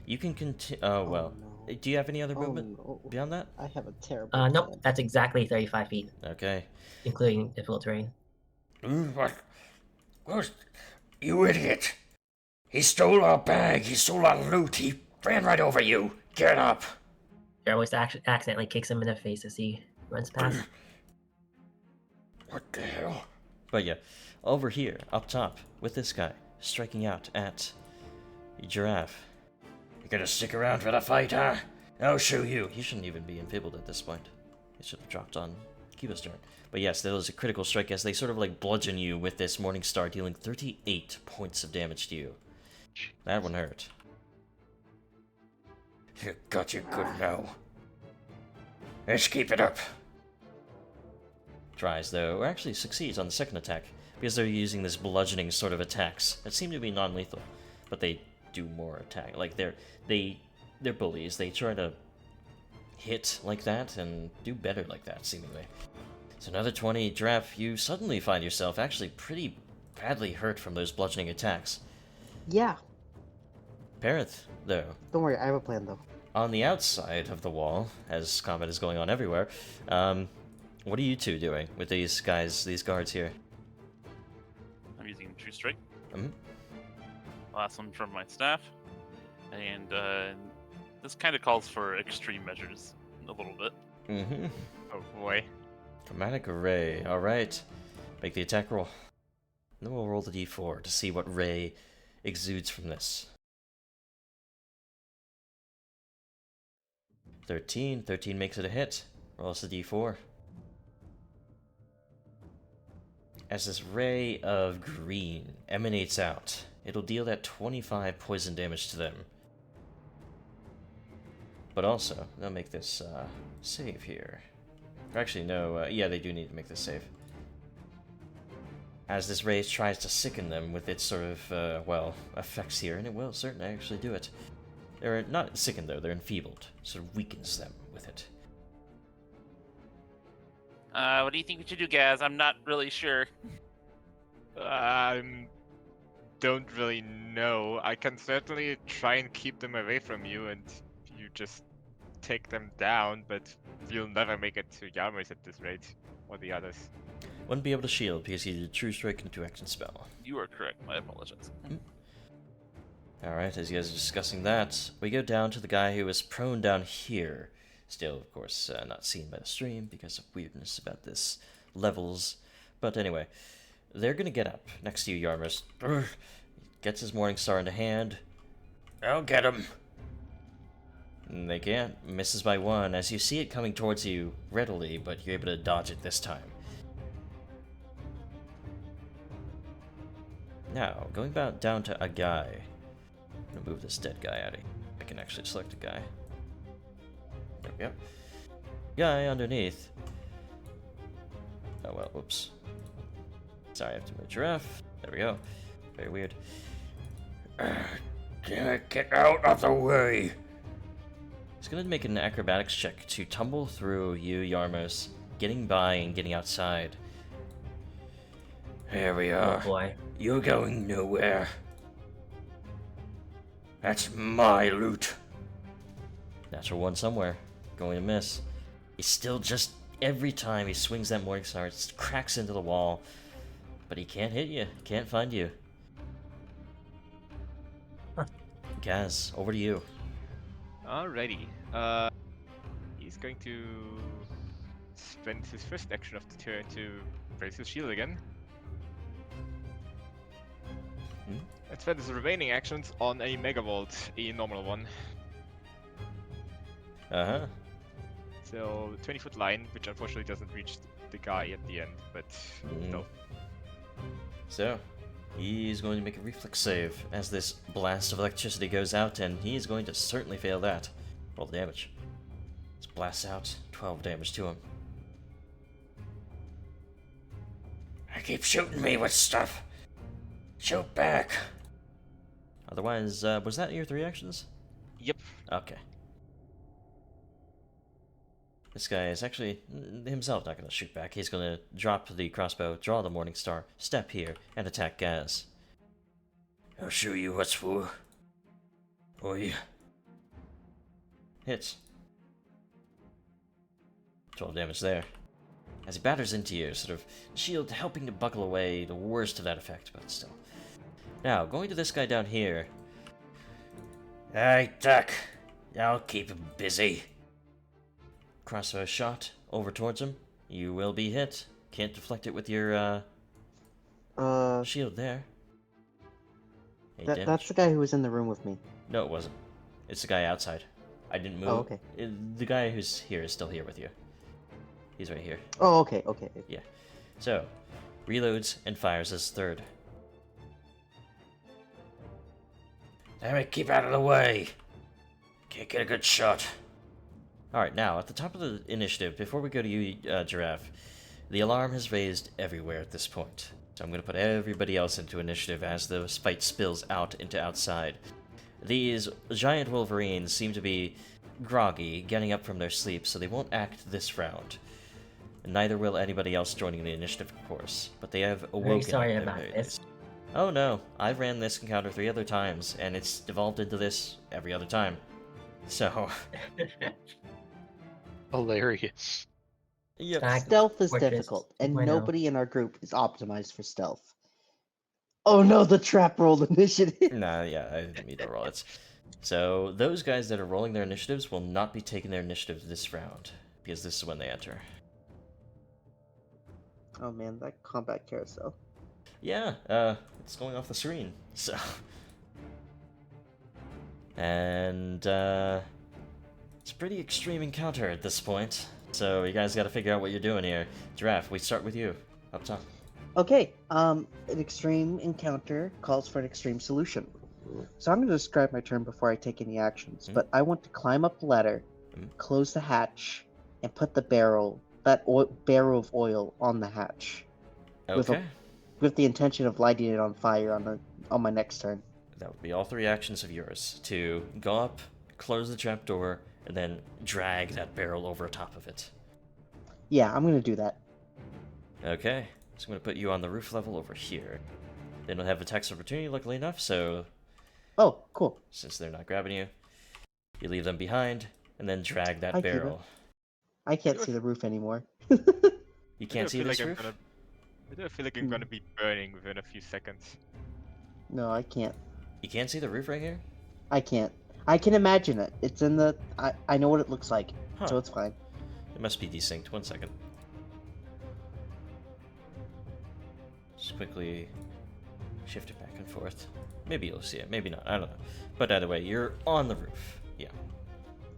You can continue. Oh well. no. Do you have any other Oh, movement no. beyond that? I have a terrible Nope. plan. That's exactly 35 feet, Okay. including difficult terrain. What? You idiot. He stole our bag. He stole our loot. He ran right over you. Get up. Jarvis accidentally kicks him in the face as he runs past. What the hell? But yeah, over here, up top, with this guy, striking out at Giraffe. You gonna stick around for the fight, huh? I'll show you. He shouldn't even be enfeebled at this point. He should have dropped on Kiba's turn. But yes, that was a critical strike as they sort of like bludgeon you with this Morning Star, dealing 38 points of damage to you. That one hurt. You got you good now. Let's keep it up. Tries though, or actually succeeds on the second attack, because they're using this bludgeoning sort of attacks that seem to be non-lethal, but they do more attack. Like they're bullies. They try to hit like that and do better like that, seemingly. So another 20, Giraffe. You suddenly find yourself actually pretty badly hurt from those bludgeoning attacks. Yeah. Parenth, though, Don't worry, I have a plan though. on the outside of the wall, as combat is going on everywhere, what are you two doing with these guys, these guards here? I'm using True Strike. Mhm. Last one from my staff. And this kind of calls for extreme measures a little bit. Mm-hmm. Oh boy. Chromatic Ray. Alright. Make the attack roll. Then we'll roll the d4 to see what ray exudes from this. 13. 13 makes it a hit. Roll us a d4. As this ray of green emanates out, it'll deal that 25 poison damage to them. But also, they'll make this save here. Or actually, no, yeah, they do need to make this save. As this ray tries to sicken them with its sort of, well, effects here, and it will certainly actually do it. They're not sickened, though, they're enfeebled. Sort of weakens them with it. What do you think we should do, Gaz? I'm not really sure. Don't really know. I can certainly try and keep them away from you, and you just take them down, but you'll never make it to Yarmos at this rate, or the others. Wouldn't be able to shield because he did True Strike and a 2-action spell. You are correct. My apologies. Alright, as you guys are discussing that, we go down to the guy who was prone down here. Still, of course, not seen by the stream because of weirdness about this levels. But anyway, they're gonna get up next to you, Yarmos. Gets his Morning Star in the hand. I'll get him. They can't. Misses by 1 as you see it coming towards you readily, but you're able to dodge it this time. Now, going back down to a guy. I'm gonna move this dead guy out of here. I can actually select a guy. There we go. Guy underneath. Oh well, whoops. Sorry, I have to move giraffe. There we go. Very weird. Get out of the way! He's gonna make an acrobatics check to tumble through you, Yarmos, getting by and getting outside. Here we Oh are. boy. You're going nowhere. That's my loot. Natural 1 somewhere. Going to miss. He's still just, every time he swings that Morning Star, it cracks into the wall. But he can't hit you. Can't find you. Huh. Gaz, over to you. Alrighty. He's going to spend his first action of the turn to raise his shield again. And spend his remaining actions on a Mega Vault, a normal one. Uh-huh. So 20-foot line, which unfortunately doesn't reach the guy at the end, but no. So, he's going to make a reflex save as this blast of electricity goes out, and he is going to certainly fail that. Roll the damage. Let's blast out 12 damage to him. I keep shooting me with stuff. Shoot back. Otherwise, was that your 3 actions? Yep. Okay. This guy is actually himself not going to shoot back. He's going to drop the crossbow, draw the Morning Star, step here, and attack Gaz. I'll show you what's for. Oi. Hits. 12 damage there. As he batters into you, sort of shield helping to buckle away the worst of that effect, but still. Now, going to this guy down here. Hey, duck. I'll keep him busy. Crossbow shot over towards him. You will be hit. Can't deflect it with your shield there. 8 damage. That's the guy who was in the room with me. No, it wasn't. It's the guy outside. I didn't move. Oh, okay. The guy who's here is still here with you. He's right here. Oh, okay. Yeah. So, reloads and fires his third. Damn it, keep out of the way. Can't get a good shot. Alright, now, at the top of the initiative, before we go to you, Giraffe, the alarm has raised everywhere at this point. So I'm going to put everybody else into initiative as the fight spills out into outside. These giant wolverines seem to be groggy, getting up from their sleep, so they won't act this round. And neither will anybody else joining the initiative, of course. But they have awoken. Very sorry at the about very this. least. Oh no, I've ran this encounter 3 other times, and it's devolved into this every other time. So, Hilarious. yep. Stack Stealth is Fortress difficult, and 2.0. nobody in our group is optimized for stealth. Oh no, the trap rolled initiative. Nah, yeah, I didn't mean to roll it. So, those guys that are rolling their initiatives will not be taking their initiatives this round, because this is when they enter. Oh man, that combat carousel. Yeah, it's going off the screen, so... And, it's a pretty extreme encounter at this point, so you guys gotta figure out what you're doing here. Giraffe, we start with you, up top. Okay, an extreme encounter calls for an extreme solution. So I'm going to describe my turn before I take any actions, but I want to climb up the ladder, close the hatch, and put the barrel of oil on the hatch. Okay. With the intention of lighting it on fire on my next turn. That would be all 3 actions of yours, to go up, close the trapdoor, and then drag that barrel over top of it. Yeah, I'm going to do that. Okay, so I'm going to put you on the roof level over here. They don't have attacks of opportunity, luckily enough, so Oh, cool. since they're not grabbing you, you leave them behind, and then drag that barrel. I can't see the roof anymore. You can't see this roof? I do feel like I'm gonna be burning within a few seconds. No, I can't. You can't see the roof right here? I can't. I can imagine it. It's in the... I know what it looks like, Huh. so it's fine. It must be desynced. 1 second. Just quickly shift it back and forth. Maybe you'll see it, maybe not. I don't know. But either way, you're on the roof. Yeah.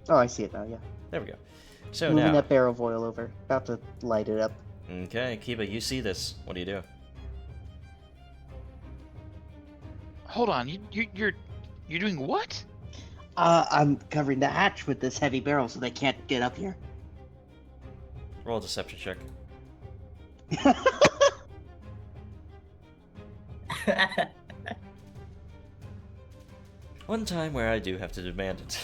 Oh, I see it now. Yeah. There we go. So Moving now, that barrel of oil over. About to light it up. okay, Kiba, you see this. What do you do? Hold on, you're doing what? I'm covering the hatch with this heavy barrel so they can't get up here. Roll a deception check. One time where I do have to demand it.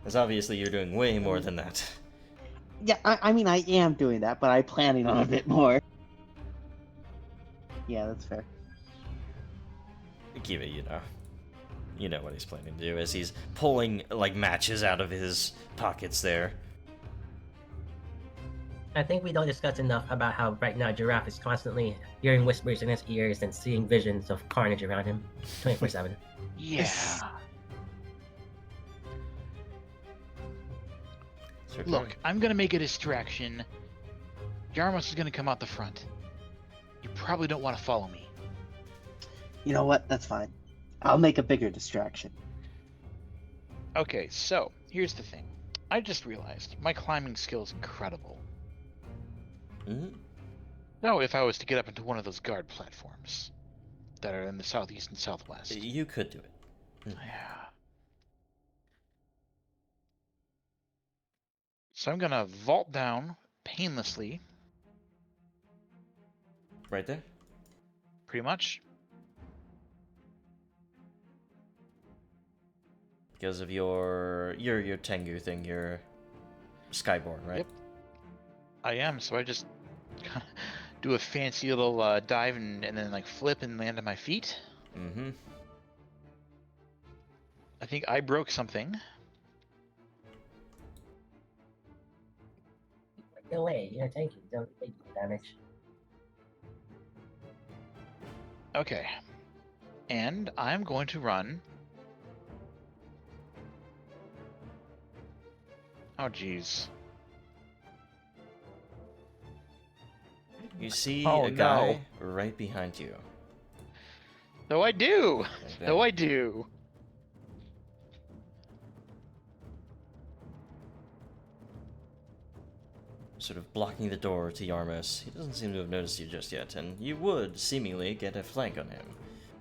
Because obviously you're doing way more than that. Yeah, I mean, I am doing that, but I'm planning on a bit more. Yeah, that's fair. Kiba, you know what he's planning to do as he's pulling, like, matches out of his pockets there. I think we don't discuss enough about how right now Giraffe is constantly hearing whispers in his ears and seeing visions of carnage around him 24/7. Yeah. It's your Look, turn. I'm gonna make a distraction. Yarmos is gonna come out the front. You probably don't want to follow me. You know what? That's fine. I'll make a bigger distraction. Okay, so here's the thing. I just realized my climbing skill is incredible. Mhm. Now, if I was to get up into one of those guard platforms that are in the southeast and southwest. You could do it. Yeah. So I'm gonna vault down painlessly, Right there? pretty much. Because of your Tengu thing, your Skyborn, right? Yep. I am, so I just do a fancy little dive and then like flip and land on my feet. Mm-hmm. I think I broke something. No way, you're tanky. Don't take damage. Okay. And I'm going to run. Oh, jeez. You see Oh, a guy right behind you. Though I do! Like that. Though I do! Sort of blocking the door to Yarmos. He doesn't seem to have noticed you just yet, and you would, seemingly, get a flank on him.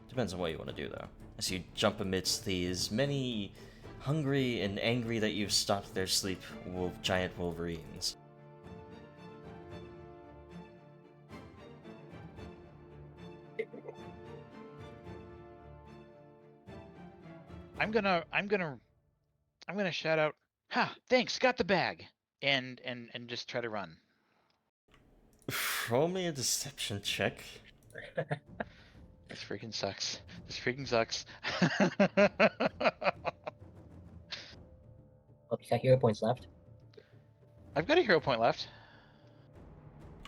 Depends on what you want to do, though. As you jump amidst these many hungry and angry that you've stopped their sleep giant wolverines. I'm gonna shout out, "Ha! Thanks, got the bag!" And just try to run. Roll me a deception check. This freaking sucks. This freaking sucks. Hope you got hero points left. I've got a hero point left.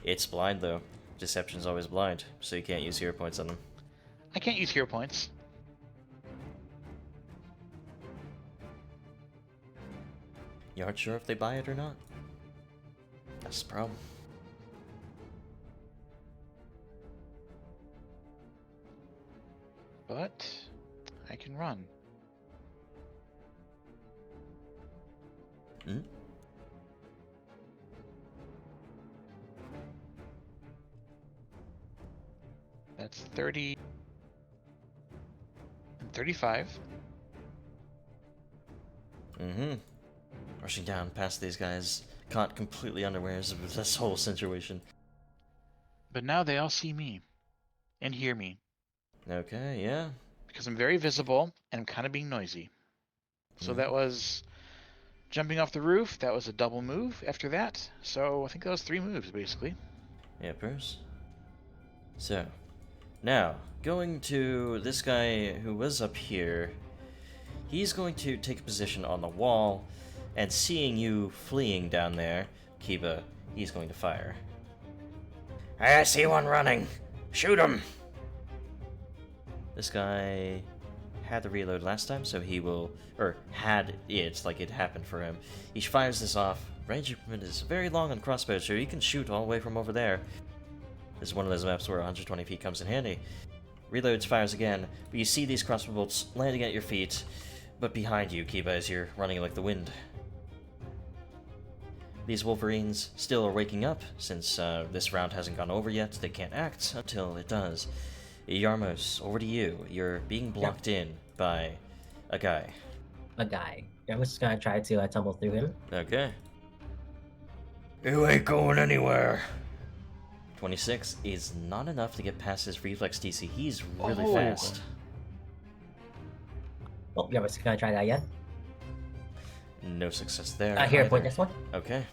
It's blind, though. Deception's always blind, so you can't use hero points on them. I can't use hero points. You aren't sure if they buy it or not? That's the problem. But I can run. Hmm? That's 30 and 35. Mm-hmm. Rushing down past these guys, caught completely unawares of this whole situation. But now they all see me and hear me Okay, yeah. because I'm very visible and I'm kind of being noisy. So that was jumping off the roof. That was a double move after that. So I think that was 3 moves basically. Yeah, Bruce. So, now, going to this guy who was up here, he's going to take a position on the wall, and seeing you fleeing down there, Kiba, he's going to fire. I see one running. Shoot him. This guy had the reload last time, so he will, or had it, like it happened for him. He fires this off. Range increment is very long on crossbows, so you can shoot all the way from over there. This is one of those maps where 120 feet comes in handy. Reloads, fires again, but you see these crossbow bolts landing at your feet. but behind you, Kiba, as you're running like the wind. These Wolverines still are waking up, since this round hasn't gone over yet. They can't act until it does. Yarmos, over to you. You're being blocked in by a guy. A guy. I'm just gonna try to tumble through him. Okay. You ain't going anywhere. 26 is not enough to get past his reflex DC. He's really Oh. fast. Oh, yeah, we're just gonna try that again. No success there. Here, either. point this one. Okay.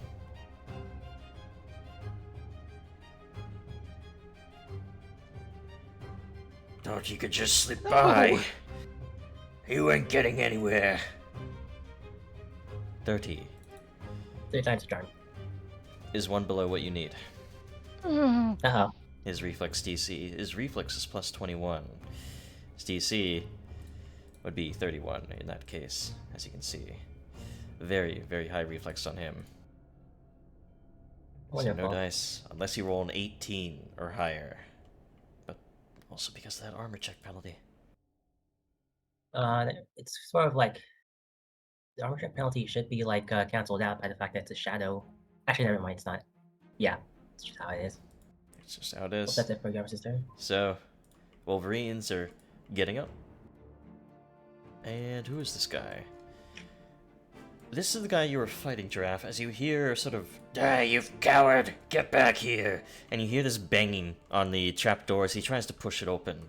Thought you could just slip by. You ain't getting anywhere. 30 3 times a turn. is one below what you need. Uh-oh. His reflex DC. His reflex is plus 21. His DC would be 31 in that case, as you can see. Very, very high reflex on him. So Wonderful. no dice, unless you roll an 18 or higher. But also because of that armor check penalty. It's sort of like the armor check penalty should be like canceled out by the fact that it's a shadow. Actually, never mind. It's not. Yeah, it's just how it is. It's just how it Well, is. that's it for Garrus' turn. So, Wolverines are getting up. And who is this guy? This is the guy you were fighting, Giraffe, as you hear sort of, Die, you coward! Get back here! and you hear this banging on the trapdoor as he tries to push it open.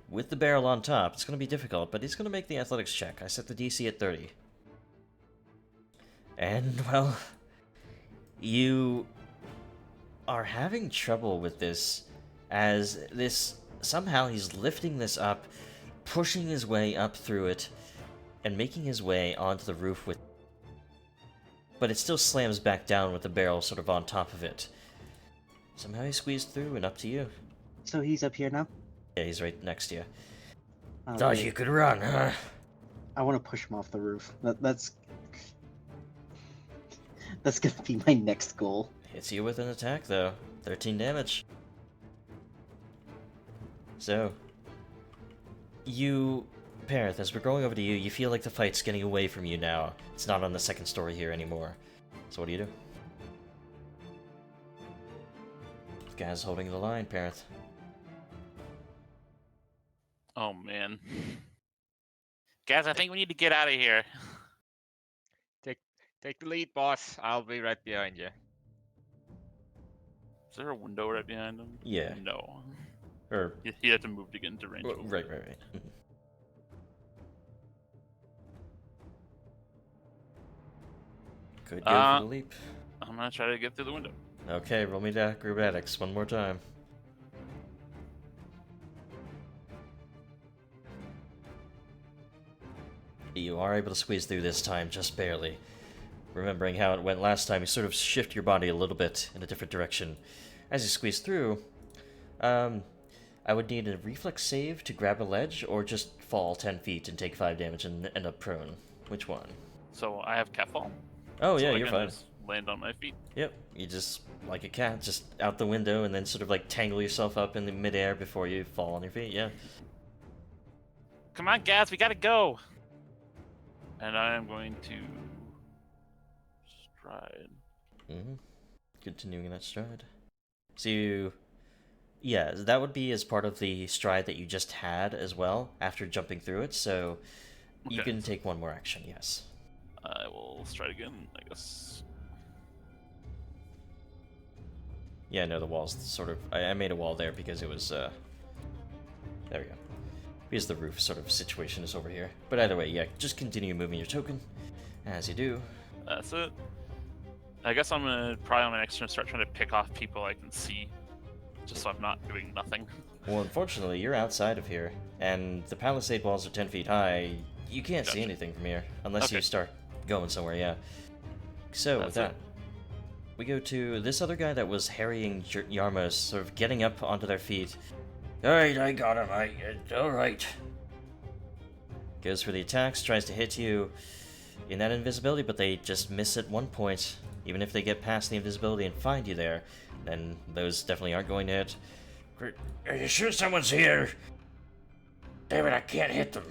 With the barrel on top, it's going to be difficult, but he's going to make the athletics check. I set the DC at 30. And, well, you are having trouble with this, as this, somehow he's lifting this up, pushing his way up through it, and making his way onto the roof with, but it still slams back down with the barrel sort of on top of it. Somehow he squeezed through, and up to you. So he's up here now. Yeah, he's right next to you. Thought you could run, huh? I want to push him off the roof. That's gonna be my next goal. Hits you with an attack, though. 13 damage. So, you, Parith, as we're going over to you, you feel like the fight's getting away from you now. It's not on the second story here anymore. So what do you do? The guy's holding the line, Parith. Oh man. Guys, I think we need to get out of here. Take the lead, boss. I'll be right behind you. Is there a window right behind him? Yeah. No. Or, He had to move to get into range. right. Mhm. Could go for the leap. I'm gonna try to get through the window. Okay, roll me to acrobatics one more time. You are able to squeeze through this time, just barely. Remembering how it went last time, you sort of shift your body a little bit in a different direction. As you squeeze through, I would need a reflex save to grab a ledge, or just fall 10 feet and take 5 damage and end up prone. Which one? So I have catfall. Oh so yeah, I you're can fine. just land on my feet. Yep, you just, like a cat, just out the window and then sort of like tangle yourself up in the midair before you fall on your feet, yeah. Come on, Gaz, we gotta go. And I am going to stride. Mm-hmm. Continuing in that stride. So you... Yeah, that would be as part of the stride that you just had as well, after jumping through it, so you Okay. can take one more action, yes. I will stride again, I guess. Yeah, no, the wall's sort of... I made a wall there because it was, There we go. Because the roof sort of situation is over here. But either way, yeah, just continue moving your token, as you do. That's it. I guess I'm gonna probably on my next turn start trying to pick off people I can see, just so I'm not doing nothing. Well, unfortunately, you're outside of here, and the palisade walls are 10 feet high. You can't see Gotcha. anything from here, unless Okay. you start going somewhere, yeah. So, with That's that, we go to this other guy that was harrying Yarmos, sort of getting up onto their feet. Alright, I got him. Alright. Goes for the attacks, tries to hit you in that invisibility, but they just miss at one point. Even if they get past the invisibility and find you there, then those definitely aren't going to hit. Are you sure someone's here? Damn it, I can't hit them.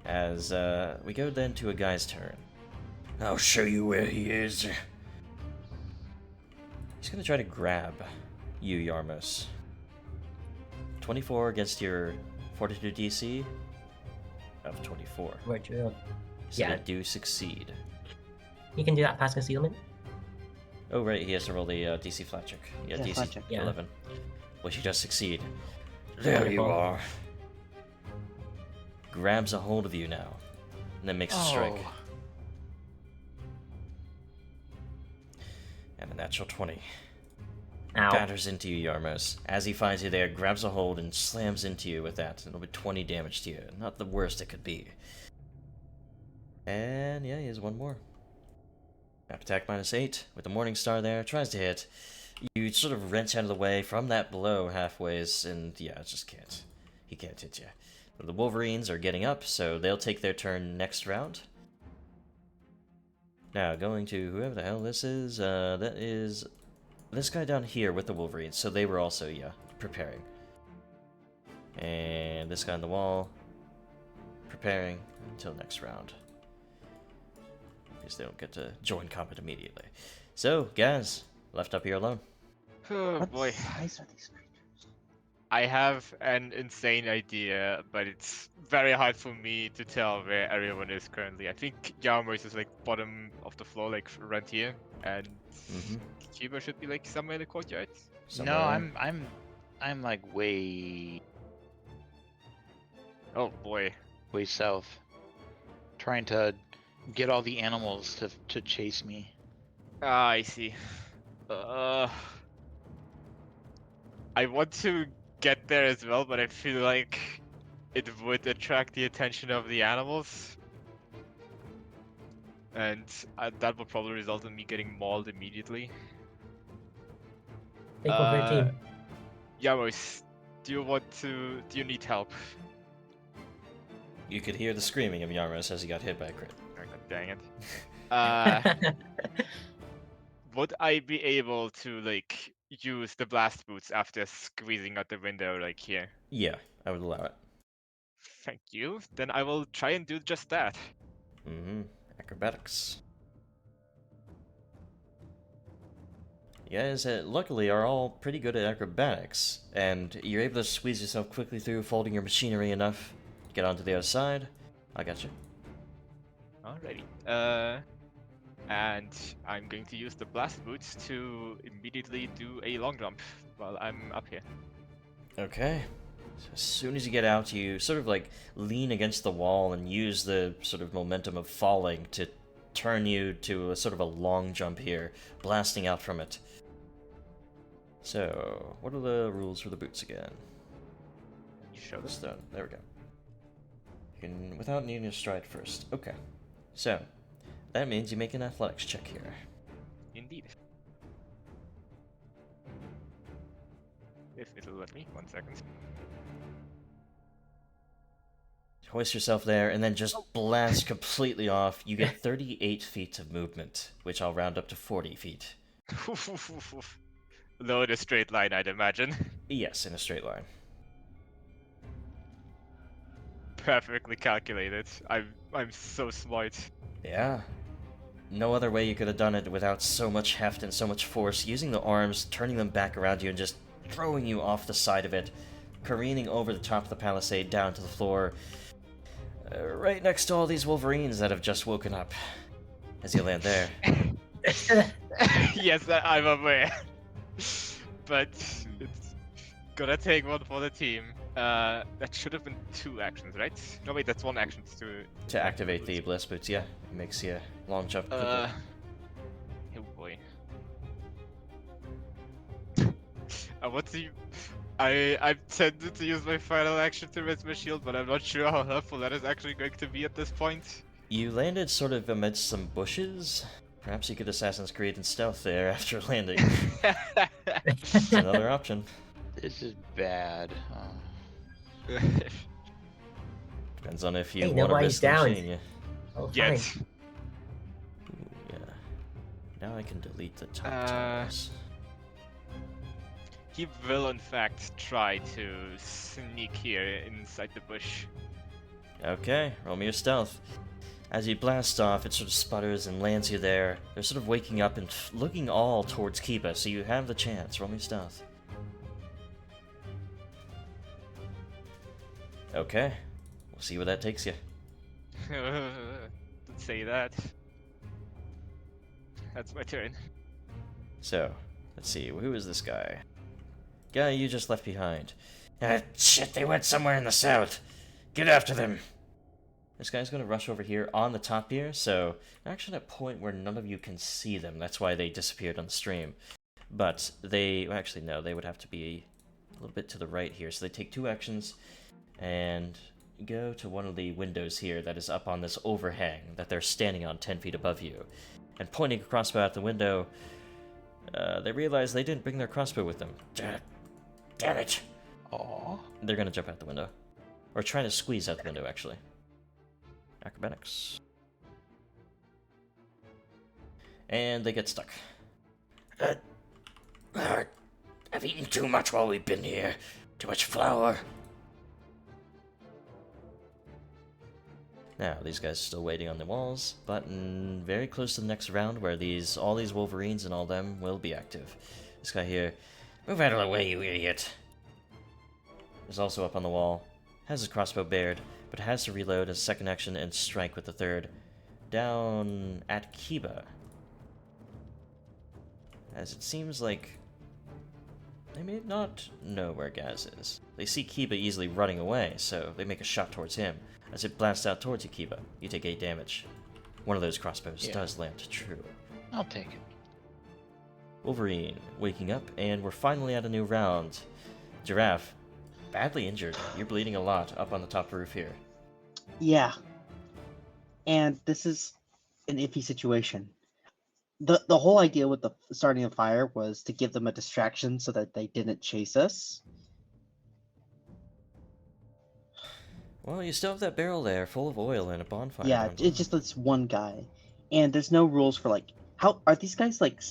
As we go then to a guy's turn. I'll show you where he is. He's gonna try to grab you, Yarmos. 24 against your Fortitude DC of 24. Virtual. So Yeah. they do succeed. You can do that past concealment. Oh right, he has to roll the DC flat check. Yeah, Yeah, DC flat check. Yeah. 11. Which he does succeed. There you Wonderful. are. Grabs a hold of you now. And then makes a strike. Oh. And a natural 20. Ow. Batters into you, Yarmos. As he finds you there, grabs a hold and slams into you with that. It'll be 20 damage to you. Not the worst it could be. And yeah, he has one more. Map attack -8 with the Morning Star there. Tries to hit. You sort of wrench out of the way from that blow halfways, and yeah, it just can't. He can't hit you. The Wolverines are getting up, so they'll take their turn next round. Now, going to whoever the hell this is, that is this guy down here with the Wolverines, so they were also, yeah, preparing. And this guy on the wall, preparing until next round. Because they don't get to join combat immediately. So, guys, left up here alone. Oh What boy. size are these creatures? I have an insane idea, but it's very hard for me to tell where everyone is currently. I think Yarmos is like bottom of the floor, like around here, and Cuba should be like somewhere in the courtyard. Somewhere No, around. I'm like way Oh boy. south, trying to get all the animals to chase me. Ah, I see. I want to get there as well, but I feel like it would attract the attention of the animals. And that will probably result in me getting mauled immediately. Take over a team. Yarmos, do you need help? You could hear the screaming of Yarmos as he got hit by a crit. Oh, God dang it. Would I be able to, like, use the blast boots after squeezing out the window, like here? Yeah, I would allow it. Thank you. Then I will try and do just that. Acrobatics. You guys, luckily, are all pretty good at acrobatics, and you're able to squeeze yourself quickly through, folding your machinery enough to get onto the other side. I got you. Alrighty. And I'm going to use the blast boots to immediately do a long jump while I'm up here. Okay. So as soon as you get out, you sort of like lean against the wall and use the sort of momentum of falling to turn you to a sort of a long jump here, blasting out from it. So, what are the rules for the boots again? Show this. Stone. There we go. You can, without needing to stride first. Okay. So, that means you make an athletics check here. Indeed. If it'll let me. 1 second. Hoist yourself there, and then just blast completely off. You get 38 feet of movement, which I'll round up to 40 feet. Though in a straight line, I'd imagine. Yes, in a straight line. Perfectly calculated. I'm so smart. Yeah. No other way you could have done it without so much heft and so much force, using the arms, turning them back around you, and just throwing you off the side of it, careening over the top of the palisade down to the floor, right next to all these wolverines that have just woken up. As you land there. Yes, I'm aware. But it's gonna take one for the team. That should have been 2 actions, right? No, wait, that's 1 action To activate the blast boots, yeah. It makes you a long jump quickly. Oh boy. I'm tempted to use my final action to raise my shield, but I'm not sure how helpful that is actually going to be at this point. You landed sort of amidst some bushes. Perhaps you could Assassin's Creed and stealth there after landing. It's another option. This is bad. Depends on if you Hey, want to nobody's risk the down. machine, yeah. Oh, fine. Yes. Ooh, yeah. Now I can delete the top Uh, tiles. He will in fact try to sneak here inside the bush. Okay, roll me your stealth. As you blast off, it sort of sputters and lands you there. They're sort of waking up and looking all towards Kiba, so you have the chance. Roll me stealth. Okay, we'll see where that takes you. Don't say that. That's my turn. So, let's see, who is this guy? Guy you just left behind. Shit, they went somewhere in the south. Get after them. This guy's going to rush over here on the top here, so they're actually at a point where none of you can see them. That's why they disappeared on the stream. But they, well, actually no, they would have to be a little bit to the right here. So they take 2 actions and go to one of the windows here that is up on this overhang that they're standing on 10 feet above you. And pointing a crossbow at the window, they realize they didn't bring their crossbow with them. Damn it. Aw. They're going to jump out the window. Or try to squeeze out the window, actually. Acrobatics. And they get stuck. I've eaten too much while we've been here. Too much flour. Now, these guys are still waiting on the walls, but very close to the next round where all these Wolverines and all them will be active. This guy here, Move out of the way, you idiot. is also up on the wall, has his crossbow bared, but has to reload as a second action and strike with the third. Down at Kiba. As it seems like they may not know where Gaz is. They see Kiba easily running away, so they make a shot towards him. As it blasts out towards you, Kiba, you take 8 damage. One of those crossbows does land true. I'll take it. Wolverine, waking up, and we're finally at a new round. Giraffe, badly injured. You're bleeding a lot up on the top roof here. Yeah. And this is an iffy situation. The whole idea with the starting a fire was to give them a distraction so that they didn't chase us. Well, you still have that barrel there full of oil and a bonfire. Yeah, it's just this one guy. And there's no rules for, like, how are these guys, like,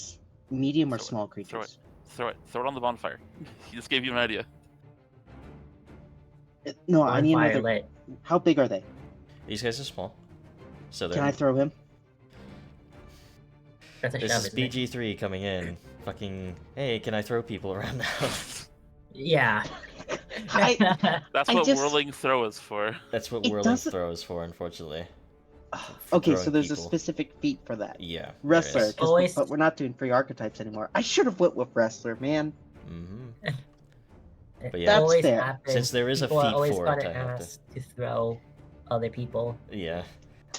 medium or small creatures? Throw it on the bonfire. He just gave you an idea. No, I need Bonfire another. lit. How big are they? These guys are small. So Can I throw him? That's a This shove, is isn't it? BG3 coming in. Fucking, hey, can I throw people around now? Yeah. That's I what just- whirling throw is for. That's what It whirling doesn't- throw is for, unfortunately. Okay, so throwing there's a people. specific feat for that. Yeah. there Wrestler, is. but we're not doing 3 archetypes anymore. I should have went with wrestler, man. Mhm. It But yeah. That's always fair. happens. Since there is a People are feat always for gonna it, I have to- ask to throw other people. Yeah.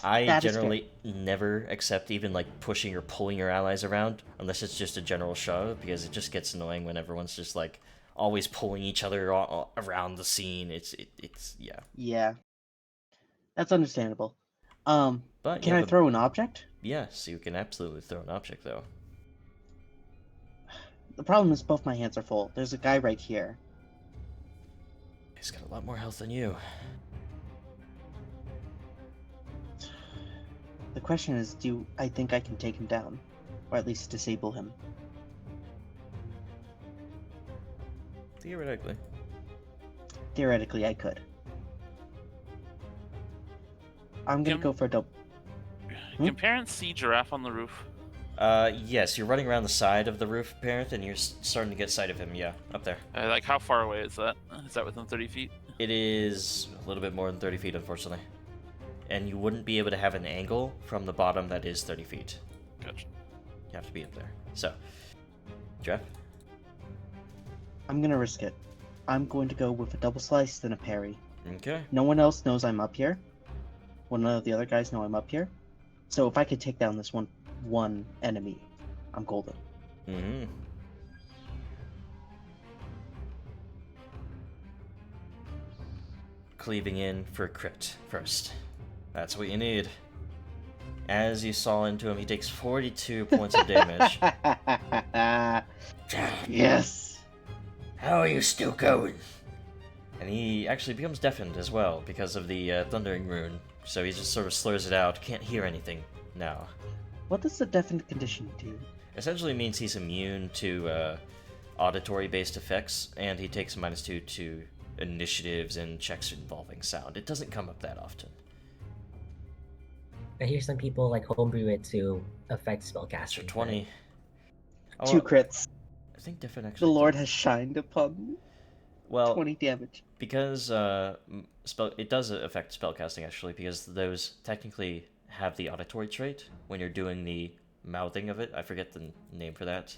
I That is generally never accept even like pushing or pulling your allies around unless it's just a general shove because it just gets annoying when everyone's just like always pulling each other around the scene. It's yeah. Yeah. That's understandable. But Can yeah, I throw an object? Yes, you can absolutely throw an object though. The problem is both my hands are full. There's a guy right here. He's got a lot more health than you. The question is, do I think I can take him down? Or at least disable him? Theoretically. Theoretically, I could. I'm gonna Kim- go for a double. Can parents see giraffe on the roof? Yes, you're running around the side of the roof, Parent, and you're starting to get sight of him. Yeah, up there. Like, how far away is that? Is that within 30 feet? It is a little bit more than 30 feet, unfortunately. And you wouldn't be able to have an angle from the bottom that is 30 feet. Gotcha. You have to be up there. So, Jeff? I'm gonna risk it. I'm going to go with a double slice, then a parry. Okay. No one else knows I'm up here. Well, none of the other guys know I'm up here. So if I could take down this one enemy, I'm golden. Mm-hmm. Cleaving in for a crit first. That's what you need. As you saw into him, he takes 42 points of damage. Yes. How are you still going? And he actually becomes deafened as well because of the Thundering Rune. So he just sort of slurs it out, can't hear anything now. What does the deafened condition do? Essentially means he's immune to auditory-based effects, and he takes -2 to initiatives and checks involving sound. It doesn't come up that often. I hear some people like homebrew it to affect spellcasting. So but 20. Oh, 2 crits. I think different The actually. Lord does. has shined upon me. Well, 20 damage. because it does affect spellcasting actually, because those technically have the auditory trait when you're doing the mouthing of it. I forget the name for that.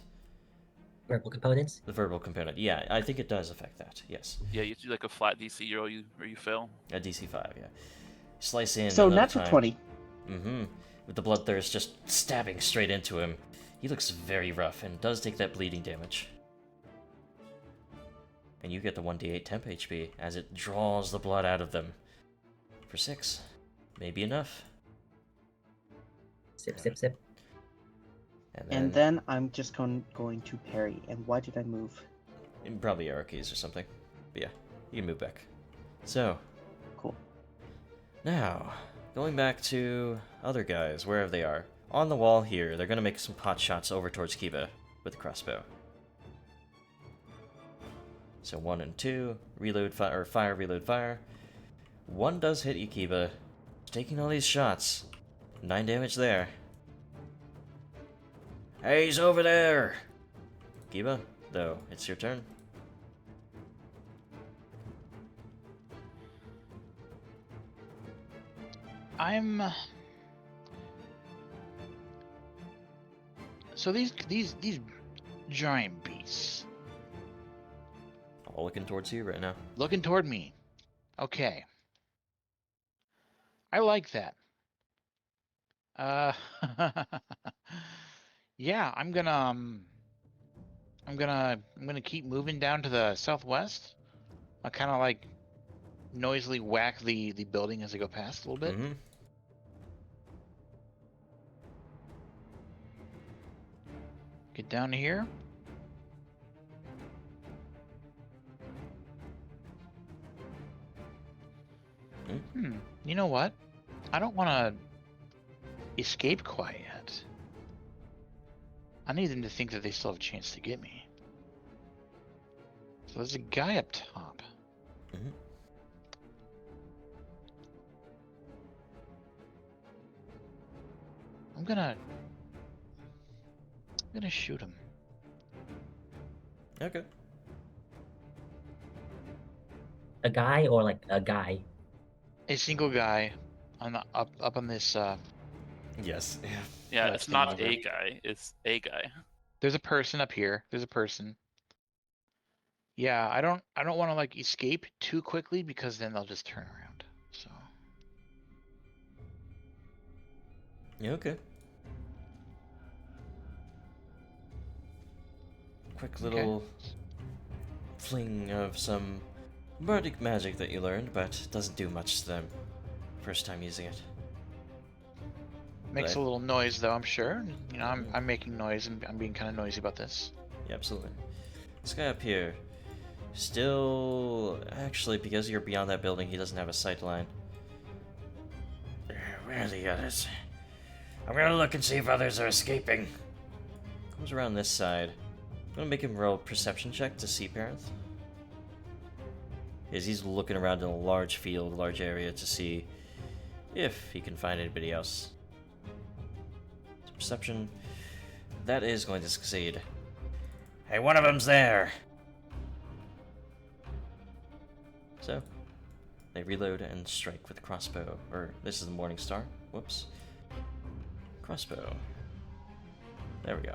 Verbal components. The verbal component. Yeah, I think it does affect that. Yes. Yeah, you do like a flat DC roll or you fail. A DC 5. Yeah. Slice in. So another natural time. 20. Mm-hmm. With the bloodthirst just stabbing straight into him. He looks very rough and does take that bleeding damage. And you get the 1d8 temp HP as it draws the blood out of them. For 6. Maybe enough. Sip, sip, sip. And then I'm just going to parry. And why did I move? Probably arrow keys or something. But yeah, you can move back. So. Cool. Now, going back to other guys, wherever they are. On the wall here, they're going to make some pot shots over towards Kiva with the crossbow. So 1 and 2, reload fire, or fire, reload fire. 1 does hit Ikiba, taking all these shots. 9 damage there. Hey, he's over there! Kiba, though, it's your turn. So these giant beasts All looking towards you right now. looking toward me. Okay. I like that. Yeah, I'm gonna keep moving down to the southwest. I'll kind of like noisily whack the building as I go past a little bit. Mm-hmm. Get down to here. You know what? I don't want to escape quite yet. I need them to think that they still have a chance to get me. So there's a guy up top. Mm-hmm. I'm gonna shoot him. Okay. A guy or like a guy? A single guy on the up on this. Yes. Yeah, Yeah, it's it's not over. a guy, it's a guy. There's a person up here. There's a person. Yeah, I don't want to like escape too quickly because then they'll just turn around. So Yeah, okay. Quick little fling of some bardic magic that you learned, but doesn't do much to them. First time using it. makes Right. a little noise though, I'm sure. You know, I'm making noise and I'm being kind of noisy about this. Yeah, absolutely. This guy up here, still, actually, because you're beyond that building, he doesn't have a sight line. Where are the others? I'm gonna look and see if others are escaping. Comes around this side. I'm gonna make him roll a perception check to see Parenth. As he's looking around in a large field, large area to see if he can find anybody else. Perception. That is going to succeed. Hey, one of them's there. So, they reload and strike with the crossbow. Or, this is the Morning Star. Whoops. Crossbow. There we go.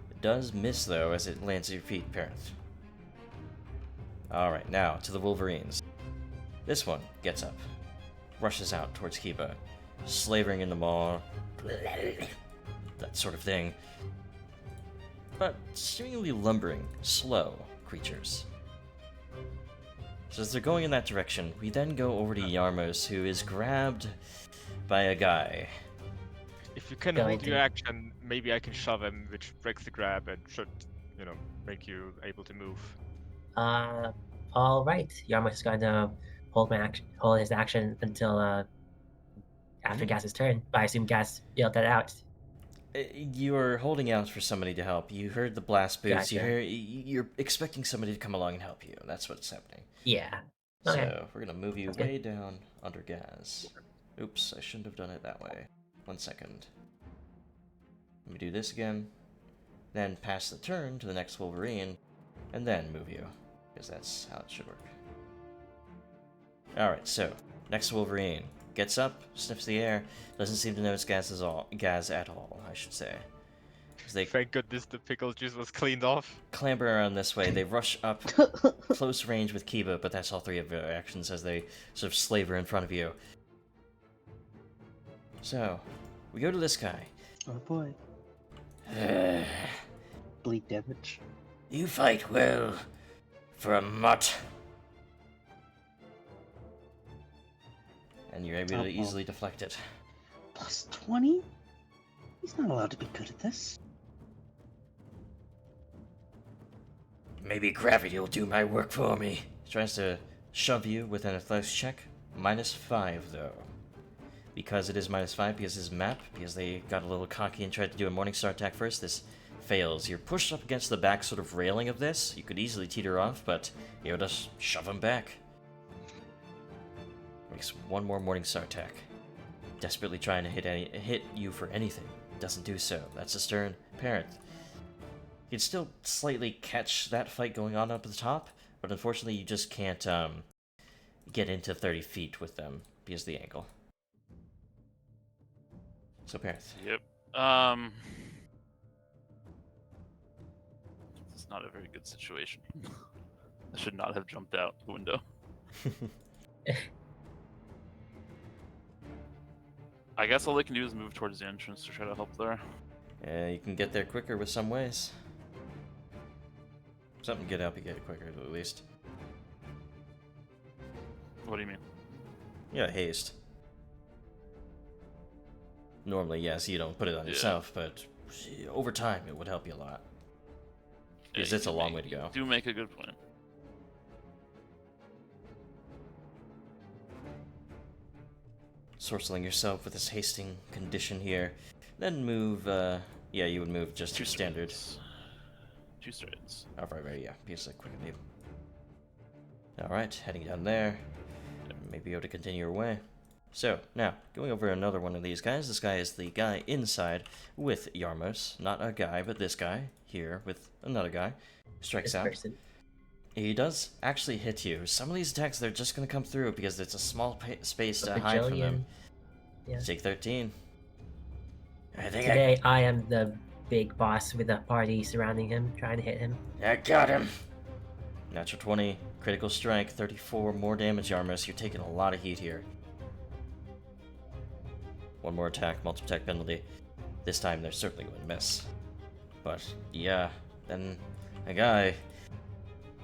It does miss, though, as it lands at your feet, Parenth. Alright, now to the Wolverines. This one gets up, rushes out towards Kiba, slavering in the maw, that sort of thing. But seemingly lumbering, slow creatures. So as they're going in that direction, we then go over to Yarmos, who is grabbed by a guy. If you can Going hold to- your action, maybe I can shove him, which breaks the grab and should, make you able to move. All right. Yarmouth is going to hold his action until after Gas's turn. But I assume Gas yelled that out. You're holding out for somebody to help. You heard the blast boots. Gotcha. You're expecting somebody to come along and help you. That's what's happening. Yeah. Okay. So we're gonna move you That's way down under Gaz. Oops, I shouldn't have done it that way. 1 second. Let me do this again. Then pass the turn to the next Wolverine, and then move you, because that's how it should work. Alright, so, next Wolverine. Gets up, sniffs the air, doesn't seem to notice Gaz at all, I should say. As they Thank goodness the pickle juice was cleaned off. clamber around this way, they rush up close range with Kiba, but that's all three of their actions as they sort of slaver in front of you. So, we go to this guy. Oh boy. Bleed damage. You fight well for a mutt. And you're able to easily deflect it. Plus 20? He's not allowed to be good at this. Maybe gravity will do my work for me. He tries to shove you with an athletics check. -5, though. Because it is -5, because his map, because they got a little cocky and tried to do a Morningstar attack first, this fails. You're pushed up against the back sort of railing of this. You could easily teeter off, but you'll just shove him back. Makes one more Morningstar attack. Desperately trying to hit you for anything. Doesn't do so. That's a stern parent. You can still slightly catch that fight going on up at the top, but unfortunately you just can't get into 30 feet with them because of the angle. So, Parith. Yep. It's not a very good situation. I should not have jumped out the window. I guess all they can do is move towards the entrance to try to help there. Yeah, you can get there quicker with some ways. Something to help you get it quicker, at least. What do you mean? Yeah, haste. Normally, yes, you don't put it on Yeah. yourself, but over time it would help you a lot. Because Yeah, it's a you long way to go. do make a good point. Sorceling yourself with this hasting condition here. Then move, yeah, you would move just your standard. Two strides. Oh, right, yeah, piece of quick name. Alright, heading down there. Maybe able to continue your way. So, now, going over another one of these guys. This guy is the guy inside with Yarmos. Not a guy, but this guy here with another guy. Strikes This out. person. He does actually hit you. Some of these attacks, they're just going to come through because it's a small space A to hide from them. bajillion. Yeah. Take 13. I think Today I am the big boss with a party surrounding him, trying to hit him. I got him. Natural 20, critical strike, 34 more damage, Yarmos. You're taking a lot of heat here. One more attack, multiple attack penalty. This time they're certainly going to miss. But, yeah, then a guy.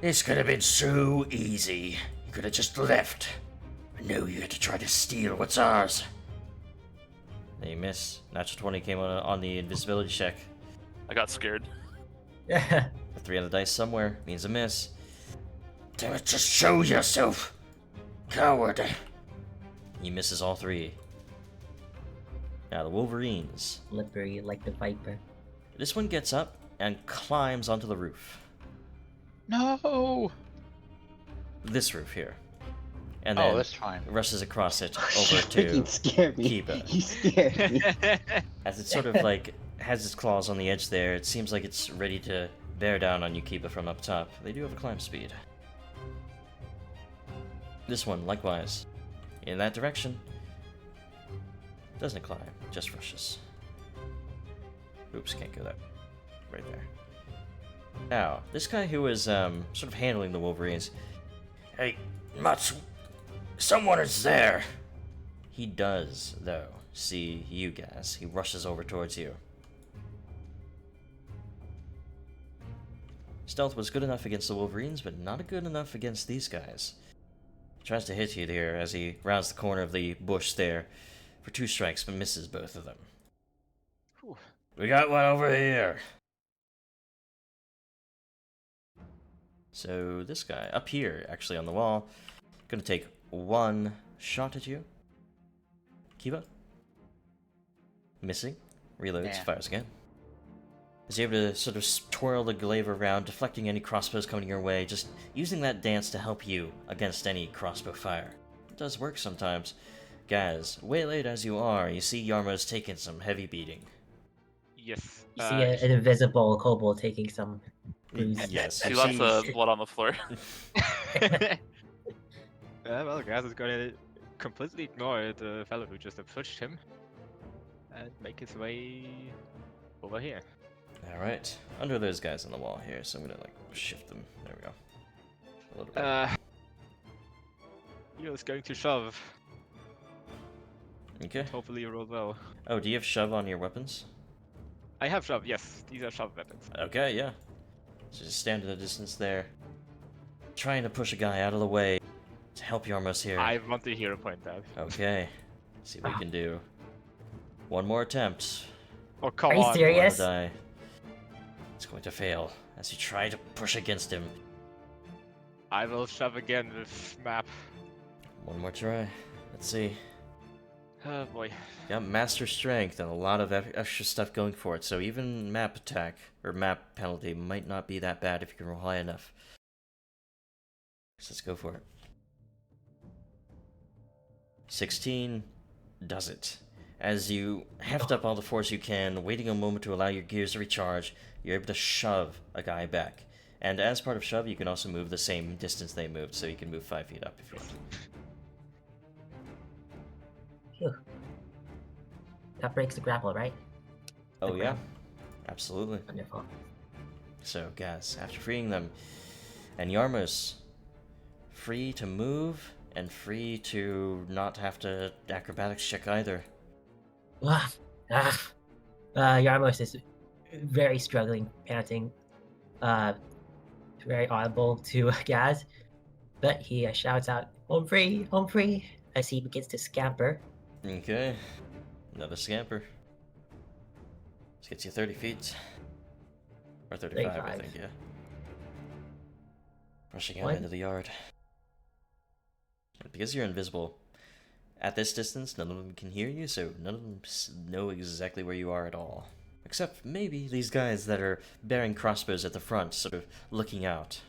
This could have been so easy. You could have just left. I knew you had to try to steal what's ours. They miss. Natural 20 came on the invisibility check. I got scared. A 3 on the dice somewhere means a miss. Damn it, just show yourself. Coward. He misses all 3. Now the Wolverines. Slippery like the viper. This one gets up and climbs onto the roof. No. This roof here. And Oh, then that's fine. rushes across it over You to scared me. Kiba. You scared me. As it sort of like has its claws on the edge there, it seems like it's ready to bear down on you, Kiba, from up top. They do have a climb speed. This one, likewise. In that direction. Doesn't climb, just rushes. Oops, can't go that right there. Now, this guy who is sort of handling the Wolverines, Hey, Mutz. Someone is there. he does, though, see you guys. He rushes over towards you. Stealth was good enough against the Wolverines, but not good enough against these guys. He tries to hit you there as he rounds the corner of the bush there for 2 strikes, but misses both of them. We got one over here. So this guy, up here, actually on the wall, gonna take 1 shot at you. Kiba. Missing. Reloads, Nah. fires again. Is able to sort of twirl the glaive around, deflecting any crossbows coming your way, just using that dance to help you against any crossbow fire. It does work sometimes. Gaz, waylaid as you are, you see Yarmo's taking some heavy beating. Yes. You see an invisible kobold taking some bruise. Yes, See you lots see- of blood on the floor. Well, Gaz is gonna completely ignore the fellow who just approached him and make his way over here. Alright, under those guys on the wall here, so I'm gonna like shift them. There we go. A little bit. Hero's going to shove. Okay. Hopefully you roll well. Oh, do you have shove on your weapons? I have shove, yes. These are shove weapons. Okay, yeah. So just stand at a distance there. Trying to push a guy out of the way to help Yarmos here. I want the hero point that. Okay. See what we can do. One more attempt. Oh, come Are you on. serious? One die. It's going to fail as you try to push against him. I will shove again with map. One more try. Let's see. Oh boy. Got master strength and a lot of extra stuff going for it, so even map attack or map penalty might not be that bad if you can roll high enough. So let's go for it. 16 does it. As you heft up all the force you can, waiting a moment to allow your gears to recharge, you're able to shove a guy back. And as part of shove, you can also move the same distance they moved, so you can move 5 feet up if you want. Phew. That breaks the grapple, right? Oh The yeah, grab. absolutely. Wonderful. So, Gaz, after freeing them, and Yarmos, free to move and free to not have to acrobatics check either. Yarmos is very struggling, panting, very audible to Gaz, but he shouts out, home free, as he begins to scamper. Okay, another scamper. This gets you 30 feet. Or 35, I 35. think, yeah. Rushing out What? into the yard. Because you're invisible, at this distance, none of them can hear you, so none of them know exactly where you are at all. Except maybe these guys that are bearing crossbows at the front, sort of looking out.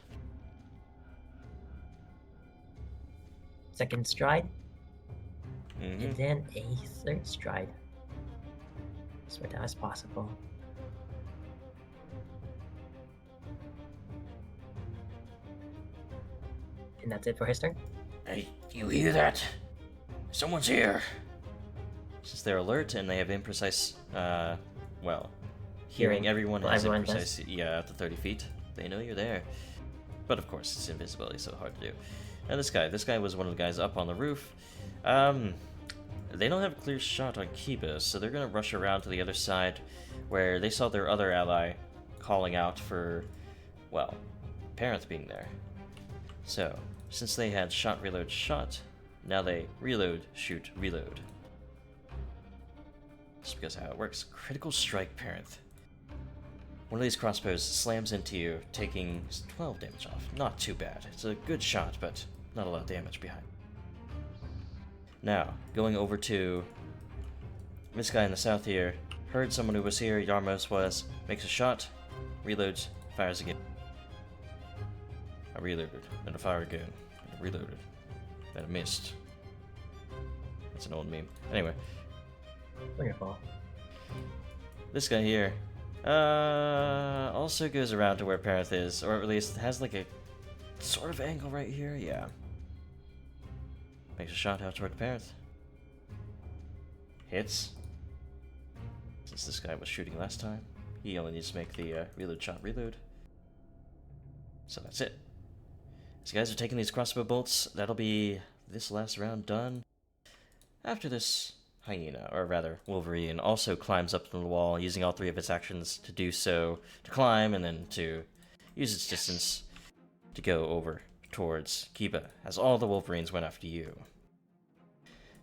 Second stride, Mm-hmm. and then a third stride. As far as possible. And that's it for his turn. Hey, you hear that? Someone's here. Since they're alert and they have imprecise, well, hearing everyone Well, has everyone imprecise, yeah, up to 30 feet. They know you're there. But of course, it's invisibility, so hard to do. And this guy was one of the guys up on the roof. They don't have a clear shot on Kiba, so they're gonna rush around to the other side, where they saw their other ally calling out for, well, Parenth being there. So, since they had shot, reload, shot, now they reload, shoot, reload. Just because how it works. Critical strike, Parenth. One of these crossbows slams into you, taking 12 damage off. Not too bad. It's a good shot, but not a lot of damage behind. Now, going over to this guy in the south here. Heard someone who was here, Yarmos was. Makes a shot, reloads, fires again. I reloaded, then I fired again, and I reloaded, then I missed. That's an old meme. Anyway, Wonderful. this guy here also goes around to where Parenth is, or at least has like a sort of angle right here. Yeah. Makes a shot out toward Parenth. Hits. Since this guy was shooting last time, he only needs to make the reload shot reload. So that's it. So guys are taking these crossbow bolts. That'll be this last round done. After this, hyena, or rather Wolverine, also climbs up to the wall, using all 3 of its actions to do so, to climb and then to use its distance to go over towards Kiba, as all the Wolverines went after you.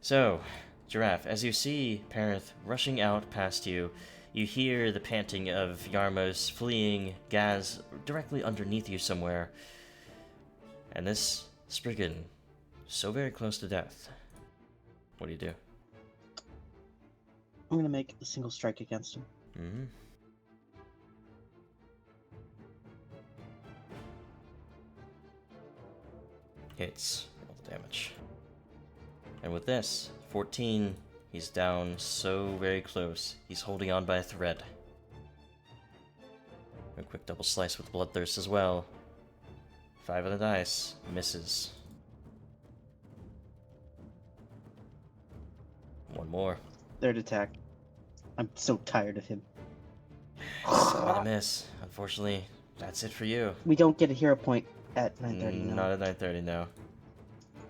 So, Giraffe, as you see Parenth rushing out past you, you hear the panting of Yarmos fleeing, Gaz directly underneath you somewhere, and this Spriggan, so very close to death. What do you do? I'm gonna make a single strike against him. Mm-hmm. Hits. Roll the damage. And with this, 14, he's down so very close. He's holding on by a thread. A quick double slice with Bloodthirst as well. 5 on the dice. Misses. One more. Third attack. I'm so tired of him. Still gonna miss. Unfortunately, that's it for you. We don't get a hero point at 9:30 now. Not at 9:30 now.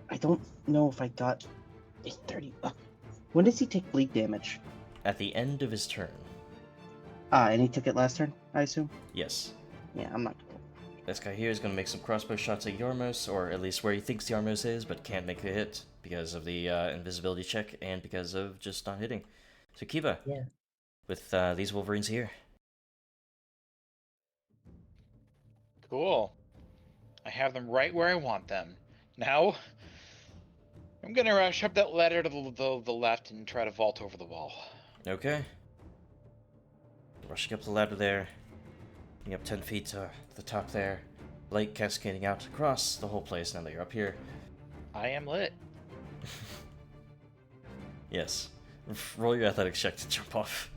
I don't know if I got 8:30. When does he take bleed damage? At the end of his turn. And he took it last turn, I assume? Yes. Yeah, I'm not. This guy here is going to make some crossbow shots at Yormos, or at least where he thinks the Yormos is, but can't make a hit because of the invisibility check and because of just not hitting. So Kiva, Yeah. with these Wolverines here. Cool. I have them right where I want them. Now, I'm gonna rush up that ladder to the left and try to vault over the wall. Okay. Rushing up the ladder there. Getting up 10 feet to the top there. Light cascading out across the whole place now that you're up here. I am lit. Yes. Roll your athletics check to jump off.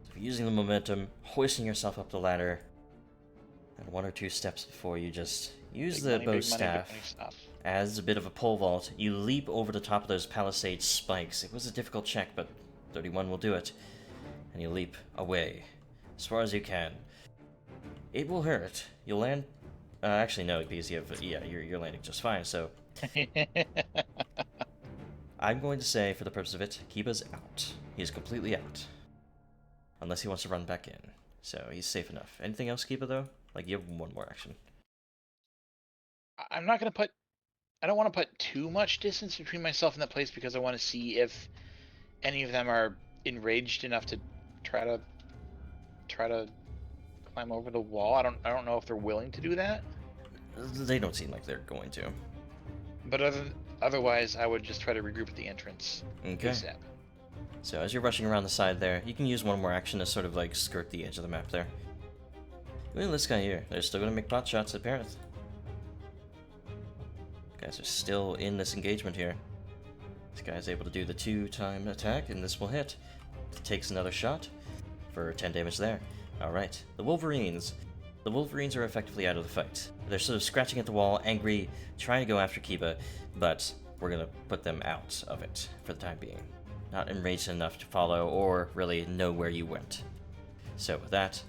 So using the momentum, hoisting yourself up the ladder, and 1 or 2 steps before you just use the bow staff as a bit of a pole vault. You leap over the top of those palisade spikes. It was a difficult check, but 31 will do it. And you leap away as far as you can. It will hurt. You'll land. Actually, no, because you have. Yeah, you're landing just fine. So I'm going to say, for the purpose of it, Kiba's out. He's completely out, unless he wants to run back in. So he's safe enough. Anything else, Kiba, though? Like, you have 1 more action. I'm not gonna put. I don't want to put too much distance between myself and that place because I want to see if any of them are enraged enough to try to climb over the wall. I don't know if they're willing to do that. They don't seem like they're going to. But otherwise, I would just try to regroup at the entrance. Okay. ASAP. So as you're rushing around the side there, you can use 1 more action to sort of like skirt the edge of the map there. Look at this guy here. They're still going to make pot shots at Parith. Guys are still in this engagement here. This guy's able to do the 2-time attack, and this will hit. Takes another shot for 10 damage there. Alright, the Wolverines. The Wolverines are effectively out of the fight. They're sort of scratching at the wall, angry, trying to go after Kiba, but we're going to put them out of it for the time being. Not enraged enough to follow or really know where you went. So with that,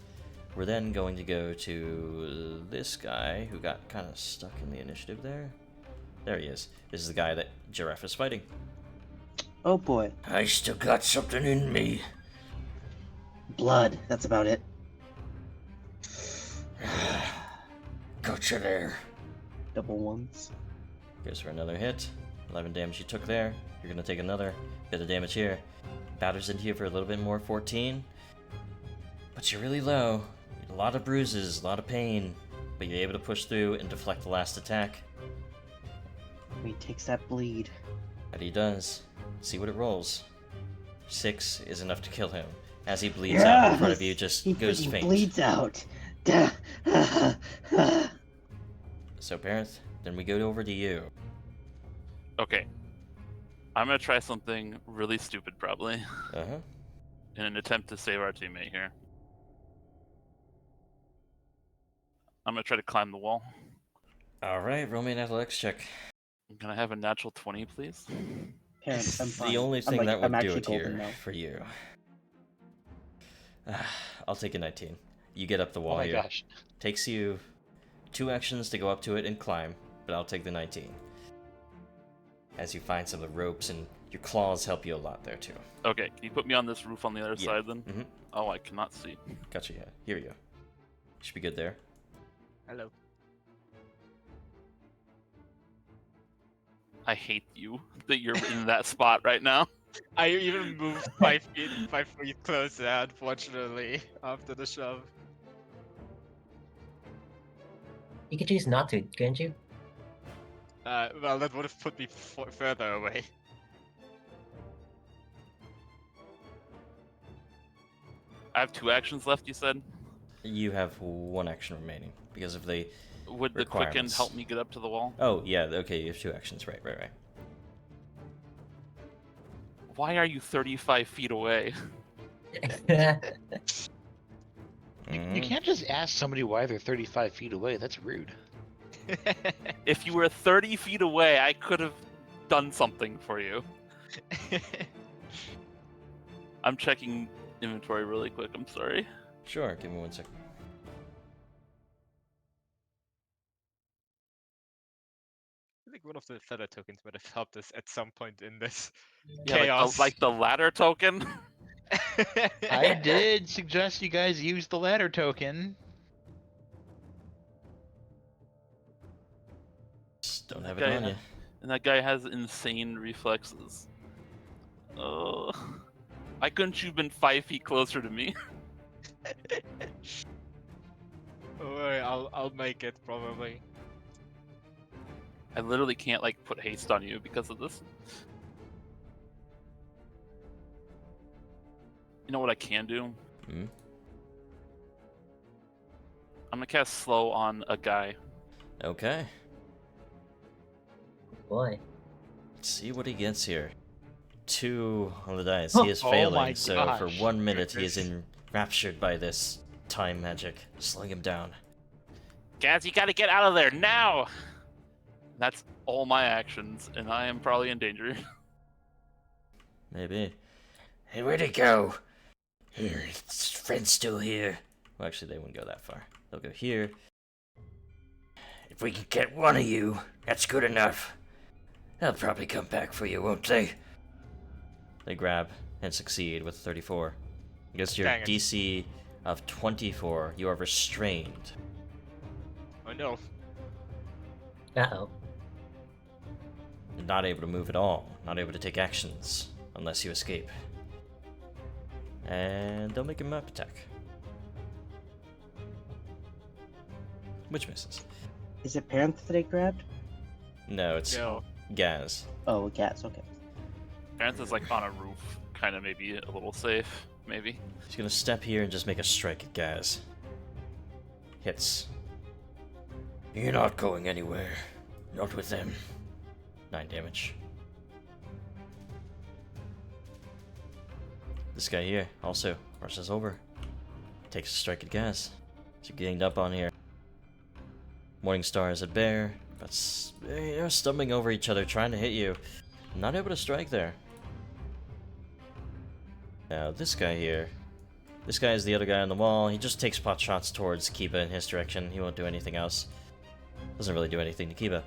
we're then going to go to this guy who got kind of stuck in the initiative there. There he is. This is the guy that Giraffe is fighting. Oh boy. I still got something in me. Blood. That's about it. Gotcha there. Double ones. Goes for another hit. 11 damage you took there. You're going to take another bit of damage here. Batters into you for a little bit more, 14. But you're really low. A lot of bruises, a lot of pain. But you're able to push through and deflect the last attack. He takes that bleed. And he does. See what it rolls. 6 is enough to kill him. As he bleeds out in front of you, just He goes freaking faint. bleeds out. So, Parith, then we go over to you. Okay. I'm gonna try something really stupid, probably, Uh-huh. in an attempt to save our teammate here. I'm gonna try to climb the wall. Alright, roll me an athletics check. Can I have a natural 20, please? Parents, I'm fine. The only I'm thing like, that I'm would do actually it here golden now. for you. I'll take a 19. You get up the Oh wall my here. gosh. Takes you 2 actions to go up to it and climb, but I'll take the 19. As you find some of the ropes, and your claws help you a lot there too. Okay, can you put me on this roof on the other Yeah. side then? Mhm. Oh, I cannot see. Gotcha, yeah. Here we go. Should be good there. Hello. I hate you that you're in that spot right now. I even moved 5 feet closer, unfortunately, after the shove. You could choose not to, couldn't you? Well, that would have put me further away. I have 2 actions left, you said? You have 1 action remaining because of the Would the quicken requirements. help me get up to the wall? Oh, yeah, okay, you have 2 actions. Right. Why are you 35 feet away? You can't just ask somebody why they're 35 feet away. That's rude. If you were 30 feet away, I could have done something for you. I'm checking inventory really quick, I'm sorry. Sure, give me 1 second. I think one of the feather tokens might have helped us at some point in this Yeah, chaos. like the ladder token. I did suggest you guys use the ladder token. Just don't have it Okay, on you. And that guy has insane reflexes. Oh, why couldn't you have been 5 feet closer to me? Don't worry, I'll make it probably. I literally can't like put haste on you because of this. You know what I can do? Hmm? I'm gonna cast slow on a guy. Okay. Boy. Let's see what he gets here. 2 on the dice. Oh. He is Oh failing, my so for gosh. 1 minute he is Goodness. enraptured by this time magic, slowing him down. Gaz, you gotta get out of there now! That's all my actions, and I am probably in danger. Maybe. Hey, where'd he go? Here, his friend's still here. Well, actually, they wouldn't go that far. They'll go here. If we can get one of you, that's good enough. They'll probably come back for you, won't they? They grab and succeed with 34. Against your Dang it. DC of 24, you are restrained. Oh no. Uh-oh. You're not able to move at all. Not able to take actions unless you escape. And they'll make a map attack. Which misses. Is it Parent that I grabbed? No, it's No. Gaz. Oh, Gats, okay. Parents is like on a roof, kind of maybe a little safe, maybe. He's gonna step here and just make a strike at Gaz. Hits. You're not going anywhere. Not with them. 9 damage. This guy here also rushes over. Takes a strike at Gaz. So ganged up on here. Morningstar is at bear, but they're stumbling over each other trying to hit you. Not able to strike there. Now this guy here. This guy is the other guy on the wall. He just takes pot shots towards Kiba in his direction. He won't do anything else. Doesn't really do anything to Kiba.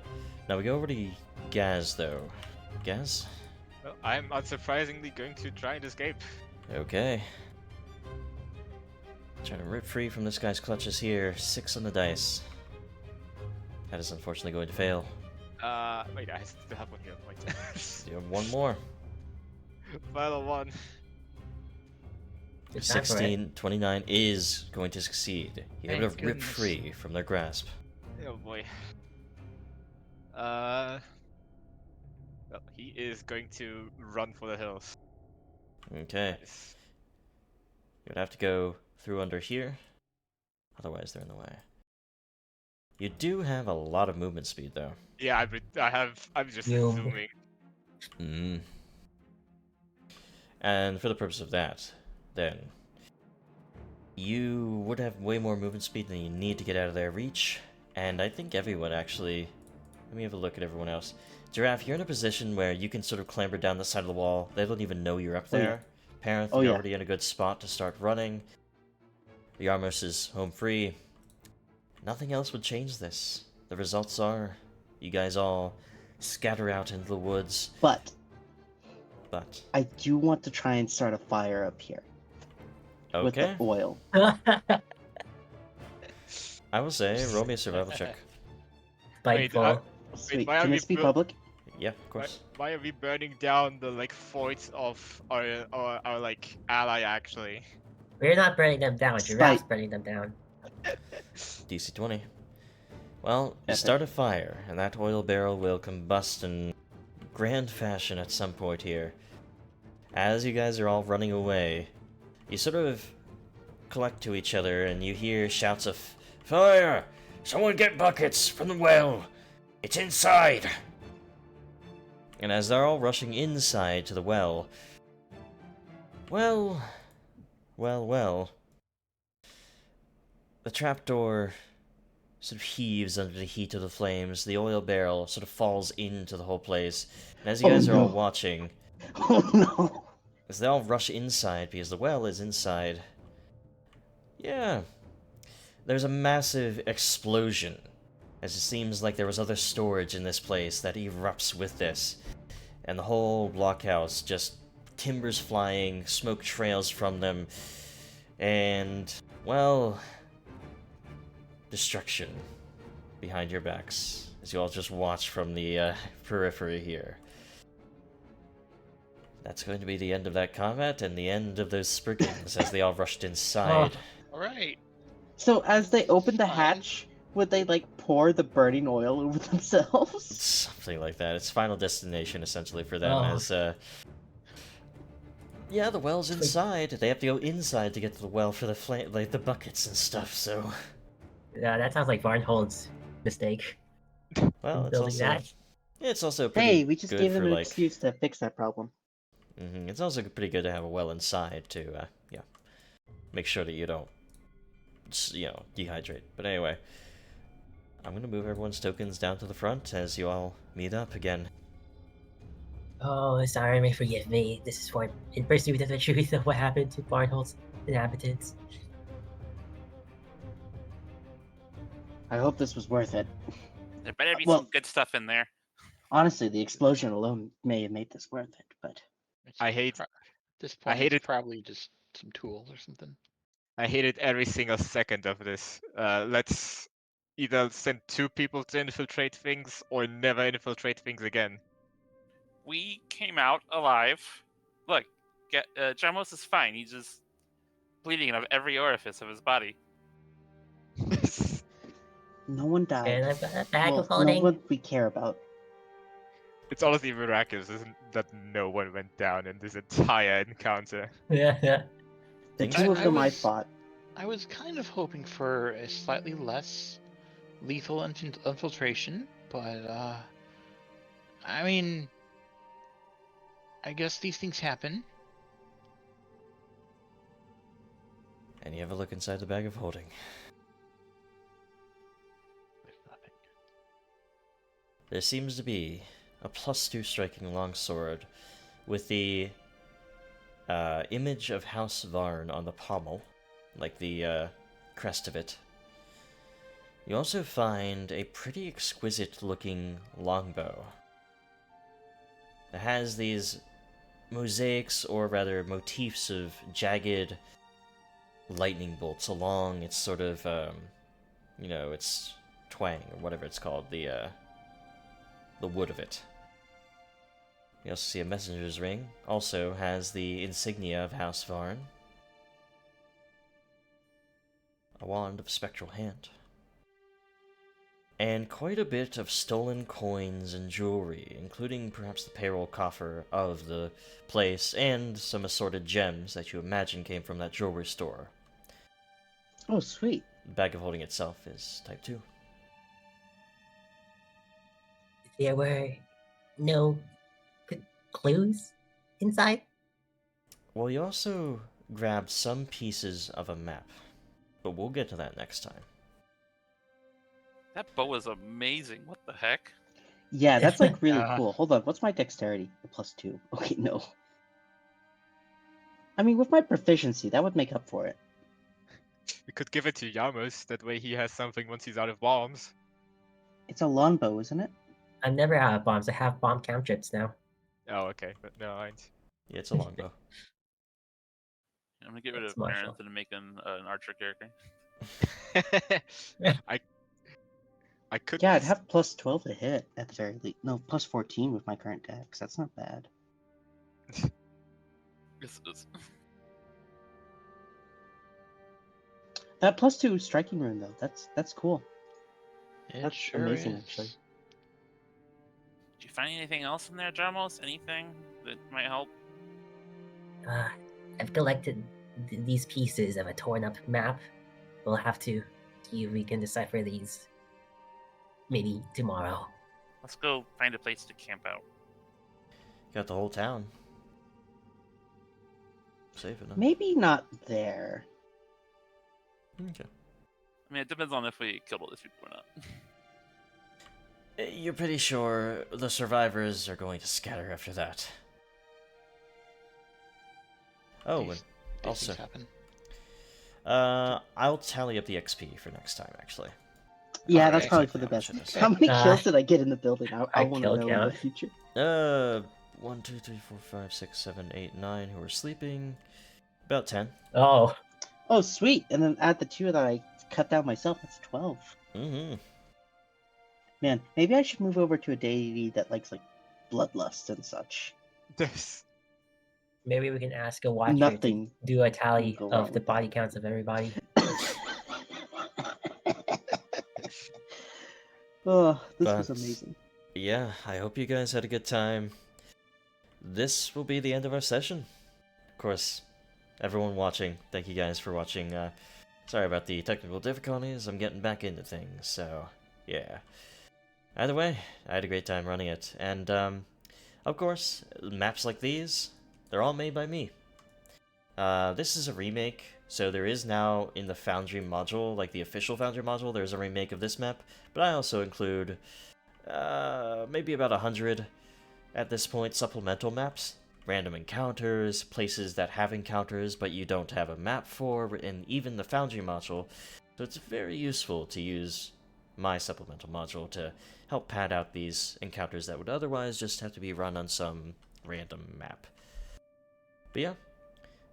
Now we go over to Gaz though. Gaz? Well, I'm unsurprisingly going to try and escape. Okay. Trying to rip free from this guy's clutches here. 6 on the dice. That is unfortunately going to fail. Wait, I still have one here. Wait. You have 1 more. Final one. Good time for it. 16, 29 is going to succeed. You're able Thank to rip goodness. free from their grasp. Oh boy. Well, he is going to run for the hills. Okay. Yes. You would have to go through under here. Otherwise, they're in the way. You do have a lot of movement speed, though. Yeah, I'm just You- zooming. Mm. And for the purpose of that, then, you would have way more movement speed than you need to get out of their reach. And I think everyone actually... Let me have a look at everyone else. Giraffe, you're in a position where you can sort of clamber down the side of the wall. They don't even know you're up Oh, yeah. there. Parenth, Oh, you're yeah. already in a good spot to start running. The Armos is home free. Nothing else would change this. The results are you guys all scatter out into the woods, But but I do want to try and start a fire up here with okay. the oil. I will say, roll me a survival check. Spiteful. Sweet. why are Can we this be bu- public? Yeah, of Why, course. why are we burning down the like forts of our like ally actually? We're not burning them down. Spite. Giraffe's burning them down. DC 20. Well, you Epic. start a fire, and that oil barrel will combust in grand fashion at some point here. As you guys are all running away, you sort of collect to each other, and you hear shouts of, Fire! Someone get buckets from the well! It's inside! and as they're all rushing inside to the well, well, the trapdoor sort of heaves under the heat of the flames. The oil barrel sort of falls into the whole place. And as you guys are all watching, Oh no! as they all rush inside, because the well is inside, yeah, there's a massive explosion, as it seems like there was other storage in this place that erupts with this. And the whole blockhouse just timbers flying, smoke trails from them, and, well, destruction behind your backs as you all just watch from the periphery here. That's going to be the end of that combat and the end of those Spriggans as they all rushed inside. All right. So as they open the Fine. hatch, would they like pour the burning oil over themselves? Something like that. It's Final Destination essentially for them, Oh. as yeah, the well's inside. They have to go inside to get to the well for the like the buckets and stuff. So, Yeah, that sounds like Varnhold's mistake. well, it's Building also that. it's also pretty Hey, we just good gave them for an like. excuse to fix that problem. It's also pretty good to have a well inside to yeah, make sure that you don't dehydrate. But anyway, I'm gonna move everyone's tokens down to the front as you all meet up again. Oh, sorry, may forgive me. This is for in pursuit of the truth of what happened to Varnhold's inhabitants. I hope this was worth it. There better be Well- some good stuff in there. Honestly, the explosion alone may have made this worth it, but I hate This point, hate it's it. probably just some tools or something. I hated every single second of this. Let's either send 2 people to infiltrate things or never infiltrate things again. We came out alive. Look, Jamos is fine. He's just bleeding out of every orifice of his body. no one died. And I've got a bag Well, of holding. no one we care about. It's honestly miraculous, isn't that no one went down in this entire encounter. Yeah, yeah. The Things- two of I them I was- fought. I was kind of hoping for a slightly less lethal infiltration, but I mean, I guess these things happen. And you have a look inside the bag of holding. With nothing. There seems to be a +2 striking longsword with the image of House Varn on the pommel, like the crest of it. You also find a pretty exquisite looking longbow. It has these mosaics, or rather motifs of jagged lightning bolts along its sort of, its twang, or whatever it's called, the wood of it. You also see a messenger's ring, also has the insignia of House Varn. A wand of spectral hand. And quite a bit of stolen coins and jewelry, including perhaps the payroll coffer of the place, and some assorted gems that you imagine came from that jewelry store. Oh, sweet. The bag of holding itself is type 2. There were no clues inside. Well, you also grabbed some pieces of a map, but we'll get to that next time. That bow is amazing. What the heck? Yeah, that's like really Uh. cool. Hold on, what's my dexterity? A +2. Okay, no. I mean, with my proficiency, that would make up for it. We could give it to Yamos, that way he has something once he's out of bombs. It's a longbow, isn't it? I'm never out of bombs. I have bomb cantrips now. Oh, okay, but no mind. Yeah, it's a longbow. I'm gonna get rid That's of martial. Parents and make an archer character. I could. Yeah, I'd be- have +12 to hit at the very least. No, +14 with my current dex. That's not bad. That +2 striking rune though, that's cool. It That's sure amazing, is. actually. Did you find anything else in there, Jamos? Anything that might help? I've collected these pieces of a torn up map. We'll have to see if we can decipher these maybe tomorrow. Let's go find a place to camp out. Got the whole town. Safe enough. Maybe not there. Okay. I mean, it depends on if we killed all these people or not. You're pretty sure the survivors are going to scatter after that. Oh, and These also, things happen. I'll tally up the XP for next time, actually. Yeah, Alright. that's probably for the How much best. it is. How many Uh, kills did I get in the building? I I want to kill know in the count. future. 1, 2, 3, 4, 5, 6, 7, 8, 9 who are sleeping. About 10. Oh, Oh, sweet. And then add the 2 that I cut down myself. That's 12. Mm-hmm. Man, maybe I should move over to a deity that likes, like, bloodlust and such. This. maybe we can ask a watcher Nothing to do a tally will go wrong of the with body that. counts of everybody. Oh, this was But- amazing. Yeah, I hope you guys had a good time. This will be the end of our session. Of course, everyone watching, thank you guys for watching. Sorry about the technical difficulties, I'm getting back into things, so yeah. Either way, I had a great time running it, and of course, maps like these, they're all made by me. This is a remake, so there is now in the Foundry module, like the official Foundry module, there's a remake of this map, but I also include maybe about 100 at this point supplemental maps, random encounters, places that have encounters but you don't have a map for, and even the Foundry module, so it's very useful to use my supplemental module to help pad out these encounters that would otherwise just have to be run on some random map. But yeah,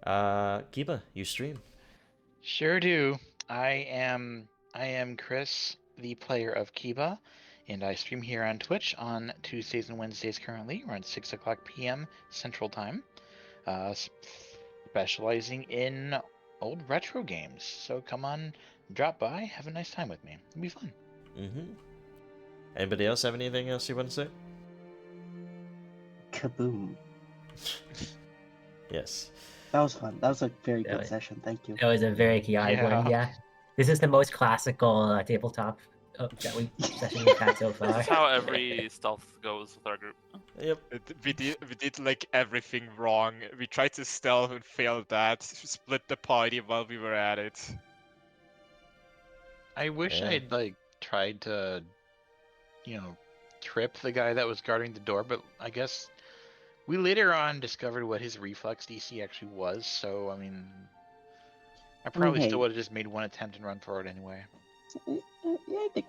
Kiba, you stream. Sure do. I am Chris, the player of Kiba, and I stream here on Twitch on Tuesdays and Wednesdays currently, around 6 o'clock p.m. Central Time, specializing in old retro games. So come on, drop by, have a nice time with me. It'll be fun. Mm-hmm. Anybody else have anything else you want to say? Kaboom. Yes. That was fun. That was a very Yeah, good session. Thank you. It was a very chaotic one, Yeah. yeah. This is the most classical tabletop session we've had so far. That's how every stealth goes with our group. Yep. We did like everything wrong. We tried to stealth and failed that. Split the party while we were at it. I wish Yeah. I'd like tried to, trip the guy that was guarding the door, but I guess we later on discovered what his reflex DC actually was. So I mean, I probably hey. still would have just made one attempt and run for it anyway. Yeah, I think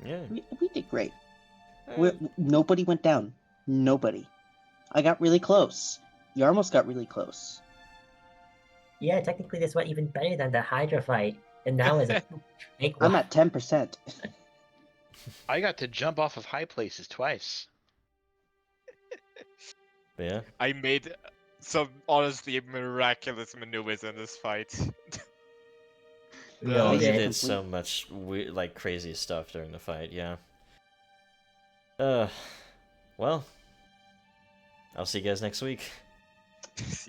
Yeah. we did great. Eh, Nobody went down. Nobody. I got really close. You almost got really close. Yeah, technically this went even better than the Hydra fight, and that was a fake I'm one. at 10%. I got to jump off of high places twice. but yeah. I made some honestly miraculous maneuvers in this fight. We Oh, all you did. did so much like crazy stuff during the fight, yeah. Well, I'll see you guys next week.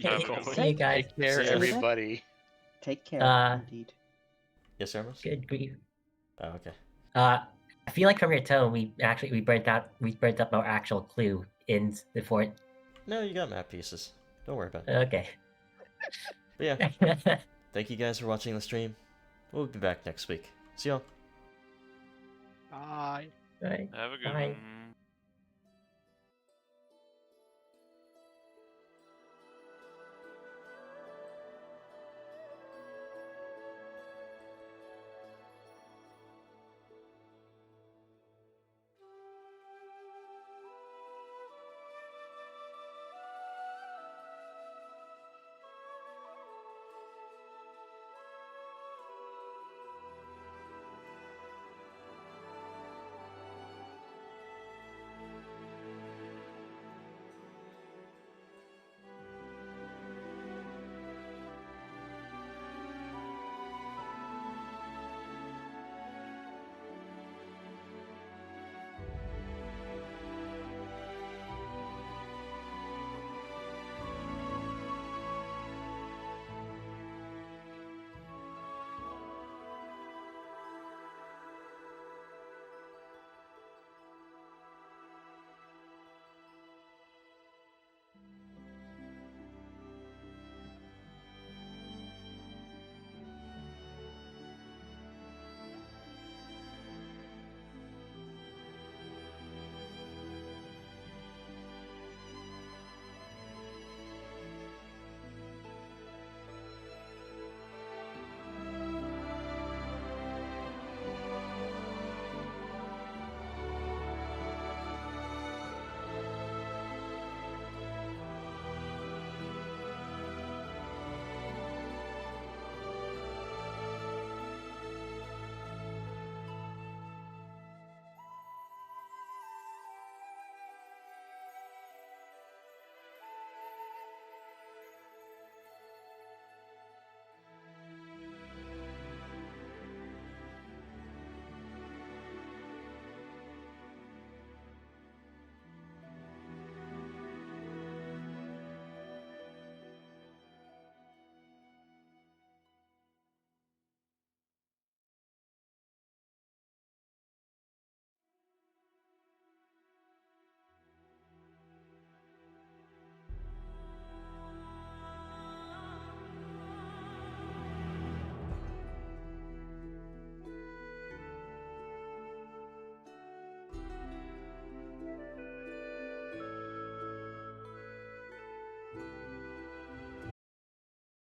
Have a good one. See you guys. Take care, See ya. everybody. Take care, indeed. Yes, Ramos? Good grief. Oh, okay. I feel like from your tone, we burnt up our actual clue in the fort. No, you got map pieces. Don't worry about it. Okay. But yeah, thank you guys for watching the stream. We'll be back next week. See y'all. Bye. Right. Have a good Bye. one.